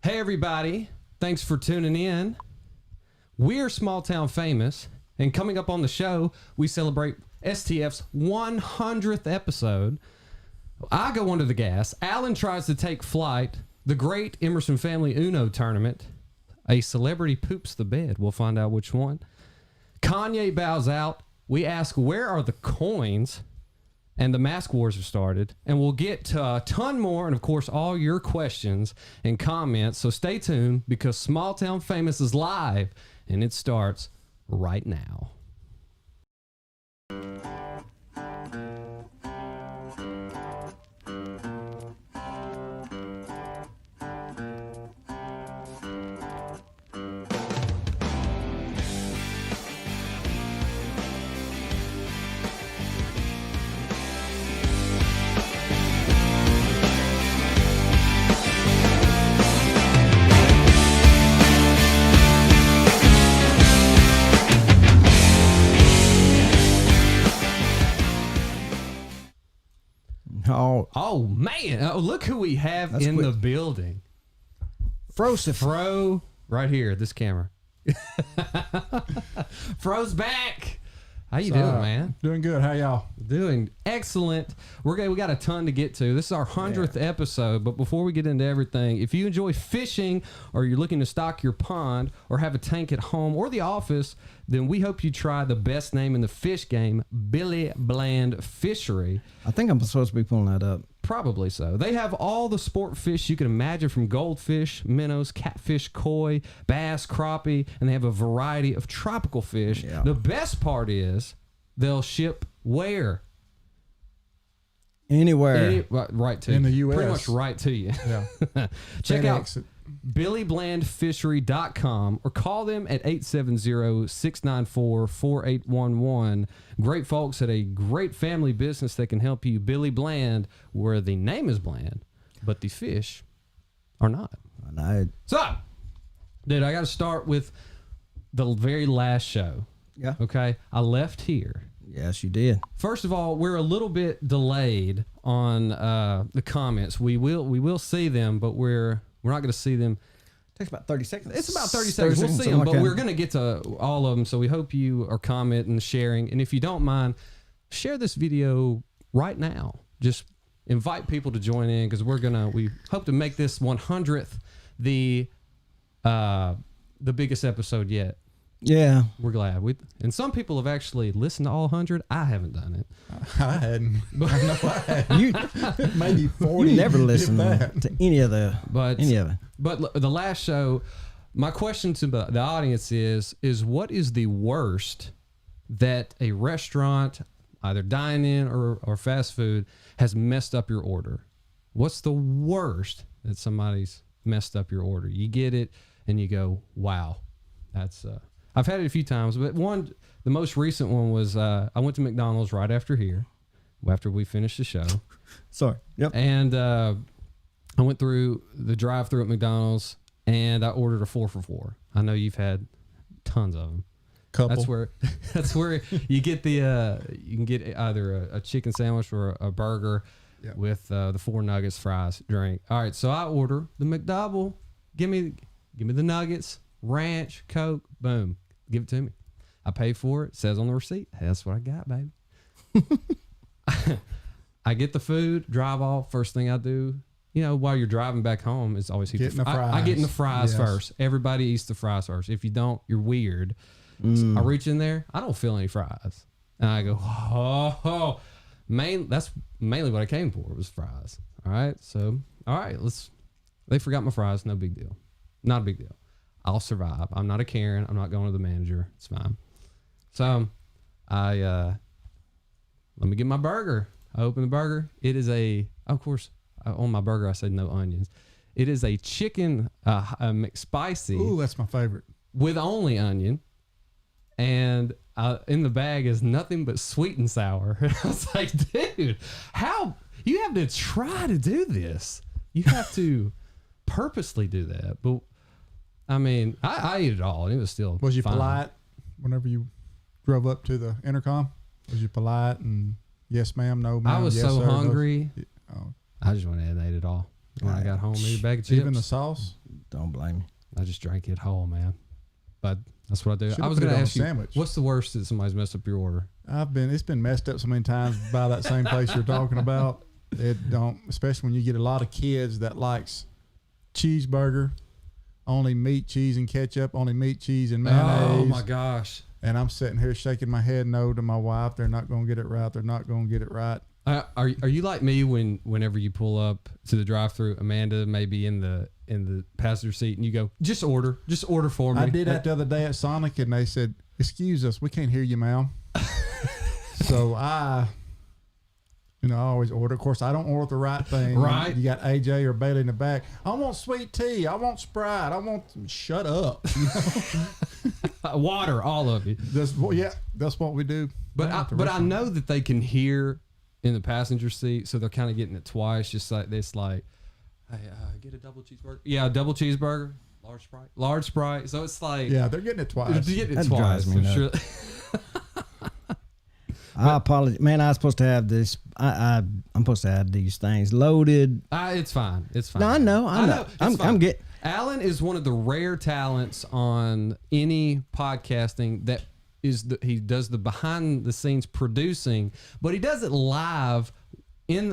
Hey, everybody. Thanks for tuning in. We're Small Town Famous, and coming up on the show, we celebrate STF's 100th episode. I go under the gas. Alan tries to take flight. The Great Emerson Family Uno Tournament. A celebrity poops the bed. We'll find out which one. Kanye bows out. We ask, where are the coins? And the mask wars have started. And we'll get to a ton more, and of course, all your questions and comments. So stay tuned, because Small Town Famous is live, and it starts right now. Oh man! Oh, look who we have in the building. Fro, right here, this camera. Fro's back. How you doing, man? Doing good. How y'all? Doing excellent. We got a ton to get to. This is our 100th episode, but before we get into everything, if you enjoy fishing, or you're looking to stock your pond, or have a tank at home or the office, then we hope you try the best name in the fish game, Billy Bland Fishery. I think I'm supposed to be pulling that up. Probably so. They have all the sport fish you can imagine, from goldfish, minnows, catfish, koi, bass, crappie, and they have a variety of tropical fish. Yeah. The best part is they'll ship where? Anywhere. Right to you. In the U.S. Pretty much right to you. Yeah. Check out it. BillyBlandFishery.com or call them at 870-694-4811. Great folks at a great family business that can help you. Billy Bland, where the name is bland, but the fish are not. So, dude, I got to start with the very last show. Yeah. Okay. I left here. Yes, you did. First of all, we're a little bit delayed on the comments. We will see them, but we're not going to see them. It takes about 30 seconds. It's about 30 seconds. We'll see them, but we're going to get to all of them. So we hope you are commenting and sharing. And if you don't mind, share this video right now. Just invite people to join in, because we hope to make this 100th the biggest episode yet. Yeah. We're glad. And some people have actually listened to all 100. I haven't done it. I hadn't. I know I hadn't. Maybe 40. You never listen to any of it. But the last show, my question to the audience is what is the worst that a restaurant, either dine-in or fast food, has messed up your order? What's the worst that somebody's messed up your order? You get it and you go, wow, that's... I've had it a few times, but the most recent one was I went to McDonald's right after we finished the show. Sorry. Yep. And I went through the drive-thru at McDonald's, and I ordered a 4 for $4. I know you've had tons of them. Couple. That's where you get you can get either a chicken sandwich or a burger with the 4 nuggets, fries, drink. All right, so I order the McDouble. Give me the nuggets, ranch, Coke, boom. Give it to me. I pay for it. Says on the receipt. That's what I got, baby. I get the food, drive off. First thing I do, while you're driving back home, is always eat the fries. I get in the fries first. Everybody eats the fries first. If you don't, you're weird. So I reach in there. I don't feel any fries. And I go, that's mainly what I came for, was fries. All right. So, they forgot my fries. No big deal. Not a big deal. I'll survive. I'm not a Karen. I'm not going to the manager. It's fine. So let me get my burger. I open the burger. It is of course, on my burger, I said no onions. It is a chicken McSpicy. Ooh, that's my favorite. With only onion. And in the bag is nothing but sweet and sour. I was like, dude, how you have to try to do this? You have to purposely do that. But I mean, I ate it all, and it was still. Was you fine. polite whenever you drove up to the intercom? Was you polite and yes, ma'am, no, ma'am? I was yes, so sir, hungry. Oh. I just went ahead and ate it all. When I got home, ate a bag of chips. Even the sauce? Don't blame me. I just drank it whole, man. But that's what I do. Should've I was put going it to on a ask you, sandwich. what's the worst that somebody's messed up your order? It's been messed up so many times by that same place you're talking about. It don't, especially when you get a lot of kids that likes cheeseburger, only meat, cheese, and ketchup, only meat, cheese, and mayonnaise. Oh my gosh. And I'm sitting here shaking my head no to my wife. They're not going to get it right. They're not going to get it right. Are you like me whenever you pull up to the drive-through, Amanda may be in the passenger seat and you go, just order for me. I did that the other day at Sonic and they said, excuse us, we can't hear you, ma'am. So I always order. Of course, I don't order the right thing. Right. You got AJ or Bailey in the back. I want sweet tea. I want Sprite. I want, shut up. Water, all of you. That's what we do. But I know that they can hear in the passenger seat, so they're kind of getting it twice, just like this, like, hey, get a double cheeseburger. Yeah, a double cheeseburger, large Sprite. So it's like, yeah, they're getting it twice. They're getting it That twice. drives me I'm sure. I apologize, man. I was supposed to have this. I'm supposed to have these things loaded. It's fine. It's fine. No, I know. It's fine. I'm getting. Alan is one of the rare talents on any podcasting that he does the behind the scenes producing, but he does it live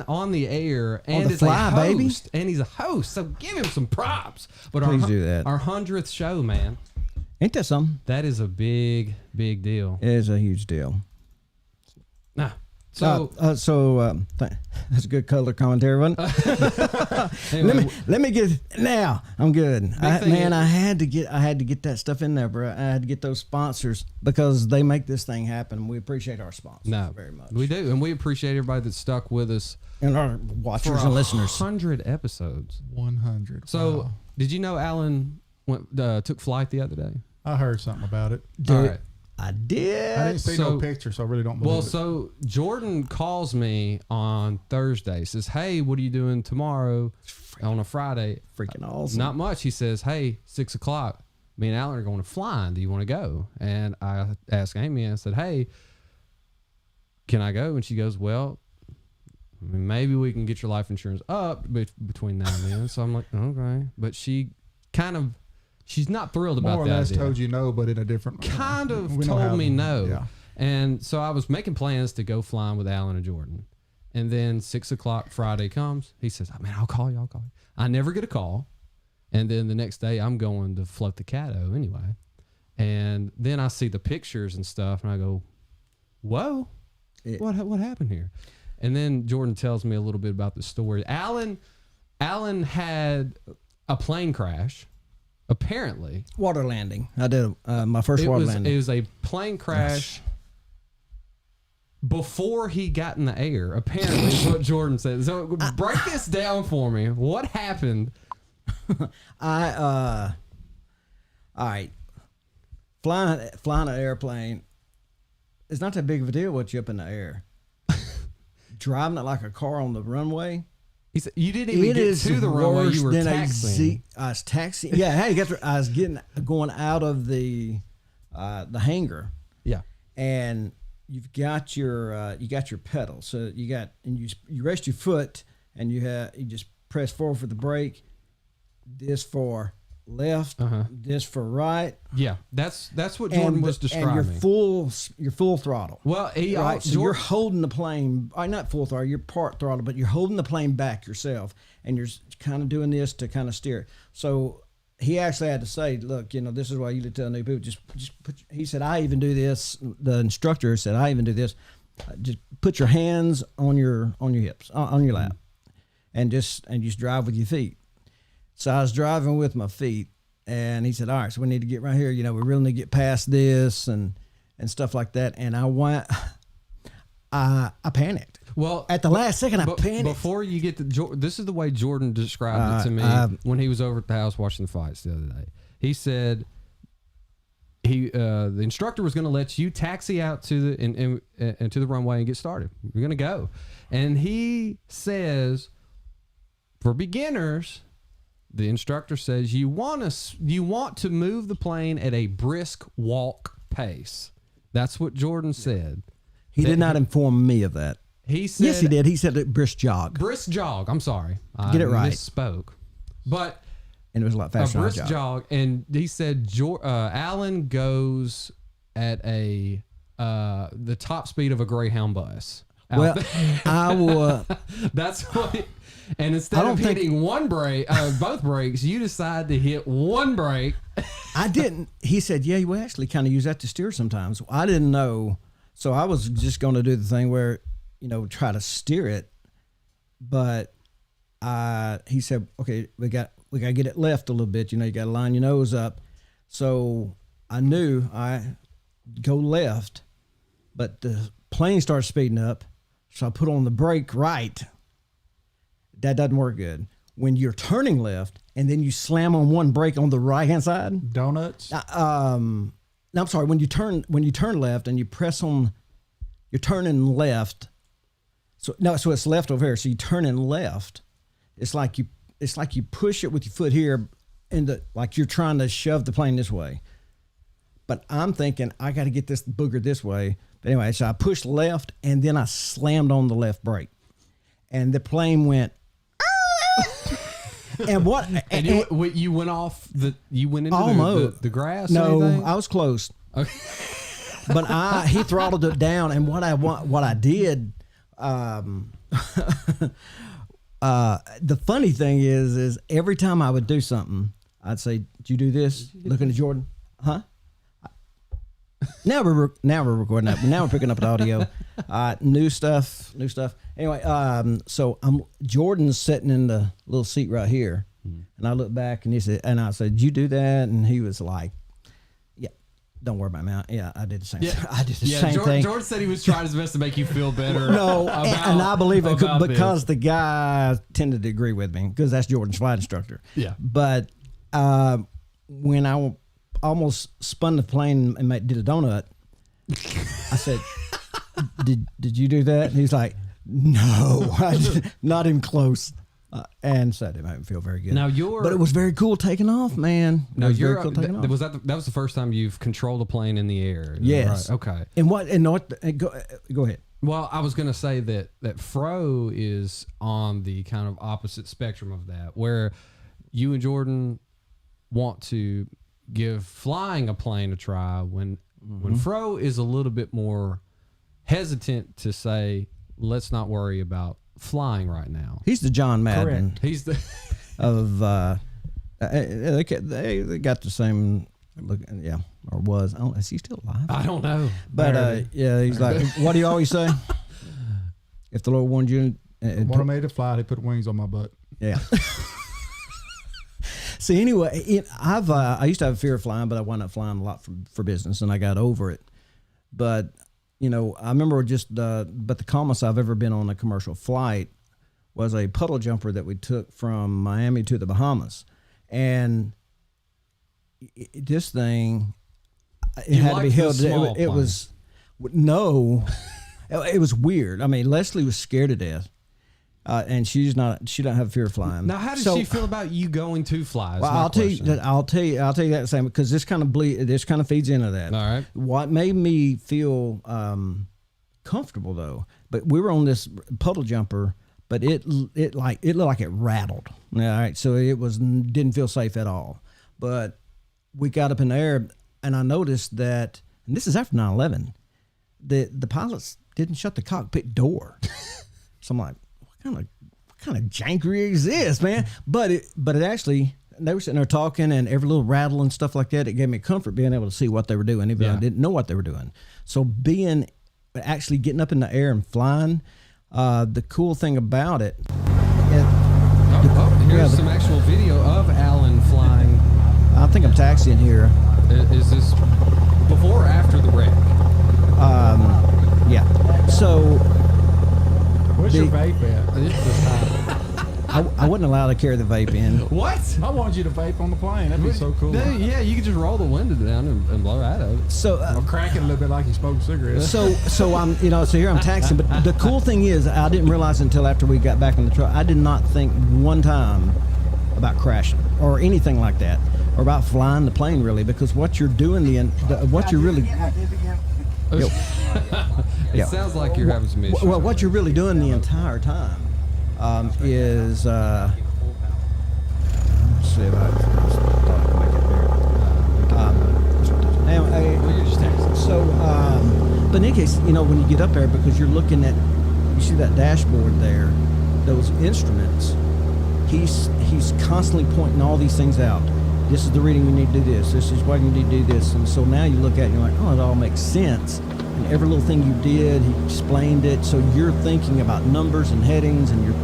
on the air and the is fly, a baby. host. And he's a host, so give him some props. But Please do that. Our 100th show, man, Ain't that something? that is a big deal. It is a huge deal. Nah. So That's a good color commentary, wasn't it? anyway, Let me get now. I'm good. thing is- I had to get that stuff in there, bro. I had to get those sponsors because they make this thing happen. We appreciate our sponsors very much. we do, and we appreciate everybody that stuck with us And our for watchers and listeners. 100 episodes. 100. So, Wow. did you know Alan took flight the other day? I heard something about it. All right. I did. I didn't see So- no picture, so I really don't believe Well, it. so Jordan calls me on Thursday. Says, "Hey, what are you doing tomorrow on a Friday?" Freaking awesome. Not much. He says, "Hey, 6:00. Me and Alan are going to flying. Do you want to go?" And I asked Amy. I said, "Hey, can I go?" And she goes, "Well, I mean, maybe we can get your life insurance up between now and then." So I'm like, "Okay," but she's not thrilled about More or that. less told you no, but in a different Kind of we know told how- me no. Yeah. And so I was making plans to go flying with Alan and Jordan. And then 6:00 Friday comes. He says, "Man, I'll call you. I never get a call. And then the next day I'm going to float the Caddo anyway. And then I see the pictures and stuff and I go, whoa, what happened here? And then Jordan tells me a little bit about the story. Alan had a plane crash. Apparently, Water landing. I did my first it water was landing. a plane crash before he got in the air. Apparently, is what Jordan said. So break this down for me. What happened? All right. Flying an airplane is not that big of a deal once you're up in the air. Driving it like a car on the runway. He said you didn't even get to the runway. You were taxiing. I was taxiing. Yeah, hey, I was going out of the hangar, Yeah. and you've got your pedal. So you rest your foot, and you just press forward for the brake. This for left, this for right. Yeah, that's what Jordan was describing. And you're full throttle. Well, Right, so you're holding the plane, not full throttle, you're part throttle, but you're holding the plane back yourself, and you're kind of doing this to kind of steer it. So he actually had to say, look, this is why you tell new people, just put. He said, I even do this. The instructor said, I even do this. Just put your hands on your hips, on your lap, and just drive with your feet. So I was driving with my feet, and he said, all right, so we need to get right here. We really need to get past this and stuff like that. And I panicked. Well, At the last second, I panicked. Before you get to this is the way Jordan described it to me when he was over at the house watching the fights the other day. He said the instructor was going to let you taxi out to the runway and get started. You're going to go, and he says, for beginners, the instructor says you want to move the plane at a brisk walk pace. That's what Jordan said. He did not inform me of that. He said, Yes, he did. He said brisk jog. Brisk jog. I'm sorry. Get it right. Misspoke. But and it was a lot A faster than I brisk jogged. jog, and he said Alan goes at the top speed of a Greyhound bus. out Well, there. I will. That's what. And I instead don't of think- hitting both brakes, you decide to hit one brake. I didn't. He said, "Yeah, we actually kind of use that to steer sometimes." I didn't know, so I was just going to do the thing where, try to steer it. But he said, "Okay, we got to get it left a little bit. You got to line your nose up." So I knew I go left, but the plane started speeding up, so I put on the brake right. That doesn't work good. When you're turning left and then you slam on one brake on the right hand side. Donuts. No, I'm sorry. When you turn left and you press on, you're turning left. So it's left over here. So you turn in left. It's like you push it with your foot here, like you're trying to shove the plane this way. But I'm thinking I got to get this booger this way. But anyway, so I pushed left and then I slammed on the left brake, and the plane went. And what? And you went off you went into Almost. the grass. or No, anything? I was close. Okay. But he throttled it down, and what I did. The funny thing is every time I would do something, I'd say, "Did you do this?" Looking at Jordan, huh? Now we're recording that. Now we're picking up the audio. New stuff. Anyway, so Jordan's sitting in the little seat right here, and I look back and I said, "Did you do that?" And he was like, "Yeah, don't worry about me. Yeah, I did the same. Yeah. I did the same George, thing." George said he was trying his best to make you feel better. No, and I believe it about because this. the guy tended to agree with me because that's Jordan's flight instructor. Yeah. But when I almost spun the plane and did a donut, I said, "Did you do that?" And he's like, "No, not even close." And so that didn't make me feel very good. Now but it was very cool taking off, man. It No, was you're very cool taking off. was that the first time you've controlled a plane in the air? Yes. Right. Okay. And go ahead. Well, I was going to say that Fro is on the kind of opposite spectrum of that, where you and Jordan want to give flying a plane a try when Fro is a little bit more hesitant to say, let's not worry about flying right now. He's the John Madden He's the of they got the same look, yeah, or was. I don't, is he still alive? I don't know. But yeah, he's like, what do you always say? If the Lord warned you, When I made a flight, he put wings on my butt. yeah. See, anyway, I used to have a fear of flying, but I wound up flying a lot for business, and I got over it. But I remember but the calmest I've ever been on a commercial flight was a puddle jumper that we took from Miami to the Bahamas, and this thing, it You had to be liked the held. small It plane. was no, it was weird. I mean, Leslie was scared to death. And she don't have fear of flying. Now, how does she feel about you going to fly? is Well, my I'll tell you question. that same because this kind of feeds into that. All right. What made me feel comfortable though, but we were on this puddle jumper, but it looked like it rattled. All right, so didn't feel safe at all. But we got up in the air, and I noticed that, and this is after 9/11, the pilots didn't shut the cockpit door. So I'm like, what kind of jankery is this, man? But it actually, they were sitting there talking, and every little rattle and stuff like that, it gave me comfort being able to see what they were doing, even though I didn't know what they were doing. So actually getting up in the air and flying, the cool thing about it. Here's some actual video of Alan flying. I think I'm taxiing here. Is this before or after the wreck? Yeah. So Where's your vape at this time? I wasn't allowed to carry the vape in. What? I wanted you to vape on the plane. That'd be so cool. Yeah, you could just roll the window down and blow out of it. So Or crack it a little bit like you smoke cigarettes. So I'm so here I'm taxiing, but the cool thing is I didn't realize until after we got back in the truck. I did not think one time about crashing or anything like that, or about flying the plane really, because what you're doing what you're really It sounds like you're having some issues. well, what you're really doing the entire time is actually if I thought I could make it bigger. Anyway, Well, you're just texting. so, but in any case, when you get up there, because you're looking at, you see that dashboard there, those instruments. He's constantly pointing all these things out. This is the reading you need to do this. This is why you need to do this. And so now you look at it and you're like, oh, it all makes sense. And every little thing you did, he explained it. So you're thinking about numbers and headings and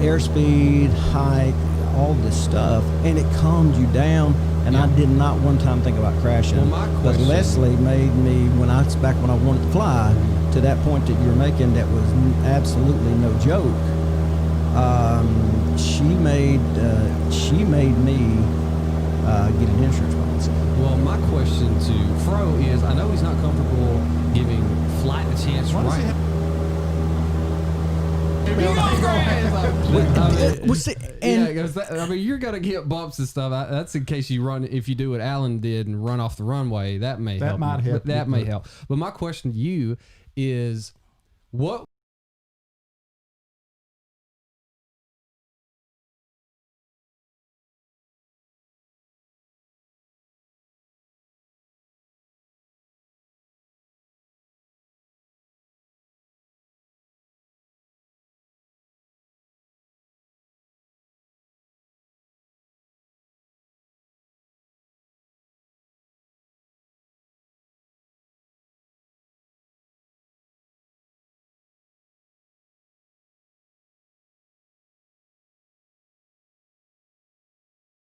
airspeed, height, all this stuff, and it calmed you down. And I did not one time think about crashing. Well, my But question- Leslie made me when I wanted to fly to that point that you were making, that was absolutely no joke. She made me get an insurance policy. Well, my question to Fro is, I know he's not comfortable giving flight a chance Why does right. he have- Well, see, and Yeah, 'cause I mean, you're gonna get bumps and stuff. That's in case you run. If you do what Alan did and run off the runway, that may That help. might you. help That you, may but- help. But my question to you is, what?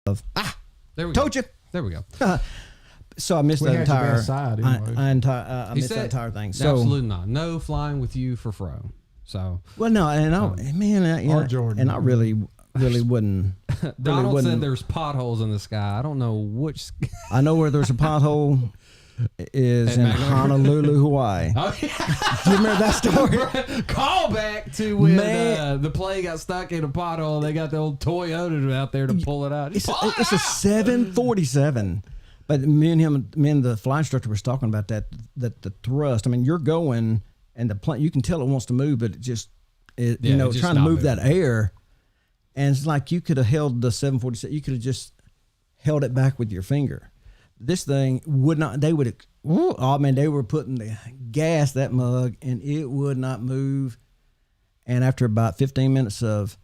There we go. told you. There we go. So I missed We that had your entire. best side anyway. I He missed that said- entire thing. So Absolutely not. No flying with you for Fro. So well, no, and Or Jordan. and I really wouldn't. Donald wouldn't- said there's potholes in the sky. I don't know which. I know where there's a pothole is At in Magnolia. Honolulu, Hawaii. Oh, yeah. Do you remember that story? Call back to when Man. the plane got stuck in a pothole. They got the old Toyota out there to pull it out. It's a 747. But me and the flight instructor was talking about that the thrust. I mean, you're going and the plane, you can tell it wants to move, but it just Yeah, it's just trying to not move moving. that air. And it's like you could have held the 747. You could have just held it back with your finger. This thing would not. They would. Oh man, they were putting the gas that mug, and it would not move. And after about 15 minutes of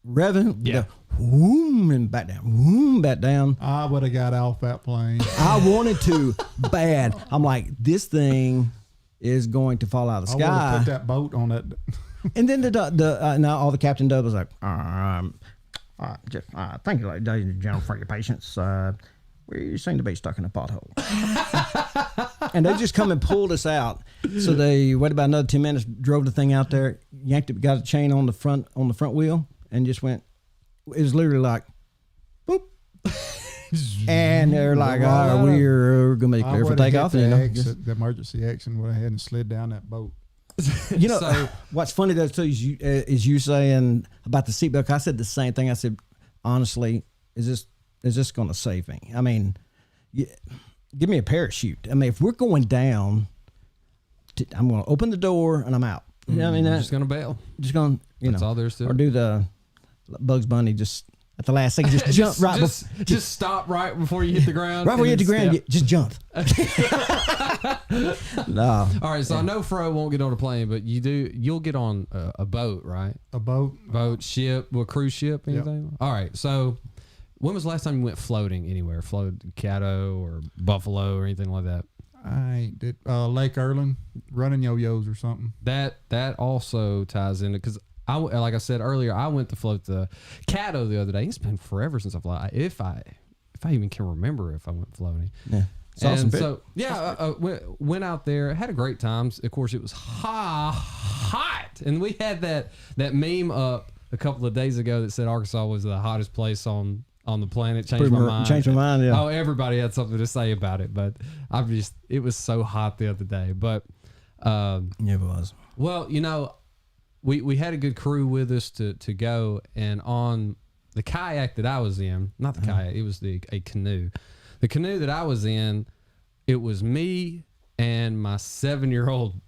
revving, Yeah. whoom and back down, whoom back down. I would have got off that plane. I wanted to bad. I'm like, this thing is going to fall out of the I would have sky. put that boat on that. And then now all the captain dub was like, thank you, ladies and gentlemen, for your patience. We seem to be stuck in a pothole. And they just come and pulled us out. So they waited about another 10 minutes, drove the thing out there, yanked it, got a chain on the front wheel, and just went. It was literally like, boop. And they're like, we're gonna be I clear for would have hit takeoff. the And, exit, the emergency exit, and went ahead and slid down that boat. So- what's funny though too is you saying about the seatbelt. I said the same thing. I said, honestly, is this going to save me? I mean, give me a parachute. I mean, if we're going down, I'm going to open the door and I'm out. You know what I mean? You're just gonna bail. Just going, That's all there is to or it. do the Bugs Bunny just at the last second, just jump right Just stop right before you hit the ground. right before you hit and the ground, step. just jump. No. All right, so I know Fro won't get on a plane, but you'll get on a boat, right? A boat. Boat, ship, a cruise ship, anything? All right, so when was the last time you went floating anywhere? Floated Caddo or Buffalo or anything like that? I ain't did Lake Erland, running yo-yos or something. That also ties into, because like I said earlier, I went to float the Caddo the other day. It's been forever since I've flown. If I even can remember if I went floating. Yeah. Saw some And pic- so went out there, had a great time. Of course, it was hot, and we had that meme up a couple of days ago that said Arkansas was the hottest place on the planet. Changed my mind. Changed my mind, yeah. Oh, everybody had something to say about it, but it was so hot the other day. But Yeah, it was. well, we had a good crew with us to go, and on the kayak that I was in, not the kayak, it was a canoe. The canoe that I was in, it was me and my 7-year-old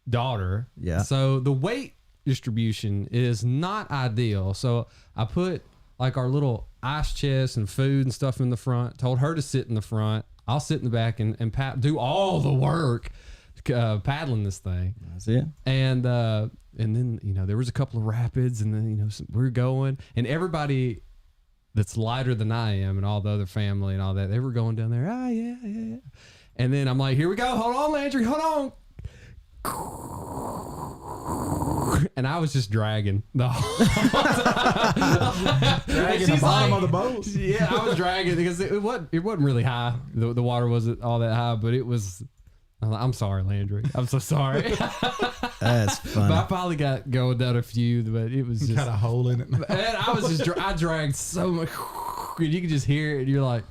daughter. Yeah. So the weight distribution is not ideal. So I put like our little ice chest and food and stuff in the front. Told her to sit in the front. I'll sit in the back and do all the work paddling this thing. That's it. And then, you know, there was a couple of rapids, and then, you know, we're going, and everybody that's lighter than I am and all the other family and all that, they were going down there. Ah, yeah. And then I'm like, here we go. Hold on, Landry. Hold on. And I was just dragging the whole time. Dragging the bottom of the boat. Yeah, I was dragging because it wasn't really high. The water wasn't all that high, but it was. I'm sorry, Landry. I'm so sorry. That's funny. But I probably got going down a few, but it was just Got a hole in it. and I was just I dragged so much, and you could just hear it. And you're like,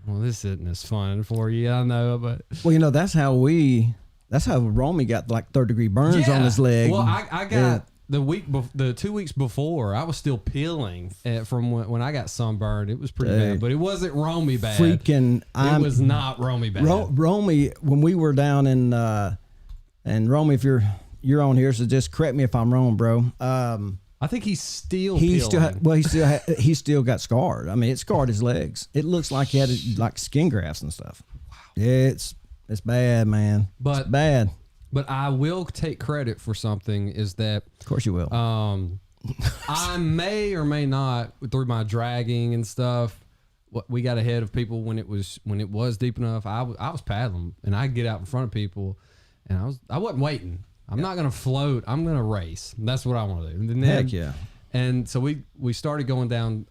well, this isn't as fun for you, I know, but Well, you know, that's how Romy got like 3rd-degree burns on his leg. Well, I got the 2 weeks before, I was still peeling from when I got sunburned. It was pretty bad, but it wasn't Romy bad. Freaking, it was not Romy bad. Romy, when we were down in, and Romy, if you're on here, so just correct me if I'm wrong, bro. I think he's still peeling. He still got scarred. I mean, it scarred his legs. It looks like he had like skin grafts and stuff. Wow. Yeah, it's bad, man. But it's bad. But I will take credit for something, is that, of course you will. I may or may not, through my dragging and stuff, we got ahead of people when it was deep enough. I was paddling, and I get out in front of people, and I wasn't waiting. I'm not gonna float. I'm gonna race. That's what I want to do. And then, Heck yeah. And so we started going down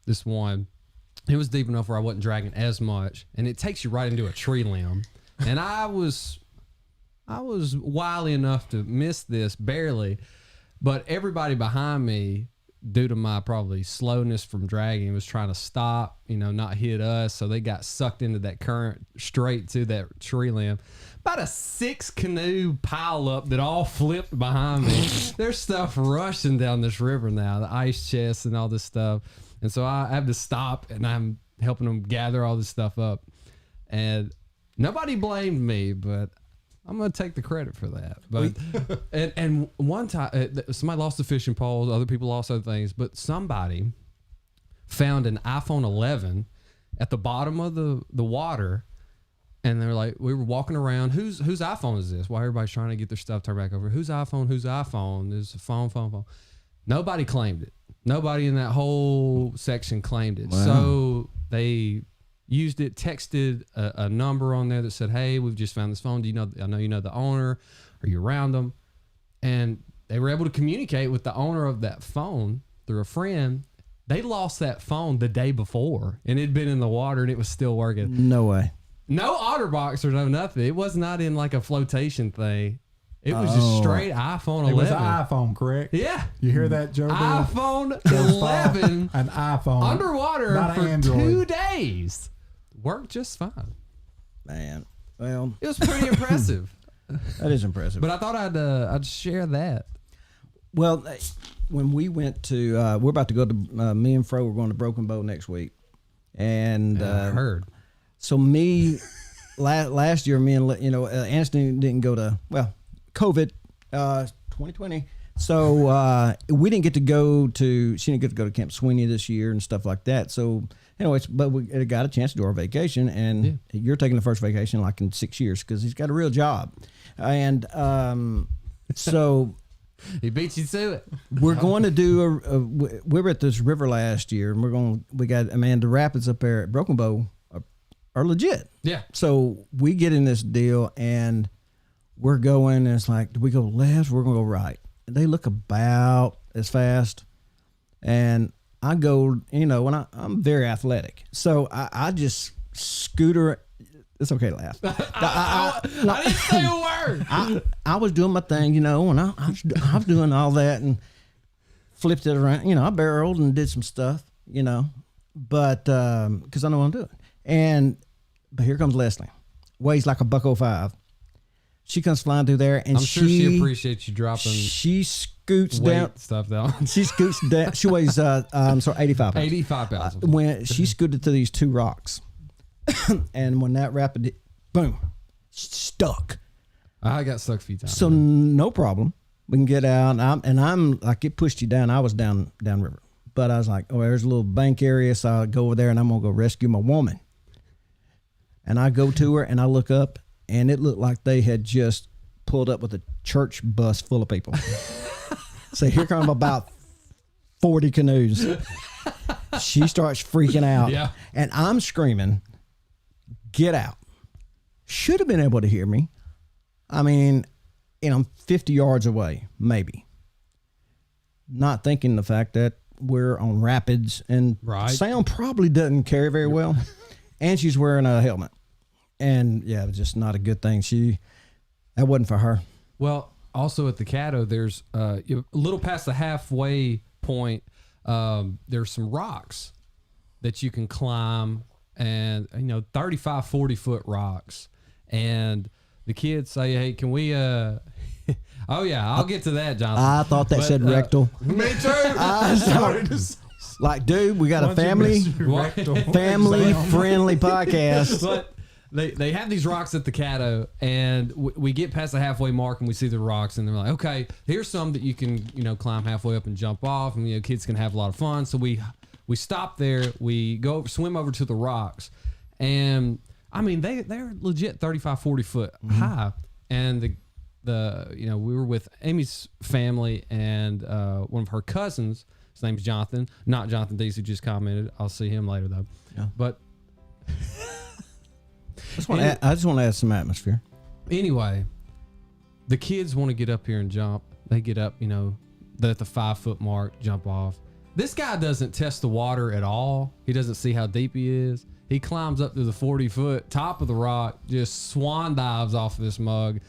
this one. It was deep enough where I wasn't dragging as much, and it takes you right into a tree limb. And I was wily enough to miss this barely, but everybody behind me, due to my probably slowness from dragging, was trying to stop, you know, not hit us. So they got sucked into that current straight to that tree limb. About a 6 canoe pile up that all flipped behind me. There's stuff rushing down this river now, the ice chests and all this stuff. And so I have to stop, and I'm helping them gather all this stuff up. And nobody blamed me, but I'm gonna take the credit for that. But and one time somebody lost the fishing poles, other people lost other things, but somebody found an iPhone 11 at the bottom of the water, and they're like, we were walking around, whose iPhone is this? While everybody's trying to get their stuff turned back over, whose iPhone? There's a phone. Nobody claimed it. Nobody in that whole section claimed it. Wow. So they used it, texted a number on there that said, hey, we've just found this phone. I know you know the owner. Are you around them? And they were able to communicate with the owner of that phone through a friend. They lost that phone the day before, and it'd been in the water, and it was still working. No way. No OtterBox or no nothing. It was not in like a flotation thing. It was just straight iPhone 11. It was an iPhone, correct? Yeah. You hear that, Joe? iPhone 11. An iPhone. Underwater for Android. 2 days. Worked just fine. Man, well, it was pretty impressive. That is impressive. But I thought I'd share that. Well, when we went to, we're about to go to, me and Fro, we're going to Broken Bow next week. And I heard. So last year, me and, you know, Anthony didn't go to, well, COVID, 2020. So we didn't get to go to, she didn't get to go to Camp Sweeney this year and stuff like that. So anyways, but we got a chance to do our vacation, and you're taking the first vacation like in 6 years because he's got a real job. And so he beat you to it. We're going to do we were at this river last year, and the rapids up there at Broken Bow are legit. Yeah. So we get in this deal, and we're going, and it's like, do we go left? We're going to go right. And they look about as fast, and I go, you know, when I'm very athletic, so I just scooter. It's okay to laugh. I didn't say a word. I was doing my thing, you know, and I was doing all that and flipped it around. You know, I barreled and did some stuff, you know, but because I know what I'm doing. But here comes Leslie, weighs like $105. She comes flying through there, and I'm sure she appreciates you dropping. She scoots down stuff down. She scoots down. She weighs 85 pounds. 85 pounds. When she scooted to these 2 rocks, and when that rapid, boom, stuck. I got stuck a few times. So no problem. We can get out, and I'm like, it pushed you down. I was down river. But I was like, oh, there's a little bank area, so I'll go over there and I'm gonna go rescue my woman. And I go to her and I look up, and it looked like they had just pulled up with a church bus full of people. So here come about 40 canoes. She starts freaking out. Yeah. And I'm screaming, get out. Should have been able to hear me. I mean, I'm 50 yards away, maybe. Not thinking the fact that we're on rapids and Right. sound probably doesn't carry very well. And she's wearing a helmet. And yeah, it was just not a good thing. That wasn't for her. Well, also at the Caddo, there's a little past the halfway point. There's some rocks that you can climb, and 35, 40 foot rocks. And the kids say, "Hey, can we?" Oh yeah, I'll get to that, Jonathan. I thought that said rectal. Me too. I started like, dude, we got a Once you family miss your rectal exam. friendly podcast. But they have these rocks at the Caddo, and we get past the halfway mark and we see the rocks, and they're like, okay, here's some that you can climb halfway up and jump off, and kids can have a lot of fun. So we stop there, we go swim over to the rocks, and I mean they're legit 35, 40 foot high, and we were with Amy's family and one of her cousins. His name's Jonathan, not Jonathan Dees, who just commented. I'll see him later though. Yeah. But I just want to add some atmosphere. anyway, the kids want to get up here and jump. They get up, they're at the 5 foot mark, jump off. This guy doesn't test the water at all. He doesn't see how deep he is. He climbs up to the 40 foot top of the rock, just swan dives off of this mug.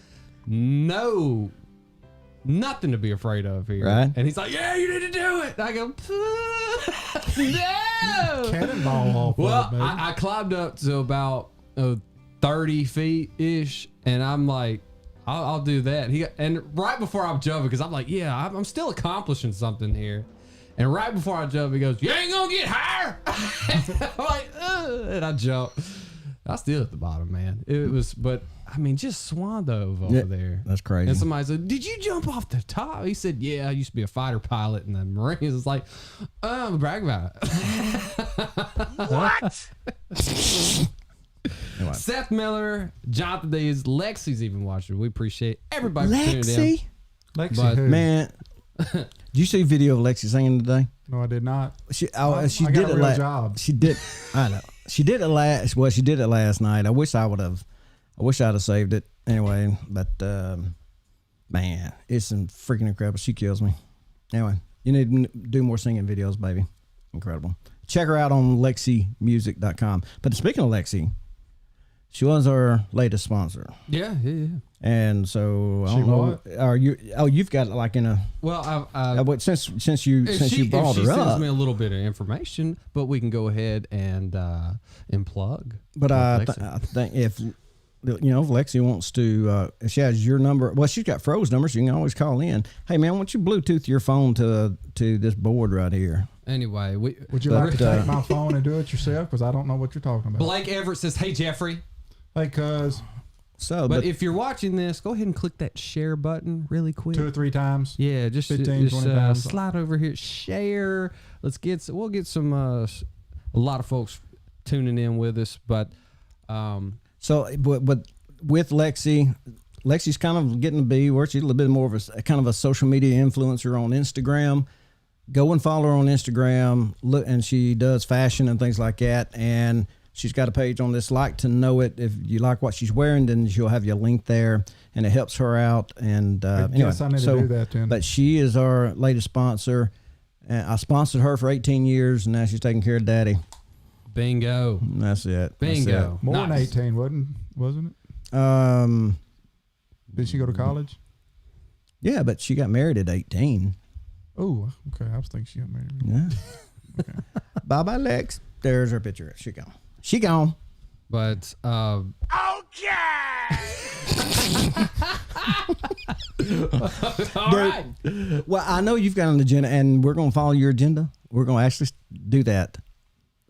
Nothing to be afraid of here. Right. And he's like, yeah, you need to do it. I go, no. Cannonball off. Well, of it, baby. I climbed up to about 30 feet ish, and I'm like, I'll do that. And right before I'm jumping, because I'm like, yeah, I'm still accomplishing something here. And right before I jump, he goes, you ain't gonna get higher. I'm like, ugh, and I jump. I was still at the bottom, man. It was, but I mean, just swan dove over there. That's crazy. And somebody said, did you jump off the top? He said, yeah, I used to be a fighter pilot in the Marines. It's like, I'm bragging about it. What? Anyway. Seth Miller, Jonathan Dees, Lexi's even watching. We appreciate everybody for tuning in. Lexi? Lexi, but- who? Man, did you see a video of Lexi singing today? No, I did not. She I did got a it real job. She did. I know. She did it last. Well, she did it last night. I wish I'd have saved it anyway. But man, it's freaking incredible. She kills me. Anyway, you need to do more singing videos, baby. Incredible. Check her out on LexiMusic.com. But speaking of Lexi, she was our latest sponsor. Yeah. And so I She don't know. what? Are you? Oh, you've got it like in a. Well, Since you brought she her sends up. me a little bit of information, but we can go ahead and plug. But Lexi. I think if Lexi wants to, if she has your number, well, she's got Fro's number, so you can always call in. Hey, man, why don't you Bluetooth your phone to this board right here? Anyway, Would you like to take my phone and do it yourself? Because I don't know what you're talking about. Blake Everett says, "Hey Jeffrey." Hey, cuz So, But if you're watching this, go ahead and click that share button really quick. 2 or 3 times. Yeah, just 15, 20 times. slide over here, share. We'll get some a lot of folks tuning in with us, but but with Lexi's kind of getting to be where she's a little bit more of a kind of a social media influencer on Instagram. Go and follow her on Instagram. Look, and she does fashion and things like that. And she's got a page on this, Like to Know It. If you like what she's wearing, then she'll have your link there, and it helps her out. And I guess I need to do that then. But she is our latest sponsor. I sponsored her for 18 years, and now she's taking care of Daddy. bingo. And that's it. Bingo. More than Nice. 18, wasn't it? That's it. Did she go to college? Yeah, but she got married at 18. Oh, okay. I was thinking she got married. Yeah. Bye bye, Lex. There's her picture. She gone. She gone. But Okay. all right. Well, I know you've got an agenda, and we're going to follow your agenda. We're going to actually do that.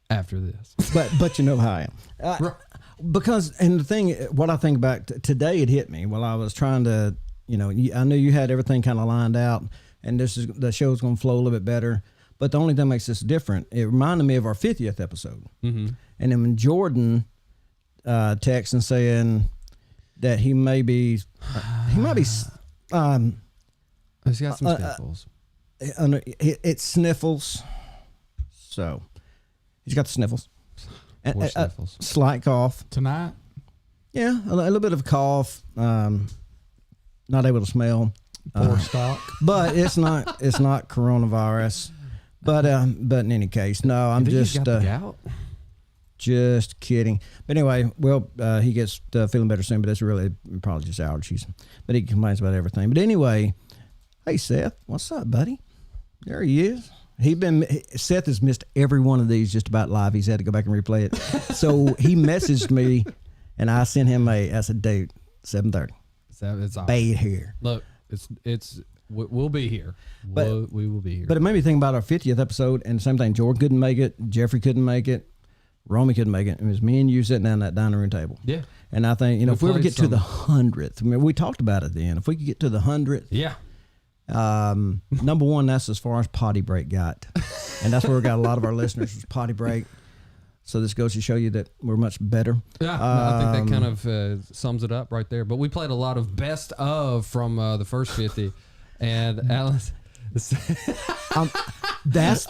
After this, But you know how I am. Because, and the thing, what I think about today, it hit me while I was trying to, I knew you had everything kind of lined out, and the show's going to flow a little bit better. But the only thing that makes this different, it reminded me of our 50th episode. Mm-hmm. And then when Jordan texting saying that he might be He's got some sniffles. it sniffles. So he's got the sniffles. Poor sniffles. Slight cough. Tonight, Yeah, a little bit of a cough. Not able to smell. poor stock. But it's not coronavirus. But in any case, no, I'm You think he's just got the gout? just kidding. But anyway, well, he gets feeling better soon. But it's really probably just allergies. But he complains about everything. But anyway, hey Seth, what's up, buddy? There he is. Seth has missed every one of these just about live. He's had to go back and replay it. So he messaged me, and I sent him I said, dude, 7:30. It's awesome. Be here. Look, we'll be here. But- We will be here. But it made me think about our 50th episode, and same thing. Jordan couldn't make it. Jeffrey couldn't make it. Romy couldn't make it. It was me and you sitting down at that dining room table. yeah, And I think, if we ever played get to the 100th, I mean, we talked about it then. If we could get to the 100th, yeah. number one, that's as far as potty break got. And that's where we got a lot of our listeners was potty break. So this goes to show you that we're much better. Yeah, I think that kind of sums it up right there. But we played a lot of best of from the first 50, and Alan.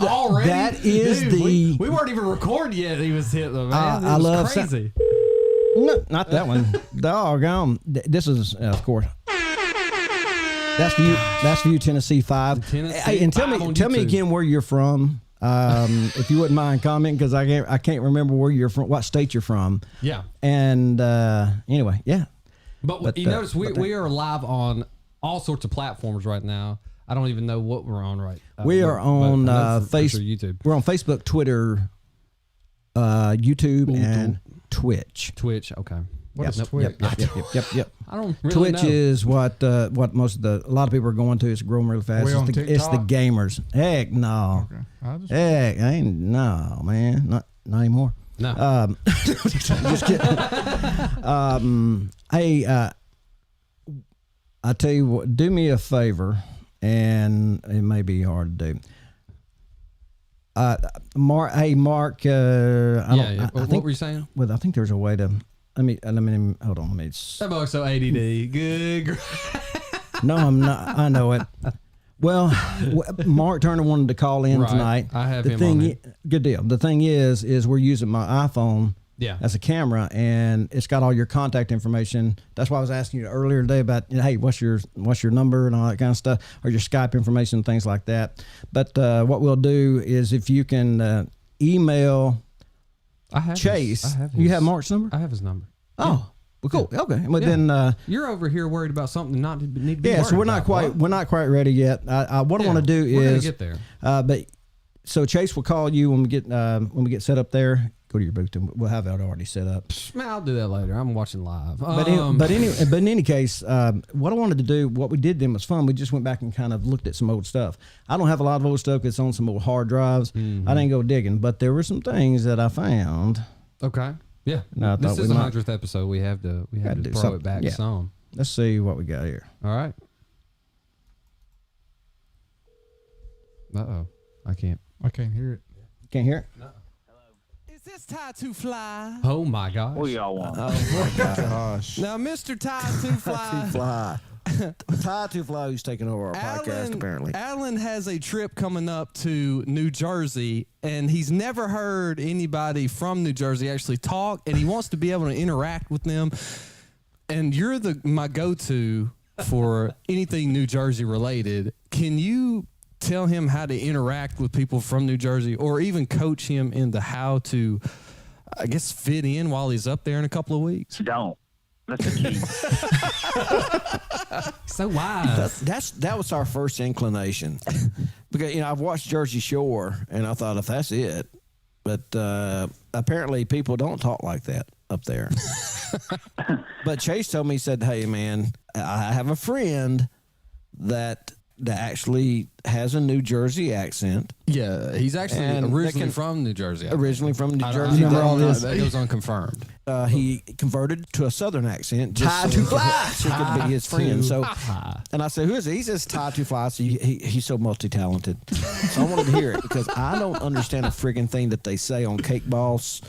Already, that is Dude, the. we weren't even recording yet. He was hitting them. Man. I It was love crazy. No, not that one. Doggone. This is, of course. That's for you, Tennessee 5. Tennessee Hey, and tell 5 on me YouTube. again where you're from. If you wouldn't mind commenting, because I can't remember where you're from, what state you're from. Yeah, And anyway, yeah. but you notice we are live on all sorts of platforms right now. I don't even know what we're on right. We are on for sure YouTube, We're on Facebook, Twitter, YouTube, and Twitch. Twitch. Okay, What is Yep, Twitch? Yep. I don't really Twitch know. is what most of a lot of people are going to. It's growing really fast. we on It's the TikTok? gamers. Heck no. Okay. I just, Heck, no, man, not anymore. No. Just kidding. Hey, I tell you what, do me a favor, and it may be hard to do. Mark, I What think, were you saying? well, I think there's a way to. Let me hold on. That boy's so ADD. Good. No, I'm not. I know it. Well, Mark Turner wanted to call in Right. tonight. I have the him thing on it. Good deal. The thing is we're using my iPhone Yeah. as a camera, and it's got all your contact information. That's why I was asking you earlier today about, hey, what's your number and all that kind of stuff, or your Skype information, things like that. But what we'll do is if you can email I have Chase. His, I have You his- have Mark's number? I have his number. Oh, well, cool. Okay. Well, Yeah. then. You're over here worried about something not to need to be Yeah, worried so we're not about. quite What? we're not quite ready yet. What I want to do we're gonna is get there. but so Chase will call you when we get set up there. Go to your booth and we'll have that already set up. Man, I'll do that later. I'm watching live. But in any case, what I wanted to do, what we did then was fun. We just went back and kind of looked at some old stuff. I don't have a lot of old stuff. It's on some old hard drives. I didn't go digging, but there were some things that I found. Okay. Yeah. No, I This thought is we the might- 100th episode. We have to Gotta do throw something. it back Yeah. some. Let's see what we got here. All right. Uh-oh. I can't. I can't hear it. Can't hear it? Is this Tie to Fly? Oh my gosh. What y'all want? Gosh. Now, Mr. Tie to Fly. Fly. Ty Too Fly, who's taking over our podcast, apparently. Alan has a trip coming up to New Jersey, and he's never heard anybody from New Jersey actually talk, and he wants to be able to interact with them. And you're my go-to for anything New Jersey related. Can you tell him how to interact with people from New Jersey, or even coach him into how to, I guess, fit in while he's up there in a couple of weeks? Don't. That's the key. So wise. That was our first inclination, because I've watched Jersey Shore and I thought, if that's it, but apparently people don't talk like that up there. But Chase told me, he said, "Hey man, I have a friend that that actually has a New Jersey accent. Yeah, he's actually And they originally can- from New Jersey. Originally from New I Jersey. remember all this. That goes unconfirmed. He converted to a Southern accent just Ty so to he fly. so he could be his friend. So, fly. and I said, "Who is it?" He says, "Ty to fly." So he's so multi-talented. So I wanted to hear it because I don't understand a friggin' thing that they say on Cake Boss.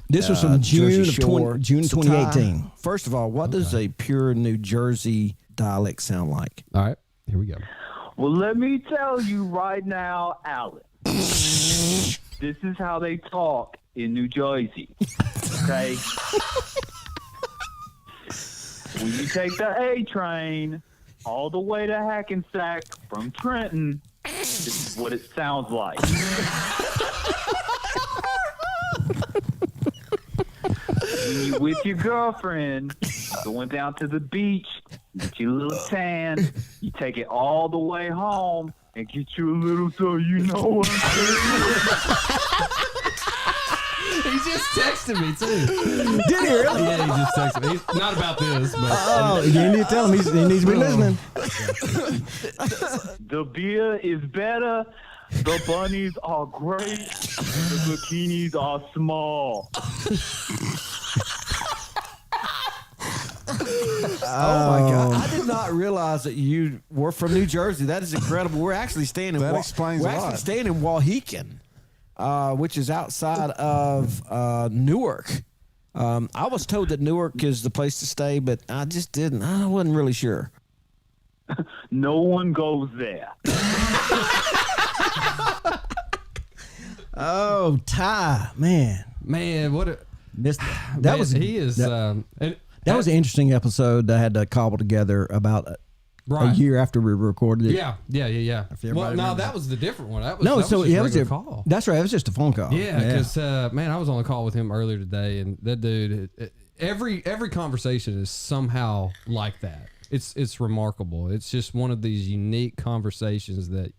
This was from Jersey June of Shore. June So, 2018. Ty, first of all, what does a pure New Jersey dialect sound like? All right, here we go. Well, let me tell you right now, Alan. This is how they talk in New Jersey. Okay? When you take the A train all the way to Hackensack from Trenton, this is what it sounds like. When you with your girlfriend, going down to the beach, get you a little tan, you take it all the way home and get you a little so you know what I'm saying. He just texted me too. Did he really? Yeah, he just texted me. He's not about this, but Oh, you need to tell him he needs to be listening. The beer is better. The bunnies are great. The bikinis are small. Oh my God! I did not realize that you were from New Jersey. That is incredible. We're actually staying in That explains we're a actually lot. staying in Wauhegan, which is outside of Newark. I was told that Newark is the place to stay, but I just didn't. I wasn't really sure. No one goes there. Oh, Ty, man. man, what a Missed that. man, Was he is. that, And that was an interesting episode that I had to cobble together about a right. year after we recorded it. Yeah. everybody Well, no, remembers that it. was the different one. That was, No, that so was just yeah, it was regular a call. That's right. It was just a phone call. Yeah, because man, I was on a call with him earlier today, and that dude, every conversation is somehow like that. It's remarkable. It's just one of these unique conversations that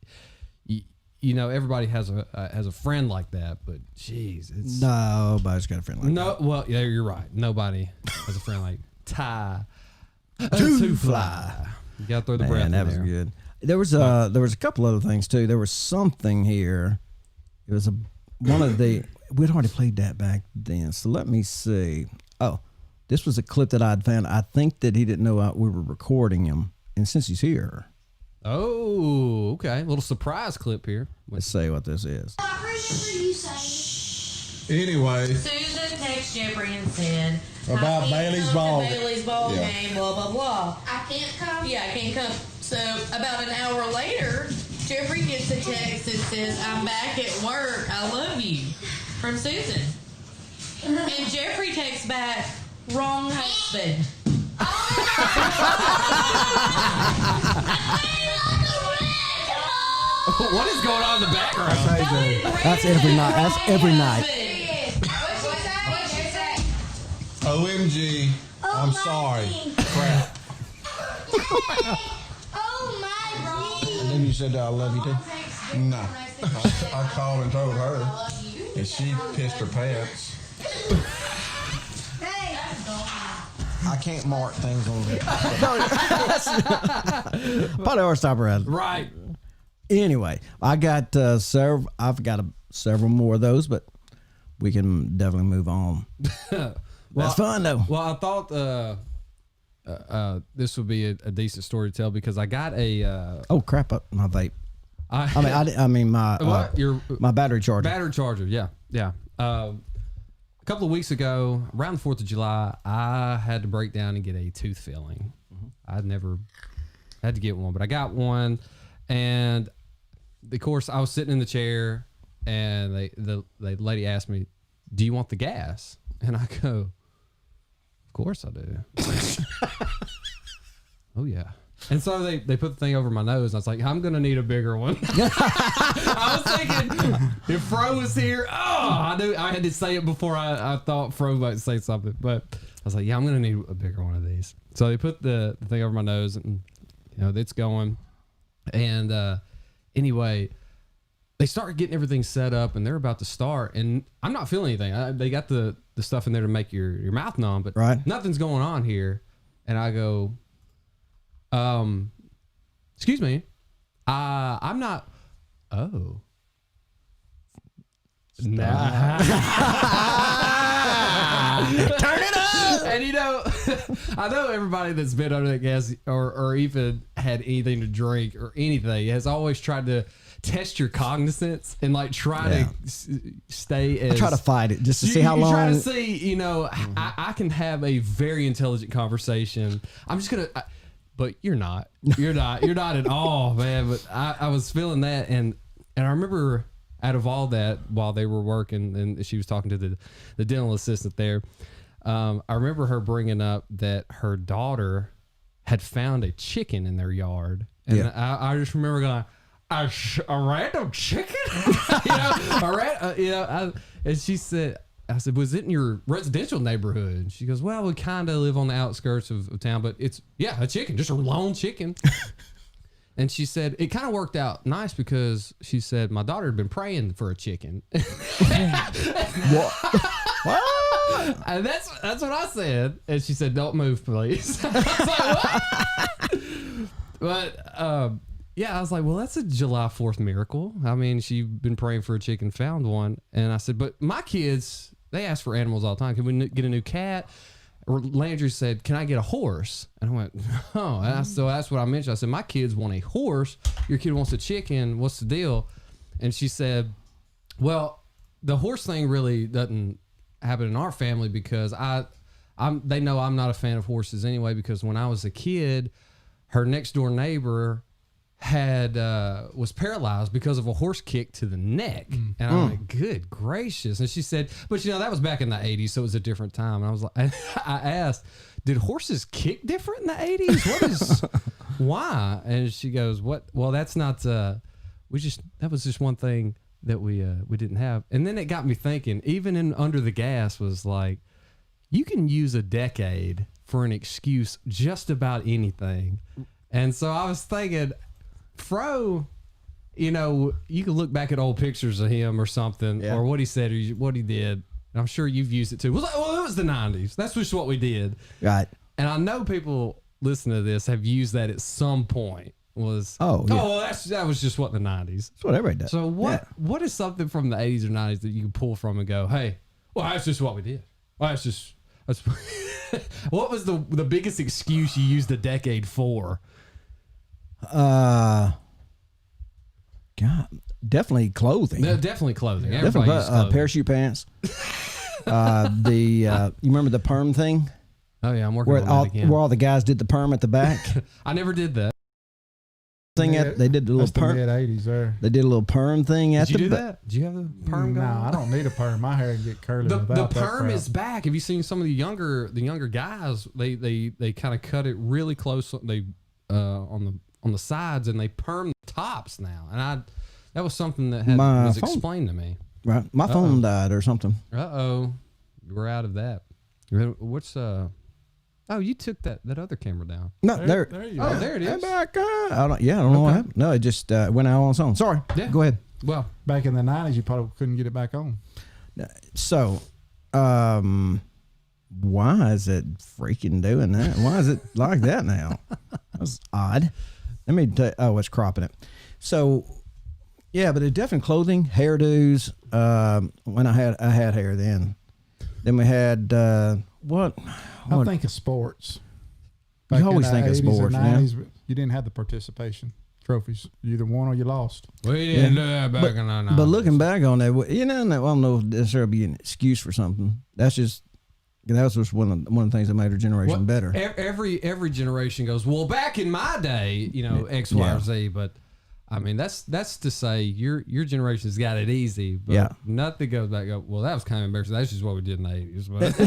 you know everybody has a friend like that, but geez, it's Nobody's got a friend like no. Well, yeah, you're right. Nobody has a friend like Ty to fly. You got to throw the that. breath. Man, that in was there. good. There was a couple other things too. There was something here. It was one of the we'd already played that back then. So let me see. Oh, this was a clip that I'd found. I think that he didn't know we were recording him, and since he's here, Oh, okay. A little surprise clip here. let's see what this is. I remember you saying. Anyway, Susan texted Jeffrey and said About I can't Bailey's come to ball. Bailey's ball Yeah. game, blah blah blah. I can't come. Yeah, I can't come. So about an hour later, Jeffrey gets a text that says, "I'm back at work. I love you," from Susan. And Jeffrey texts back, "Wrong husband." What is going on in the background? That's every night. That's every night. OMG, I'm sorry. Crap. Oh my And then you said that I love you too? No. I called and told her, and she pissed her pants. I can't mark things on it. Probably our stopper had. Right. Anyway, I got several. I've got several more of those, but we can definitely move on. That's fun though. Well, I thought this would be a decent story to tell because I got a. Oh crap! My vape. I I mean my what? Your my battery charger. battery charger. Yeah. A couple of weeks ago, around the 4th of July, I had to break down and get a tooth filling. I'd never had to get one, but I got one. And of course, I was sitting in the chair and the lady asked me, "Do you want the gas?" And I go, "Of course I do." Oh, yeah. And so they put the thing over my nose. And I was like, I'm going to need a bigger one. I was thinking, if Fro was here, I knew I had to say it before I thought Fro might say something. But I was like, yeah, I'm going to need a bigger one of these. So they put the thing over my nose and, it's going. And anyway, they start getting everything set up and they're about to start. And I'm not feeling anything. They got the stuff in there to make your mouth numb, but Right. nothing's going on here. And I go, Excuse me. I'm not. Oh. Nah. Turn it up. And you know, I know everybody that's been under that gas or even had anything to drink or anything has always tried to test your cognizance and like try to stay as. I try to fight it just to You- see how you long. try to see, you know, I can have a very intelligent conversation. I'm just gonna, but you're not. You're not at all, man. But I was feeling that, and I remember out of all that, while they were working, and she was talking to the dental assistant there. I remember her bringing up that her daughter had found a chicken in their yard, and I just remember going, a random chicken, and she said, I said, was it in your residential neighborhood? And she goes, well, we kind of live on the outskirts of town, but it's, a chicken, just a lone chicken. And she said, it kind of worked out nice because she said, my daughter had been praying for a chicken. What? And that's what I said. And she said, don't move, please. I was like, what? But, I was like, well, that's a July 4th miracle. I mean, she'd been praying for a chicken, found one. And I said, but my kids, they ask for animals all the time. Can we get a new cat? Or Landry said, can I get a horse? And I went, oh. So that's what I mentioned. I said, my kids want a horse. Your kid wants a chicken. What's the deal? And she said, well, the horse thing really doesn't happen in our family because they know I'm not a fan of horses anyway, because when I was a kid, her next door neighbor was paralyzed because of a horse kick to the neck. And I'm like, good gracious. And she said, but that was back in the 80s, so it was a different time. And I was like, I asked, did horses kick different in the 80s? Why? And she goes, what? Well, that's not, that was just one thing that we didn't have. And then it got me thinking, even in Under the Gas was like, you can use a decade for an excuse just about anything. And so I was thinking, Fro, you can look back at old pictures of him or something, or what he said or what he did. I'm sure you've used it too. Well, it was the 90s. That's just what we did. Right. And I know people listening to this have used that at some point. That was just what the 90s. That's what everybody does. So what is something from the 80s or 90s that you can pull from and go, hey, well, that's just what we did. Well, that's what was the biggest excuse you used a decade for? God, definitely clothing. No, definitely clothing. Definitely Everybody used clothing. parachute pants. You remember the perm thing? Oh yeah, I'm working Where on all, that again. where all the guys did the perm at the back. I never did that. Thing they did the little That's the perm. mid 80s there. They did a little perm thing at Did you the do that? Did you have the perm No, going? I don't need a perm. My hair can get curly The without that perm crap. is back. Have you seen some of the younger guys? They kind of cut it really close. They on the sides, and they perm the tops now. And that was something that was explained to me. Right, my phone died or something. We're out of that. What's Oh, you took that other camera down. No, There there. you Oh, go. there it is. I don't know what happened. No, it just went out on its own. Sorry. Yeah. Go ahead. Well, Back in the 90s, you probably couldn't get it back on. So, why is it freaking doing that? Why is it like that now? That's odd. Let me tell you, it's cropping it. So, yeah, but it's definitely clothing, hairdos. When I had hair then. Then we had what? I think of sports. You Back always in the think of 80s and sports, yeah. 90s, but you didn't have the participation trophies. You either won or you lost. we didn't do that back in the 90s. But looking back on that, I don't know if necessarily be an excuse for something. That was just one of the things that made our generation better. Every generation goes, well, back in my day, X, Y, or Z. But I mean, that's to say your generation's got it easy. But nothing goes back. Well, that was kind of embarrassing. That's just what we did in the 80s. But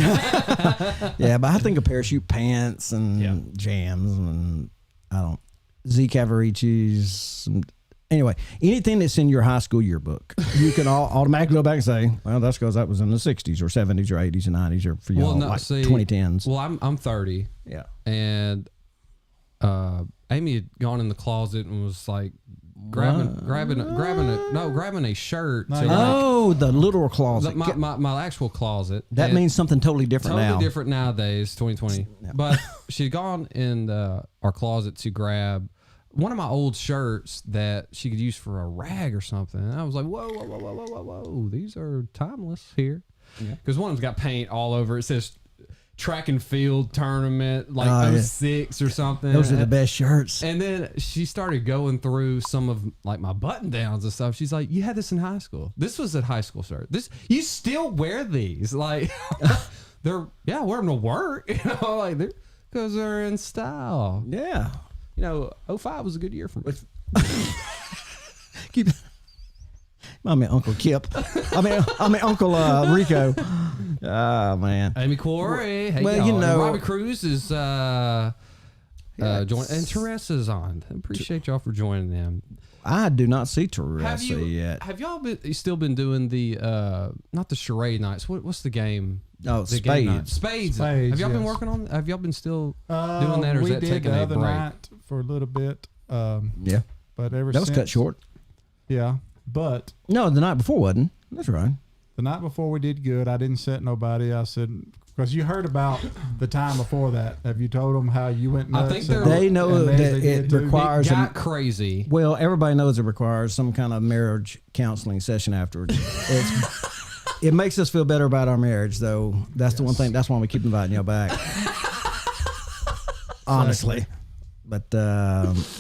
Yeah, but I think of parachute pants and jams and Z Cavaricci's. Anyway, anything that's in your high school yearbook, you can automatically go back and say, well, that's because that was in the 60s or 70s or 80s and 90s or for y'all, 2010s. Well, I'm 30. Yeah. And Amy had gone in the closet and was like grabbing a shirt. No, to The literal closet. my actual closet. That And means something totally different now. totally different nowadays, 2020. But she'd gone in our closet to grab one of my old shirts that she could use for a rag or something. And I was like, whoa, whoa, whoa, whoa, whoa, whoa, whoa. These are timeless here. Because one of them's got paint all over. It says track and field tournament, like 06 or something. Those are the best shirts. And then she started going through some of like my button downs and stuff. She's like, you had this in high school. This was at high school, sir. This, you still wear these. Like, they're, I wear them to work, you know, like because they're in style. Yeah. You know, 05 was a good year for me. Keep. I mean, Uncle Kip. I mean, Uncle Rico. Oh man. Amy Quarry. Hey, well, y'all. you know, And Robbie Cruz is joining, and Teresa's on. I appreciate y'all for joining them. I do not see Teresa yet. Have y'all still been doing the not the charade nights? What's the game? Oh, The game night? Spades. Spades. Have y'all been yes. working on? Have y'all been still doing that, or is we that did taking the a other break? night for a little bit. Yeah. But ever That was since, cut short. Yeah, but No, the night before wasn't. That's right. the night before we did good. I didn't set nobody. I said, because you heard about the time before that. Have you told them how you went nuts? I think and- They know and that they did it too? requires. It got crazy. Well, everybody knows it requires some kind of marriage counseling session afterwards. It makes us feel better about our marriage, though. That's the one thing. That's why we keep inviting y'all back. Honestly. But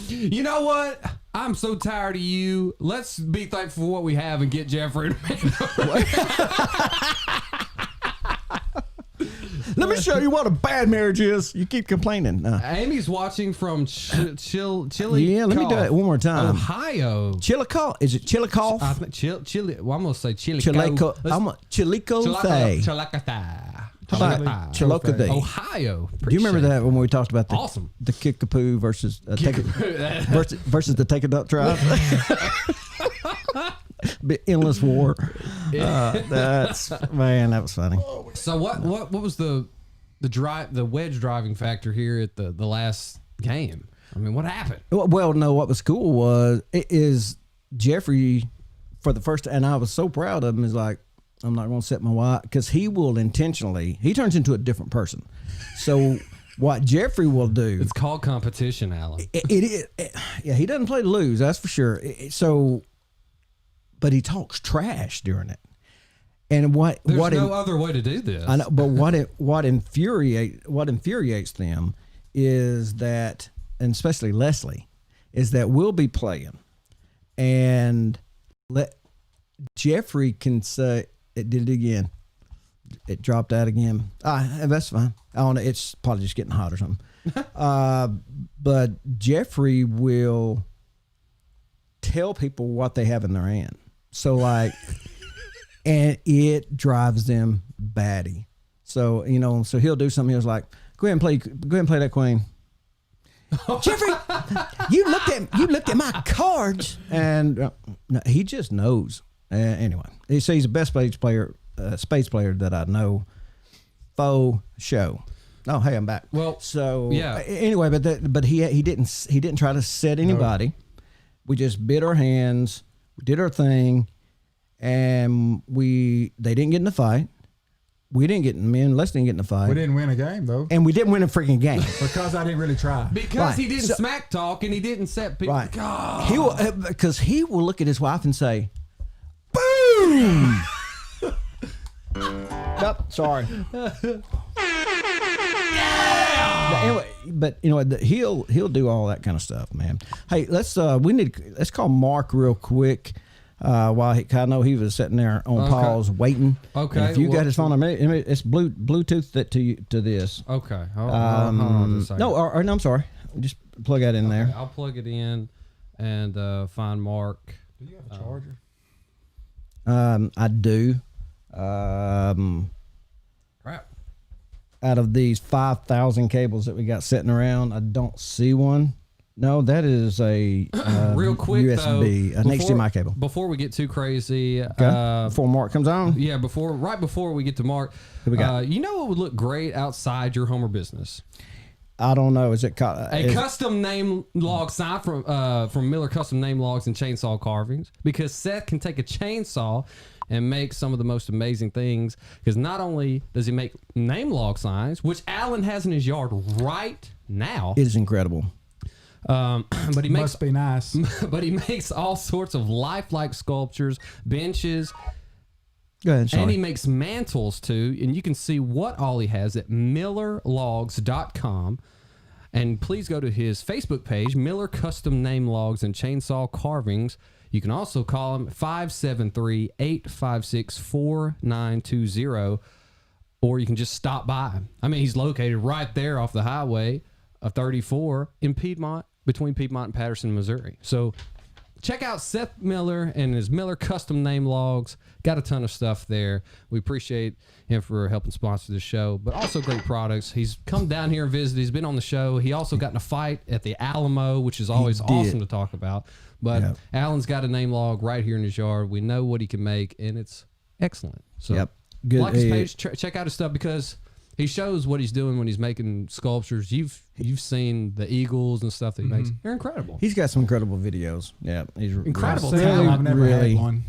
You know what? I'm so tired of you. Let's be thankful for what we have and get Jeffrey to make let me show you what a bad marriage is. You keep complaining. Amy's watching from Chili. Yeah, let me do it one more time. Ohio. Chillicothe. Is it Chillicothe? I think Chili. Well, I'm gonna say Chili. Chillicothe. Chillicothe. Chillicothe. Ohio. Do you remember that when we talked about the Awesome. the Kickapoo versus versus the Take a Duck tribe? Endless war. That's man, that was funny. So what was the wedge driving factor here at the last game? I mean, what happened? Well, no, what was cool is Jeffrey for the first, and I was so proud of him. Is like, I'm not going to set my wife because he will intentionally. He turns into a different person. So what Jeffrey will do? It's called competition, Alan. Yeah, he doesn't play to lose. That's for sure. But he talks trash during it. And There's no other way to do this. I know, but what infuriates them is that, and especially Leslie, is that we'll be playing, and Jeffrey can say it did it again. It dropped out again. That's fine. I don't know. It's probably just getting hot or something. But Jeffrey will tell people what they have in their hand. So like, and it drives them batty. So, so he'll do something. He was like, go ahead and play that queen. Jeffrey, you looked at my cards. And no, he just knows. Anyway, he's the best spades player that I know. Faux show. Oh, hey, I'm back. Well, so yeah. Anyway, but he didn't try to set anybody. No. We just bid our hands. We did our thing, and they didn't get in the fight. We didn't get me and Les didn't get in the fight. We didn't win a game though, and we didn't win a freaking game because I didn't really try. Because he didn't smack talk and he didn't set people. Right. God. He will because he will look at his wife and say, "Boom." Nope, sorry. Anyway, but he'll do all that kind of stuff, man. Hey, let's call Mark real quick. While I know he was sitting there on pause waiting. Okay. And if you got his phone, it's Bluetooth that to this. Okay. Hold on just a second. No, I'm sorry. Just plug that in there. I'll plug it in and find Mark. Do you have a charger? I do. Crap. Out of these 5,000 cables that we got sitting around, I don't see one. No, that is a real quick USB, though, an HDMI cable. Before we get too crazy, before Mark comes on, yeah, right before we get to Mark, we got? You know what would look great outside your home or business? I don't know. Is it custom name log sign from Miller Custom Name Logs and Chainsaw Carvings? Because Seth can take a chainsaw and make some of the most amazing things. Because not only does he make name log signs, which Alan has in his yard right now, it is incredible. But he makes Must be nice. but he makes all sorts of lifelike sculptures, benches, Go ahead. and he Sorry. makes mantles too. And you can see what all he has at millerlogs.com. And please go to his Facebook page, Miller Custom Name Logs and Chainsaw Carvings. You can also call him 573-856-4920, or you can just stop by. I mean, he's located right there off the highway of 34 in Piedmont, between Piedmont and Patterson, Missouri. So check out Seth Miller and his Miller Custom Name Logs. Got a ton of stuff there. We appreciate him for helping sponsor the show, but also great products. He's come down here and visited. He's been on the show. He also got in a fight at the Alamo, which is always awesome to talk about. But Yep. Alan's got a name log right here in his yard. We know what he can make, and it's excellent. So Yep. Good. like his page, check out his stuff, because he shows what he's doing when he's making sculptures. You've seen the eagles and stuff that he makes. They're incredible. He's got some incredible videos. Yeah, he's Incredible I've seen talent. them. I've never really, had one.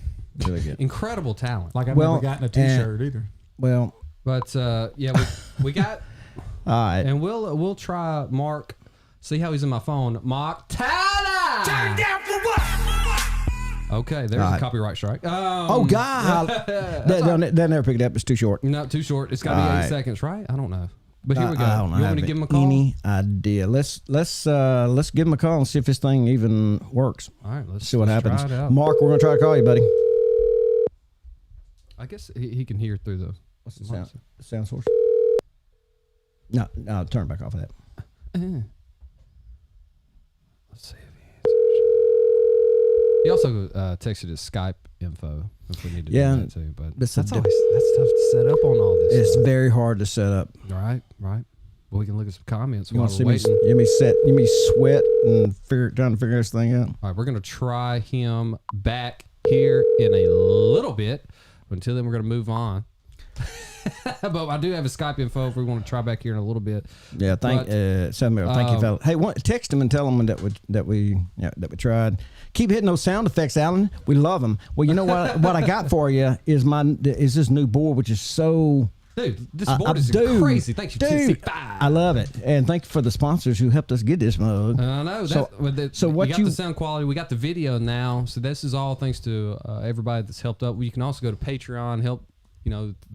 really good. Incredible talent. Like I've Well, never gotten a T-shirt either. Well, But yeah, we got, all right. and we'll try Mark. See how he's in my phone. Mark Tyler. Turn down for what? Okay, there's a Right. copyright strike. Oh God, they'll never pick it up. It's too short. No, too short. It's got to be 8 All right. seconds, right? I don't know. But here we go. I don't You want have me to give him a call? Any idea? Let's give him a call and see if this thing even works. All right, let's See what let's happens. Try it out. Mark, we're gonna try to call you, buddy. I guess he can hear through the. What's the sound source? No, turn it back off of that. Let's see if he answers. He also texted his Skype info if we need to Yeah, do that too. But that's that's a always that's tough to set up on all this. It's stuff. very hard to set up. Right. Well, we can look at some comments You while want to we're see me? waiting. You me sweat and trying to figure this thing out. All right, we're gonna try him back here in a little bit. Until then, we're gonna move on. But I do have his Skype info if we want to try back here in a little bit. Yeah, thank you, fella. Hey, text him and tell him that we tried. Keep hitting those sound effects, Alan. We love them. Well, you know what? What I got for you is this new board, which is so. Dude, this board is crazy. Thank you, dude. TC5. I love it, and thank you for the sponsors who helped us get this mug. I know. So- so we what got you- the sound quality. We got the video now. So this is all thanks to everybody that's helped up. You can also go to Patreon, help,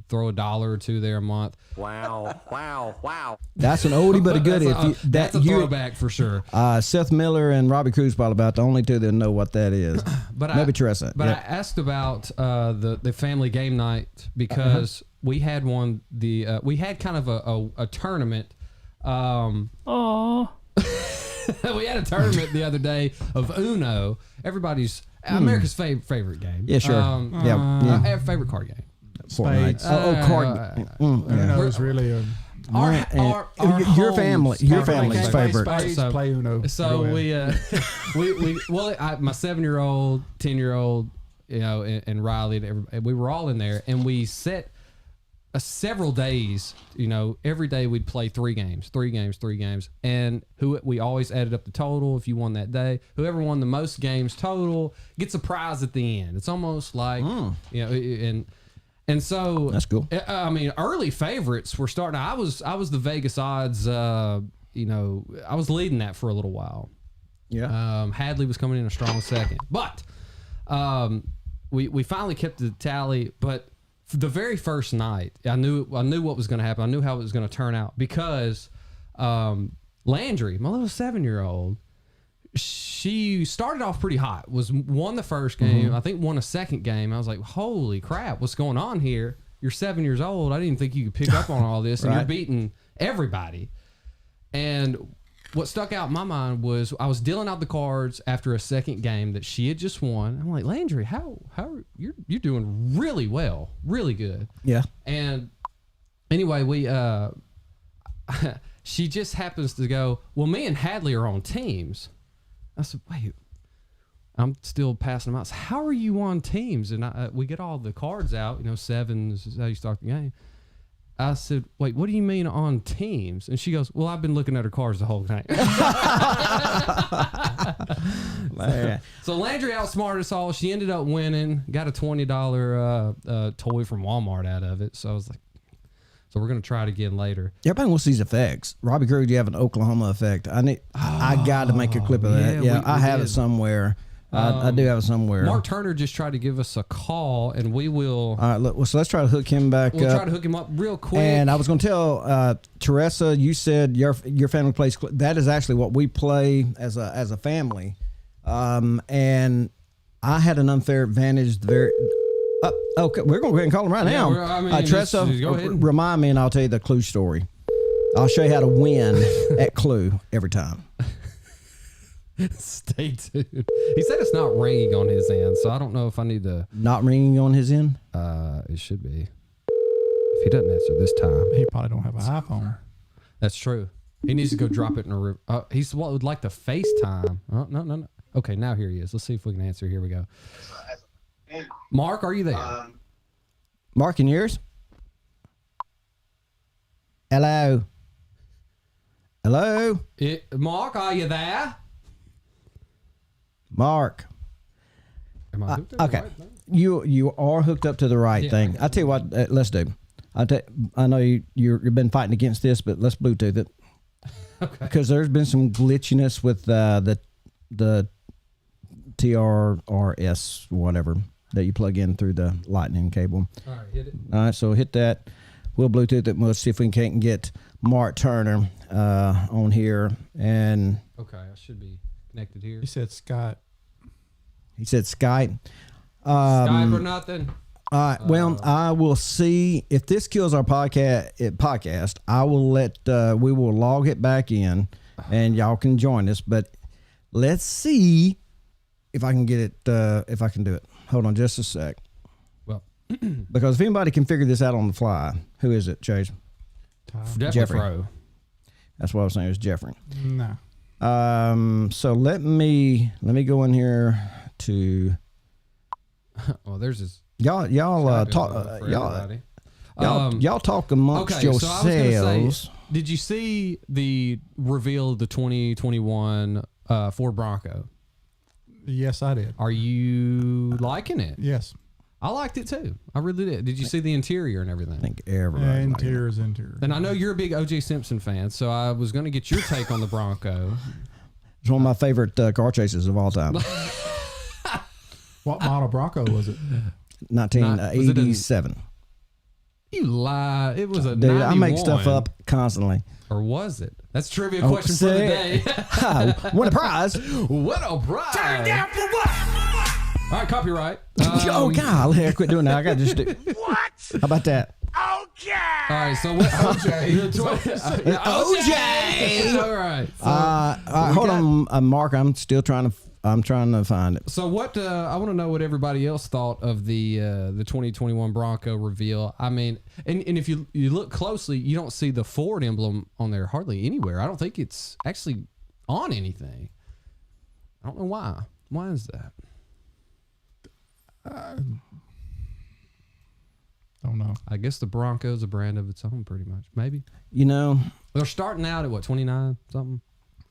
throw $1 or $2 there a month. That's an oldie but a goodie. That's a throwback for sure. Seth Miller and Robbie Cruz probably about the only two that know what that is. But Maybe Teresa. But Yep. I asked about the family game night because we had one. We had kind of a tournament. We had a tournament the other day of Uno. Everybody's America's favorite game. Yeah, sure. Yeah. Favorite card game. Fortnite. Spades. Card. Yeah. Uno's really a Your family's favorite. Spades So- play Uno. So Go ahead. my 7-year-old, 10-year-old, and Riley, and everybody, we were all in there, and we set several days. Every day we'd play 3 games, and we always added up the total. If you won that day, whoever won the most games total gets a prize at the end. It's almost like and so That's cool. I mean, early favorites were starting. I was the Vegas odds. I was leading that for a little while. Yeah. Hadley was coming in a strong second, but we finally kept the tally. But for the very first night, I knew what was going to happen. I knew how it was going to turn out because Landry, my little 7-year-old, she started off pretty hot. Won the first game. I think won a second game. I was like, holy crap, what's going on here? You're 7 years old. I didn't think you could pick up on all this, and you're Right. beating everybody. And what stuck out in my mind was I was dealing out the cards after a second game that she had just won. I'm like, Landry, how you're doing really well, really good. Yeah. And anyway, we she just happens to go, well, me and Hadley are on teams. I said, wait, I'm still passing them out. So how are you on teams? And we get all the cards out, 7 is how you start the game. I said, wait, what do you mean on teams? And she goes, well, I've been looking at her cards the whole time. So Landry outsmarted us all. She ended up winning, got a $20 toy from Walmart out of it. So I was like, So we're gonna try it again later. Everybody wants these effects. Robbie Krug, do you have an Oklahoma effect? I got to make a clip of that. yeah, I we have did. it somewhere. I do have it somewhere. Mark Turner just tried to give us a call, and we will. All right, look, so let's try to hook him back We'll up. try to hook him up real quick. And I was going to tell Teresa, you said your family plays. That is actually what we play as a family. And I had an unfair advantage. Okay, we're going to go ahead and call him right Yeah, now. I mean, Teresa, just go ahead. remind me, and I'll tell you the Clue story. I'll show you how to win at Clue every time. Stay tuned. He said it's not ringing on his end, so I don't know if I need to. Not ringing on his end. It should be. If he doesn't answer this time, He probably don't have an iPhone. that's true. He needs to go drop it in a room. He's what would like to FaceTime. Oh, no. Okay, now here he is. Let's see if we can answer. Here we go. Mark, are you there? Mark, in yours? Hello. Hello, Mark, are you there? Mark. Am I hooked up to the Okay, right thing? you are hooked up to the right Yeah, thing. I tell you what, let's do. I know you've been fighting against this, but let's Bluetooth it. Okay. Because there's been some glitchiness with the TRRS whatever that you plug in through the lightning cable. All right, hit it. All right, so hit that. We'll Bluetooth it. And we'll see if we can get Mark Turner on here. And Okay, I should be connected here. He said Scott. he said Skype. Skype or nothing. All right. Well, I will see if this kills our podcast. I will we will log it back in, and y'all can join us. But let's see if I can get it. If I can do it. Hold on, just a sec. Well, Because if anybody can figure this out on the fly, who is it, Chase? definitely Jeffrey. Fro. That's what I was saying. It was Jeffrey. No. So let me go in here to Well, there's his. y'all Skype talk info for y'all. everybody. Y'all talk amongst Okay, so I was gonna yourselves. say, did you see the reveal of the 2021 Ford Bronco? Yes, I did. Are you liking it? Yes. I liked it too. I really did. Did you see the interior and everything? I think everybody. liked it. Interior is interior. And I know you're a big O.J. Simpson fan, so I was going to get your take on the Bronco. It's one of my favorite car chases of all time. What model Bronco was it? 1987. You lie. It was a Dude, 91. I make stuff up constantly. Or was it? That's trivia question for the say- day. Win a prize. What a prize. Turn down for what? All right, copyright. Oh, God. I quit doing that. I got to just do. What? How about that? All right, so what? OJ. OJ. All right. So, Hold on, Mark. I'm trying to find it. So what? I want to know what everybody else thought of the 2021 Bronco reveal. I mean, and if you look closely, you don't see the Ford emblem on there hardly anywhere. I don't think it's actually on anything. I don't know why. Why is that? Don't know. I guess the Bronco's a brand of its own, pretty much. Maybe You know, they're starting out at what 29 something.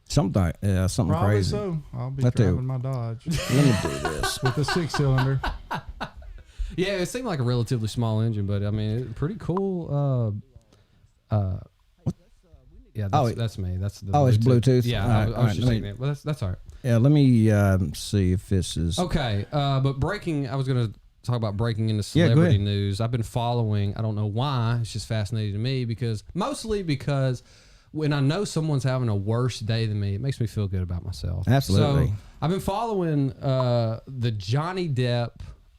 something Probably crazy. so. I'll be I do. driving my Dodge Let me do this. with a 6-cylinder. Yeah, it seemed like a relatively small engine, but I mean, pretty cool. Yeah, that's me. That's the. It's Bluetooth? Yeah, All right, I was all right, just let me- saying it. Well, that's all right. Yeah, let me see if this is. Okay, but breaking. I was gonna talk about breaking into Yeah, go celebrity ahead. news. I've been following. I don't know why. It's just fascinating to me mostly because when I know someone's having a worse day than me, it makes me feel good about myself. Absolutely. So I've been following the Johnny Depp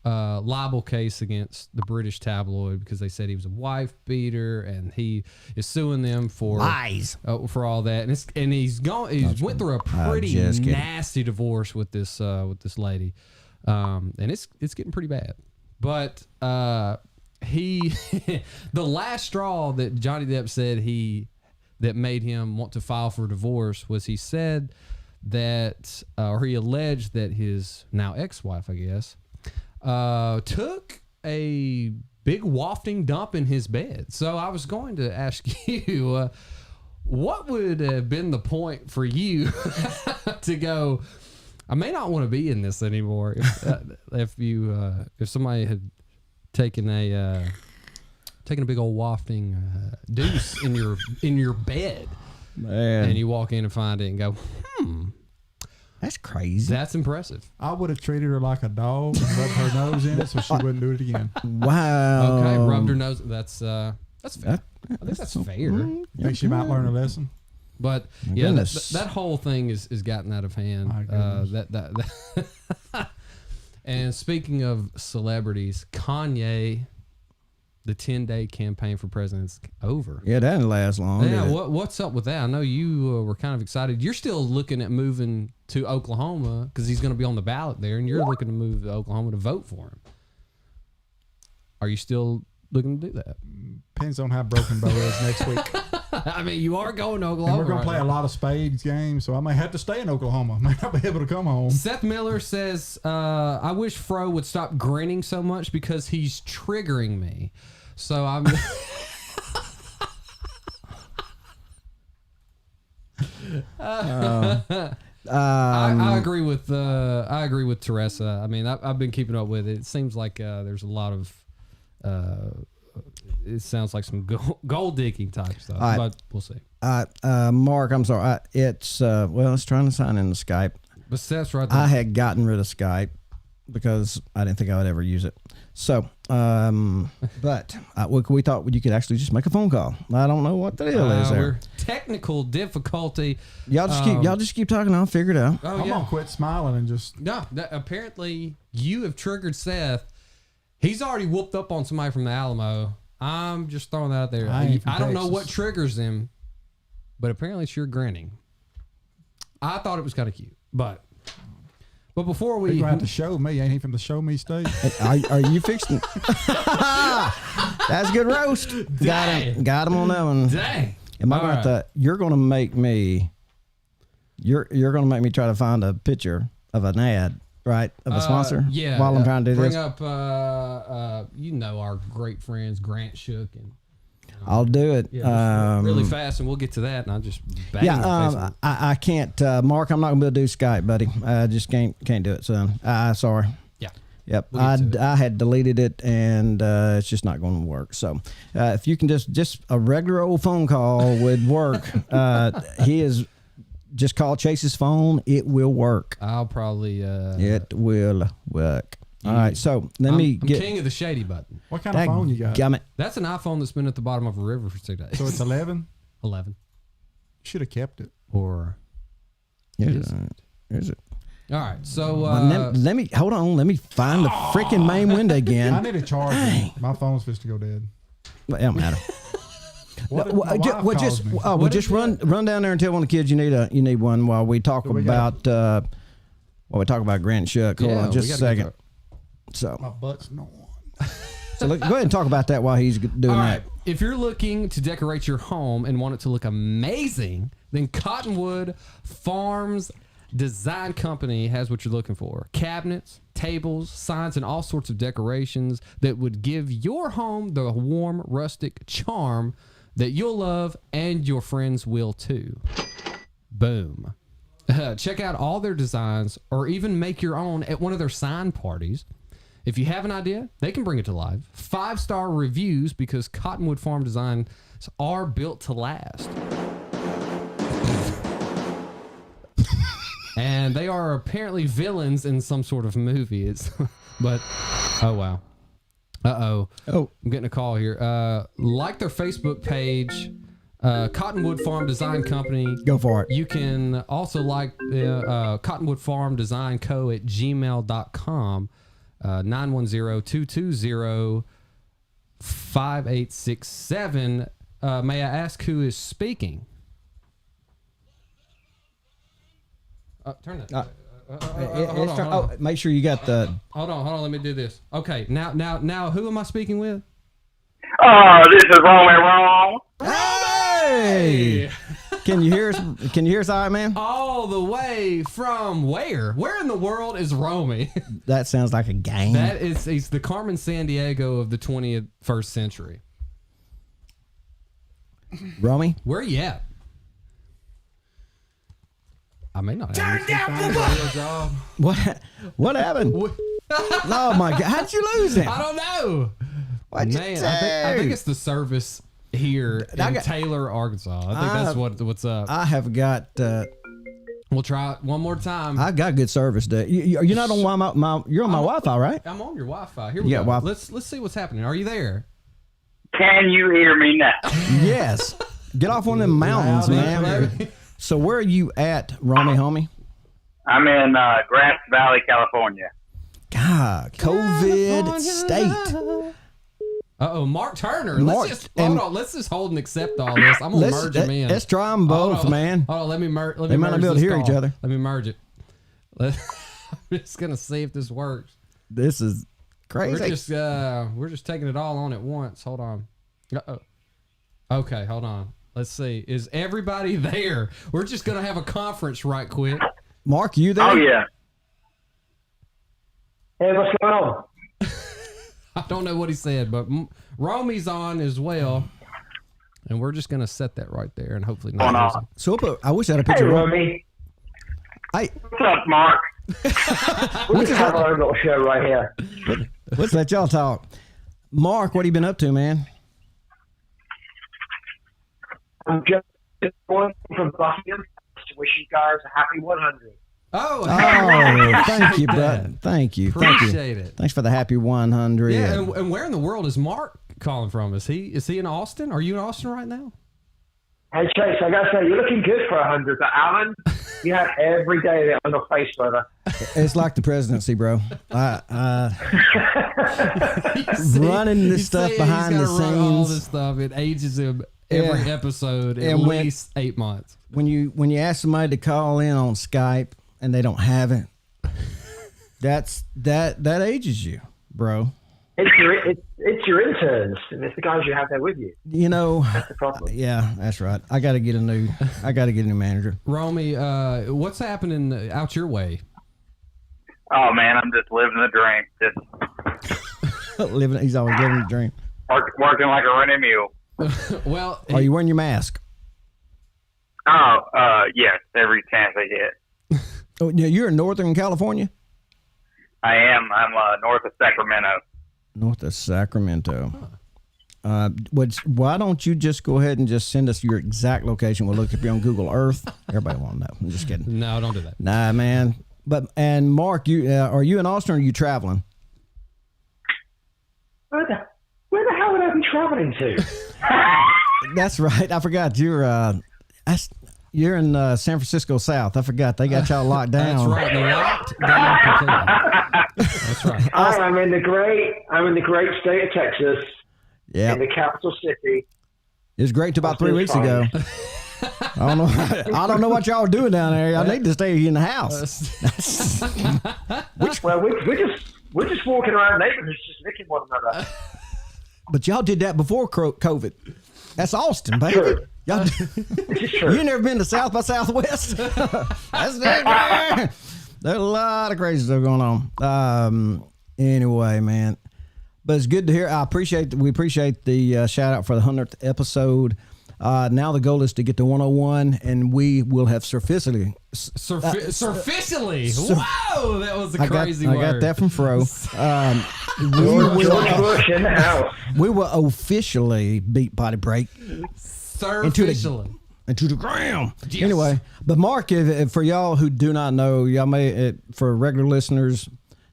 libel case against the British tabloid because they said he was a wife beater and he is suing them for Lies. for all that. And he's went through a pretty just kidding. nasty divorce with this lady. And it's getting pretty bad. But he the last straw that Johnny Depp said that made him want to file for divorce was he said that or he alleged that his now ex-wife, I guess, took a big wafting dump in his bed. So I was going to ask you, what would have been the point for you to go, I may not want to be in this anymore if somebody had taken taking a big old wafting deuce in your bed, Man, and you walk in and find it and go, that's crazy. that's impressive. I would have treated her like a dog and rubbed her nose in it so she wouldn't do it again. Wow. Okay, rubbed her nose. That's fair. I think that's fair. Think she might learn a lesson? But My yeah, goodness. that whole thing is gotten out of hand. My goodness. That And speaking of celebrities, Kanye, the 10-day campaign for president's over. Yeah, that didn't last long. Yeah, did it? what's up with that? I know you were kind of excited. You're still looking at moving to Oklahoma because he's going to be on the ballot there, and you're looking to move to Oklahoma to vote for him. Are you still looking to do that? Depends on how broken Bo is next week. I mean, you are going to Oklahoma. And we're going to right play now. a lot of spades games, so I may have to stay in Oklahoma. I may not be able to come home. Seth Miller says, I wish Fro would stop grinning so much because he's triggering me. So I'm... I agree with Teresa. I mean, I've been keeping up with it. It seems like there's a lot of it sounds like some gold digging type stuff, right. but we'll see. Mark, I'm sorry. It's trying to sign into Skype. But Seth's right there. I had gotten rid of Skype because I didn't think I would ever use it. So, but we thought you could actually just make a phone call. I don't know what the deal is there. Technical difficulty. Y'all just keep talking. I'll figure it out. Oh I'm yeah. gonna quit smiling and just. No, apparently you have triggered Seth. He's already whooped up on somebody from the Alamo. I'm just throwing that out there. I ain't from I don't know Texas. what triggers him, but apparently it's your grinning. I thought it was kind of cute, but before He's we gonna have to show me. Ain't he from the show me state? Are you fixing? That's a good roast. Dang. Got him on that one. dang, Am I All going right. to? You're going to make me. You're going to make me try to find a picture of an ad, right, of a sponsor. Yeah, While I'm trying to do bring this, up our great friends Grant Shook and I'll do it. just really fast, and we'll get to that. And I'll just bang Yeah, on Facebook. I can't, Mark. I'm not going to be able to do Skype, buddy. I just can't do it, son. Sorry. Yeah. Yep, We'll get to it. I had deleted it, and it's just not going to work. So, if you can just a regular old phone call would work. He is just call Chase's phone. It will work. I'll probably It will work. All right, so let me I'm get king of the shady button. What kind of phone you got? Gummit. That's an iPhone that's been at the bottom of a river for 2 days. So it's 11. 11 Should have kept it. or Here's it. all right. So let me hold on. Let me find the freaking main window I again. need a charger. My phone's supposed to go dead. Well, it don't matter. What if my wife calls me? Just run down there and tell one of the kids you need one while we talk we about Grant Shook. Hold on, just a second. So My butt's not on. go ahead and talk about that while he's doing all that. right. If you're looking to decorate your home and want it to look amazing, then Cottonwood Farms Design Company has what you're looking for. Cabinets, tables, signs, and all sorts of decorations that would give your home the warm, rustic charm that you'll love and your friends will too. Boom. Check out all their designs or even make your own at one of their sign parties. If you have an idea, they can bring it to life. 5-star reviews because Cottonwood Farm Designs are built to last. And they are apparently villains in some sort of movie. But oh wow. Oh, I'm getting a call here. Like their Facebook page, Cottonwood Farm Design Company. Go for it. You can also like Cottonwood Farm Design Co. at gmail.com. 910-220-5867. May I ask who is speaking? Turn that. Hold on. Make sure you got the. Hold on. Let me do this. Okay. Now, who am I speaking with? Oh, this is Roman Wrong. Hey! Can you hear us? Can you hear us, all right, man? All the way from where? Where in the world is Romy? That sounds like a game. He's the Carmen Sandiego of the 21st century. Romy? Where you at? I may not have a job. What happened? Oh my God! How'd you lose him? I don't know. What'd you Man, do? I think it's the service here I in got- Taylor, Arkansas. I think that's what's up. I have got. We'll try it one more time. I got good service. You're not on my you're on my Wi-Fi, right? I'm on your Wi-Fi. Here we Yeah, go. Wi-Fi. Let's see what's happening. Are you there? Can you hear me now? Yes. Get off one of them mountains, Loud man. and clear. So where are you at, Romy, homie? I'm in Grass Valley, California. God, COVID state. Uh-oh, Mark Turner. Mark- Let's just hold and- on. Let's just hold and accept all this. I'm gonna merge them in. Let's try them both, Hold on. man. Hold on. Let me merge. They might not be able to hear each other. Let me merge it. I'm just gonna see if this works. This is crazy. We're just taking it all on at once. Hold on. Uh-oh. Okay, hold on. Let's see. Is everybody there? We're just gonna have a conference right quick. Mark, you there? Oh, yeah. Hey, what's going on? I don't know what he said, but Romy's on as well. And we're just gonna set that right there, and hopefully Hold not. on. So I wish I had a Hey, picture of Romy. Romy. Hey, What's up, Mark? We just have our own little show right here. let's let y'all talk. Mark, what have you been up to, man? I'm just going from Buckingham to wish you guys a happy 100. Oh, Oh, thank you, that. bud. Thank you. Thank you. Appreciate it. Thanks for the happy 100. Yeah, and where in the world is Mark calling from? Is he in Austin? Are you in Austin right now? Hey, Chase, I got to say, you're looking good for 100. But Alan, you have every day there on your face, brother. It's like the presidency, bro. See, Running this he's stuff saying behind he's the gotta run all scenes. this stuff. It ages him every Yeah. episode at And when- least 8 months. When you ask somebody to call in on Skype and they don't have it, that ages you, bro. It's your interns, and it's the guys you have there with you. You know. That's the problem. Yeah, that's right. I got to get a new manager. Romy, what's happening out your way? Oh, man, I'm just living the dream. Just He's always living the dream. working like a running mule. Well, Are you wearing your mask? Oh, yes, every chance I get. Oh, yeah, you're in Northern California. I am. I'm north of Sacramento. North of Sacramento. Why don't you just go ahead and just send us your exact location? We'll look up you on Google Earth. Everybody won't know. I'm just kidding. no, don't do that. Nah, man. And Mark, are you in Austin or are you traveling? Where the hell would I be traveling to? That's right. I forgot you're in San Francisco South. I forgot they got y'all locked down. That's right. They're locked down completely. That's right. I'm in the great state of Texas, Yeah, in the capital city. it was great till about 3 weeks ago. I don't know what y'all are doing down there. Y'all need to stay in the house. Well, we're just walking around neighborhoods, just licking one another. But y'all did that before COVID. That's Austin, baby. True. Y'all, This is true. you never been to South by Southwest? That's it. There's a lot of crazy stuff going on. Anyway, man. But it's good to hear. We appreciate the shout out for the 100th episode. Now the goal is to get to 101, and we will have surficially. Surficially. Whoa, that was a crazy I word. got that from Fro. George Bush in the house. We will officially beat Potty Break Surficially. into the ground. Yes. Anyway, but Mark, if for y'all who do not know, y'all may, for regular listeners,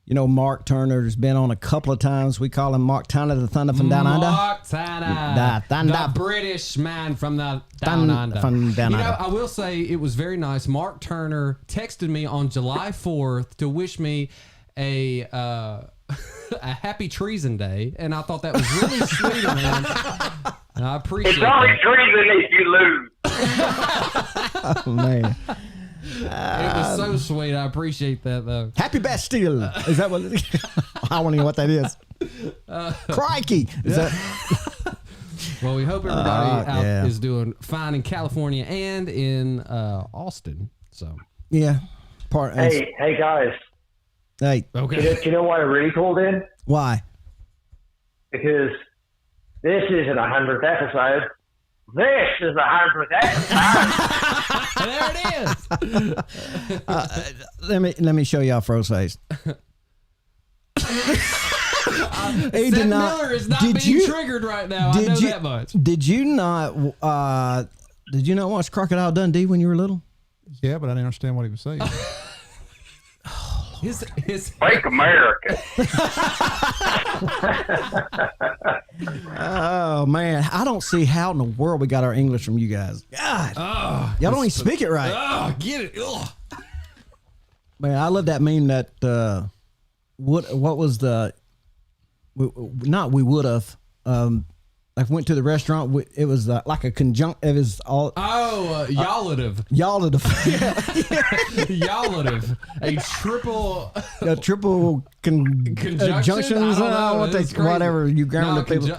you know, Mark Turner has been on a couple of times. We call him Mark Turner, the Thunder from Down Under. Mark Turner, Da- thunder. the British man from the Down Under. From Down You know, Under. I will say it was very nice. Mark Turner texted me on July 4th to wish me a a happy treason day, and I thought that was really sweet of him. And I appreciate It's only that. treason if you lose. Oh, man. It was so sweet. I appreciate that, though. Happy Bastille. Is that what it is? I don't even know what that is. Crikey. Is that? Well, we hope everybody out yeah. is doing fine in California and in Austin. So, Yeah. Hey guys. Hey, okay. Do you know why I really called in? why? Because this isn't 100th episode. This is the 100th episode. There it is. Let me show y'all Fro's face. I He Seth did not. Miller is not Did being you- triggered right now. I know that much. Did you not? Did you not watch Crocodile Dundee when you were little? Yeah, but I didn't understand what he was saying. His Fake America. Oh man, I don't see how in the world we got our English from you guys. God, y'all don't even speak it right. oh, get it. Ugh. Man, I love that meme. That what was the? We would have. Like went to the restaurant. It was like a conjunct. It was all. Yallative. Y'all are the Yallative. A triple conjunctions. I don't know. It's crazy. Whatever you grammar No, people.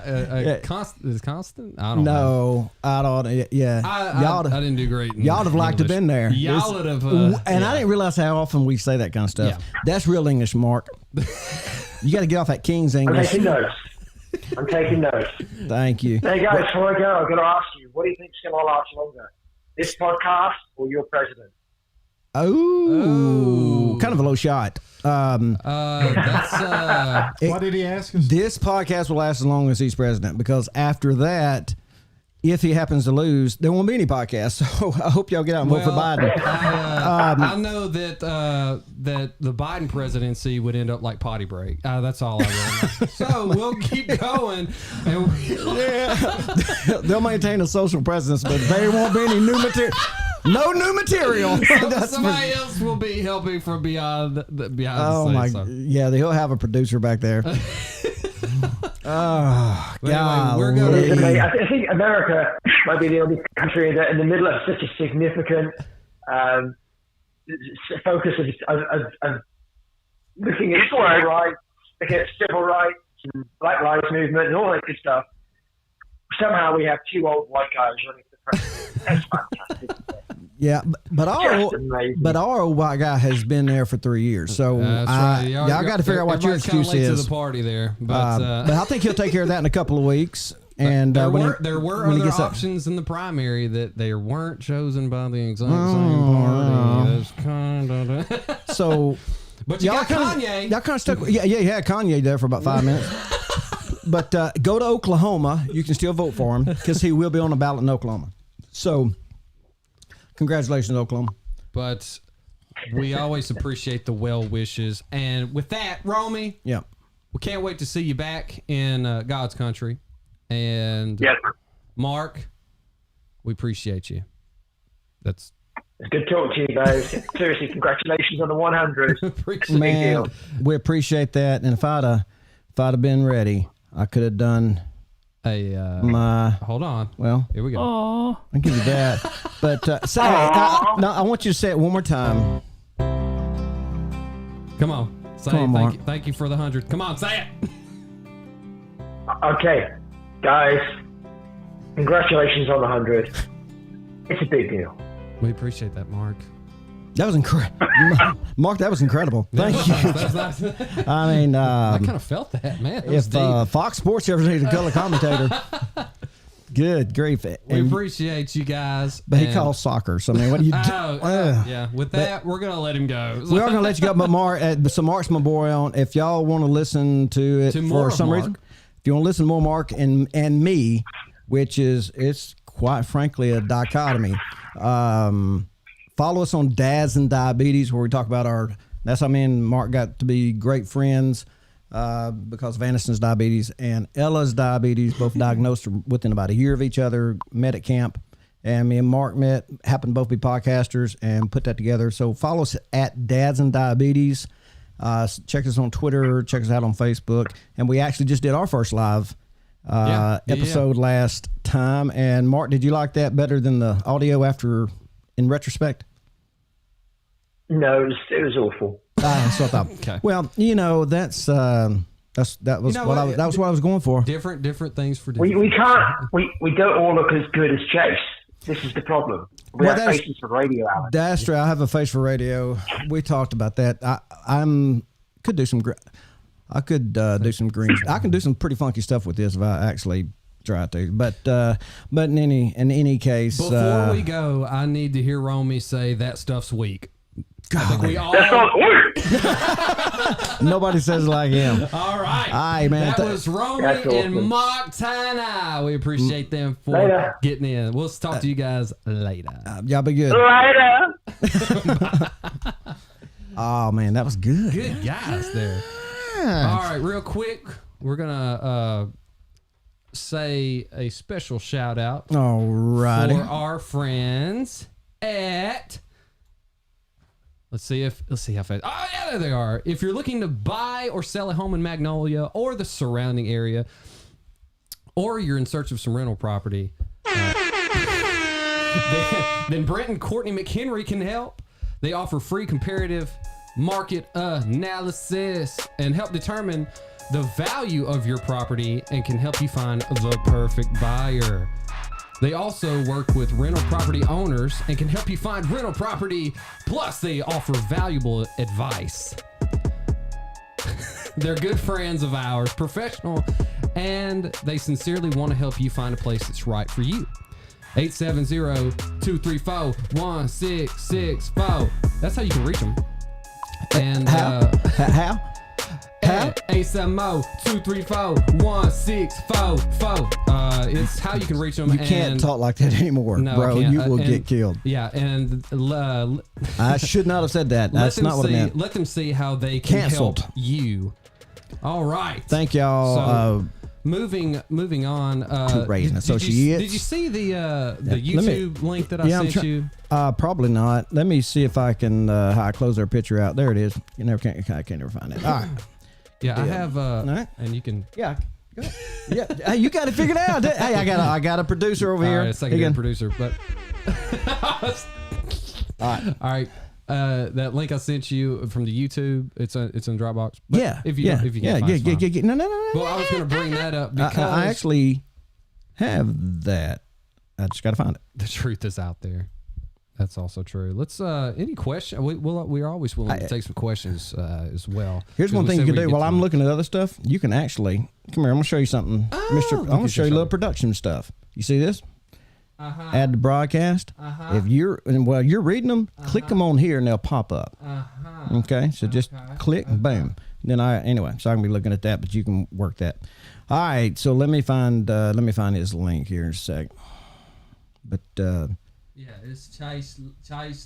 is constant? I don't know. No, I don't. Yeah, I didn't do great. In y'all have liked to English. been there. Yallative. And I didn't realize how often we say that kind of stuff. Yeah. That's real English, Mark. You got to get off that King's I'm English. taking notes. Thank you. Hey guys, before I go, I've got to ask you, what do you think's going to last longer? This podcast or your president? Oh, kind of a low shot. That's What did he ask us? This podcast will last as long as he's president, because after that, if he happens to lose, there won't be any podcast. So I hope y'all get out and vote for Biden. I know that that the Biden presidency would end up like potty break. That's all I really know. So we'll keep going. And They'll maintain a social presence, but there won't be any new material. No new material. That's somebody else will be helping from beyond the Oh scene, my! so. Yeah, he'll have a producer back there. Oh, But anyway, we're gonna- golly. I think America might be the only country that in the middle of such a significant focus of looking at civil rights and Black Lives Movement and all that good stuff. Somehow we have two old white guys running for president. That's fantastic. Yeah, but Just amazing. our old white guy has been there for 3 years, so That's right. y'all got to figure out what your Everybody's kinda excuse late is. to the party there, but But I think he'll take care of that in a couple of weeks. And there when were when he other gets up- options in the primary that they weren't chosen by the exact same party. That's kind of. So But you got kinda, Kanye. Y'all kind of stuck. Yeah, you had Kanye there for about 5 minutes. But go to Oklahoma. You can still vote for him because he will be on the ballot in Oklahoma. So, congratulations, Oklahoma. But we always appreciate the well wishes. And with that, Romy, Yeah. we can't wait to see you back in God's country. And Yes, Mark, we appreciate you. That's it's good talking to you guys. Seriously, congratulations on the 100. appreciate Man, deal. we appreciate that. And if I'd have been ready, I could have done my. hold on. Well, Here we go. I'll give you that. But say, no, I want you to say it one more time. Come on. Say Come on, thank Mark. you. Thank you for the 100. Come on, say it. Okay, guys, congratulations on the 100. It's a big deal. We appreciate that, Mark. That was incredible, Mark. That was incredible. Thank you. That's nice. I mean, I kind of felt that, man. That was if deep. Fox Sports ever needs a color commentator, good grief. We And- appreciate you guys. but he and- calls soccer. So I mean, what do you do? yeah. With that, we're gonna let him go. We are gonna let you go, but Mark. So Mark's my boy. On if y'all want to listen to it To more for of some Mark. reason, if you want to listen to more Mark and me, which is it's quite frankly a dichotomy. Follow us on Dads and Diabetes, where we talk about our. That's how me and Mark got to be great friends because of Aniston's diabetes and Ella's diabetes, both diagnosed within about a year of each other. Met at camp, and me and Mark happened to both be podcasters and put that together. So follow us at Dads and Diabetes. Check us on Twitter. Check us out on Facebook. And we actually just did our first live episode last time. And Mark, did you like that better than the audio after in retrospect? No, it was awful. That's what I thought. Okay. Well, that was You know what what? that was what I was going for. different things for different. We can't. We don't all look as good as Chase. This is the problem. We Well, have that's- faces for radio, Alan. That's true. I have a face for radio. We talked about that. I could do some. I could do some green. I can do some pretty funky stuff with this if I actually try to. But in any case, Before we go, I need to hear Romy say that stuff's weak. I think we all. That's called order. Nobody says it like him. All right. All right, man. That was Romy That's and awesome. Montana. We appreciate them for Later. getting in. We'll talk to you guys later. Y'all be good. Later. Oh man, that was good. Good guys there. All right, real quick, we're gonna say a special shout out All righty. for our friends at. Let's see how fast. Oh yeah, there they are. If you're looking to buy or sell a home in Magnolia or the surrounding area, or you're in search of some rental property, then Brent and Courtney McHenry can help. They offer free comparative market analysis and help determine the value of your property and can help you find the perfect buyer. They also work with rental property owners and can help you find rental property. Plus, they offer valuable advice. They're good friends of ours, professional, and they sincerely want to help you find a place that's right for you. 870-234-1664. That's how you can reach them. And How? 870-234-1644. It's how you can reach them. You can't talk like that anymore, No, I bro. can't. You will And- get killed. Yeah, and I should not have said that. That's not what I meant. Let them see how they can Canceled. help you. All right. Thank y'all. Moving on. raising Did associates. you see the let me- YouTube link that I I'm sent you? Probably not. Let me see if I can how I close our picture out. There it is. I can't never find it. All right. Yeah, I have. right. And you can. Yeah. Go ahead. Yeah. Hey, you got it figured out. Hey, I got a producer over All here. right, secondary Again. producer, but. All right. All right. That link I sent you from the YouTube, it's in Dropbox. But Yeah. If you yeah. if you yeah. can't find it, it's fine. No. Well, I was going to bring that up because I actually have that. I just got to find it. the truth is out there. That's also true. Let's any question. We're always willing to take some questions as well. Here's one Because we thing you said can we'd do get while to I'm them. looking at other stuff. You can actually come here. I'm gonna show you something, Mister. I'm gonna show you a little production stuff. You see this? Add the broadcast. If you're while you're reading them, click them on here and they'll pop up. Okay, so just click, boom. Then anyway, so I can be looking at that, but you can work that. All right, so let me find his link here in a sec. But Yeah, it's Chase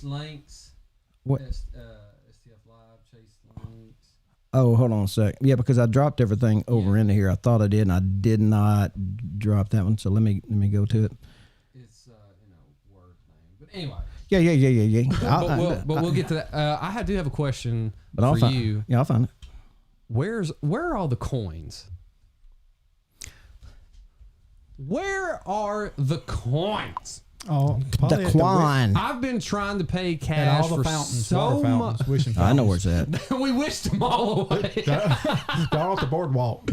Links. What? STF Live, Chase Links. oh, hold on a sec. Yeah, because I dropped everything over into here. I thought I did, and I did not drop that one. So let me go to it. It's word name. But anyway. Yeah. But we'll get to that. I do have a question But I'll for find you. Yeah, I'll find it. Where are all the coins? Where are the coins? Oh, probably The at the Quan. I've been trying to pay at cash all the for fountains, so water much. fountains, wishing I know fountains. where's that. We wished them all away. Down off the boardwalk.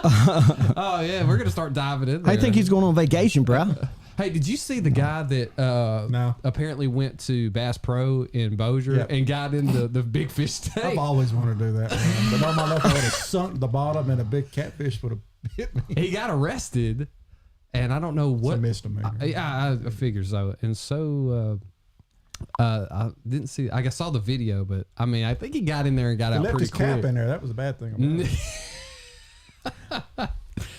Oh yeah, we're gonna start diving in there. I think he's going on vacation, bro. Hey, did you see the guy that No. apparently went to Bass Pro in Bossier Yep. and got in the big fish tank? I've always wanted to do that, man. But on my left, I would have sunk to the bottom and a big catfish would have hit me. He got arrested, and I don't know It's what. a misdemeanor. I figure so, and so I didn't see. I saw the video, but I mean, I think he got in there and got He out left pretty his cap quick. in there. That was a bad thing about it.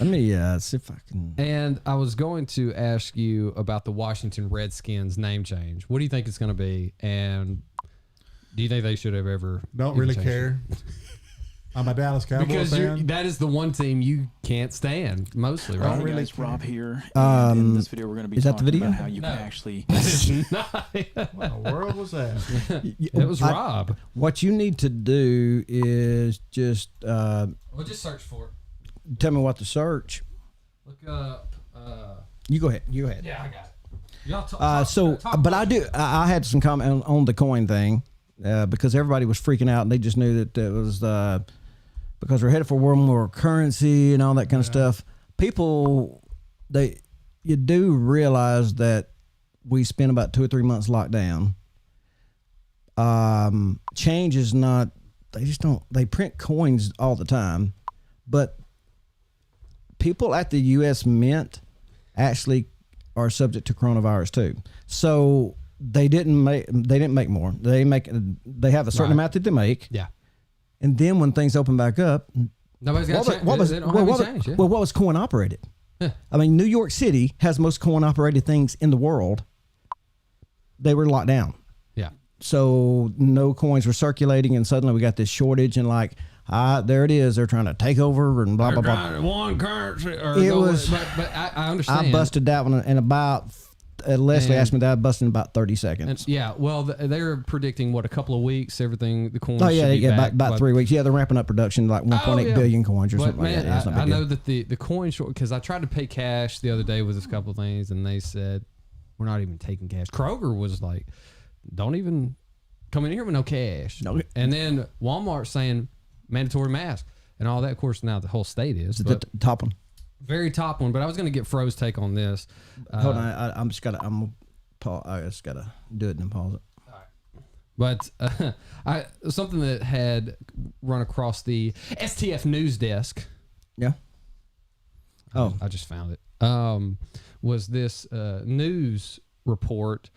Let me see if I can. And I was going to ask you about the Washington Redskins name change. What do you think it's going to be? And do you think they should have ever? Don't even really changed it? care. I'm a Dallas Cowboy Because fan. that is the one team you can't stand, mostly, right? Don't Hey really guys, Rob here. Um, In this video, we're going to be is that the talking video? about how you No. can actually. It's not. What in the world was that? It was Rob. What you need to do is just We'll just search for it. tell me what to search. Look up. You go ahead. You go ahead. Yeah, I got it. Y'all talk, But I had some comment on the coin thing because everybody was freaking out and they just knew that it was because we're headed for world war currency and all that kind of stuff. People, you do realize that we spent about 2 or 3 months locked down. Change is not. They just don't. They print coins all the time, but people at the U.S. Mint actually are subject to coronavirus too. So they didn't make more. They have a certain Right. amount that they make. Yeah. And then when things open back up, Nobody's got what was they don't have any change, yeah. what was coin operated? Yeah. I mean, New York City has most coin operated things in the world. They were locked down. Yeah. So no coins were circulating, and suddenly we got this shortage, and like, there it is. They're trying to take over and blah blah blah. One currency. Or It was- but I understand. I busted that one in about. Leslie And- asked me that. I busted in about 30 seconds. And, yeah, well, they're predicting what, a couple of weeks, everything, the coins. Oh yeah, should be back, about but- 3 weeks. Yeah, they're ramping up production to like 1.8 billion coins or But something man, like that. Yeah, it's not I big deal. know that the coin short, because I tried to pay cash the other day with a couple of things, and they said we're not even taking cash. Kroger was like, don't even come in here with no cash. No. And then Walmart saying mandatory mask and all that. Of course, now the whole state is The but top one. very top one. But I was going to get Fro's take on this. Hold on, I just gotta do it and then pause it. But something that had run across the STF news desk. Yeah. Oh, I just found it. Was this news report?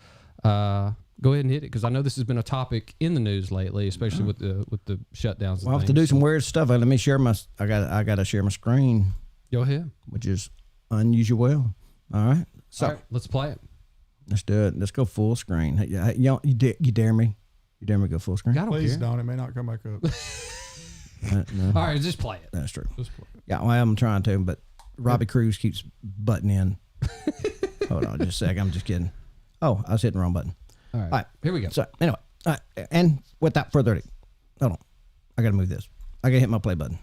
Go ahead and hit it, because I know this has been a topic in the news lately, especially with the shutdowns. well, I have to do some weird stuff. Let me share I gotta share my screen, Go ahead. which is unusual. All right, so All right, let's play it. let's do it. Let's go full screen. Hey, you dare me? You dare me to go full screen? I don't Please care. don't. It may not come back up. No, All right, just play it. that's true. Just play it. Yeah, well, I'm trying to, but Robbie Cruz keeps butting in. Hold on, just a sec. I'm just kidding. Oh, I was hitting the wrong button. All right, All right, here we go. So anyway, and without further ado, hold on, I gotta move this. I gotta hit my play button.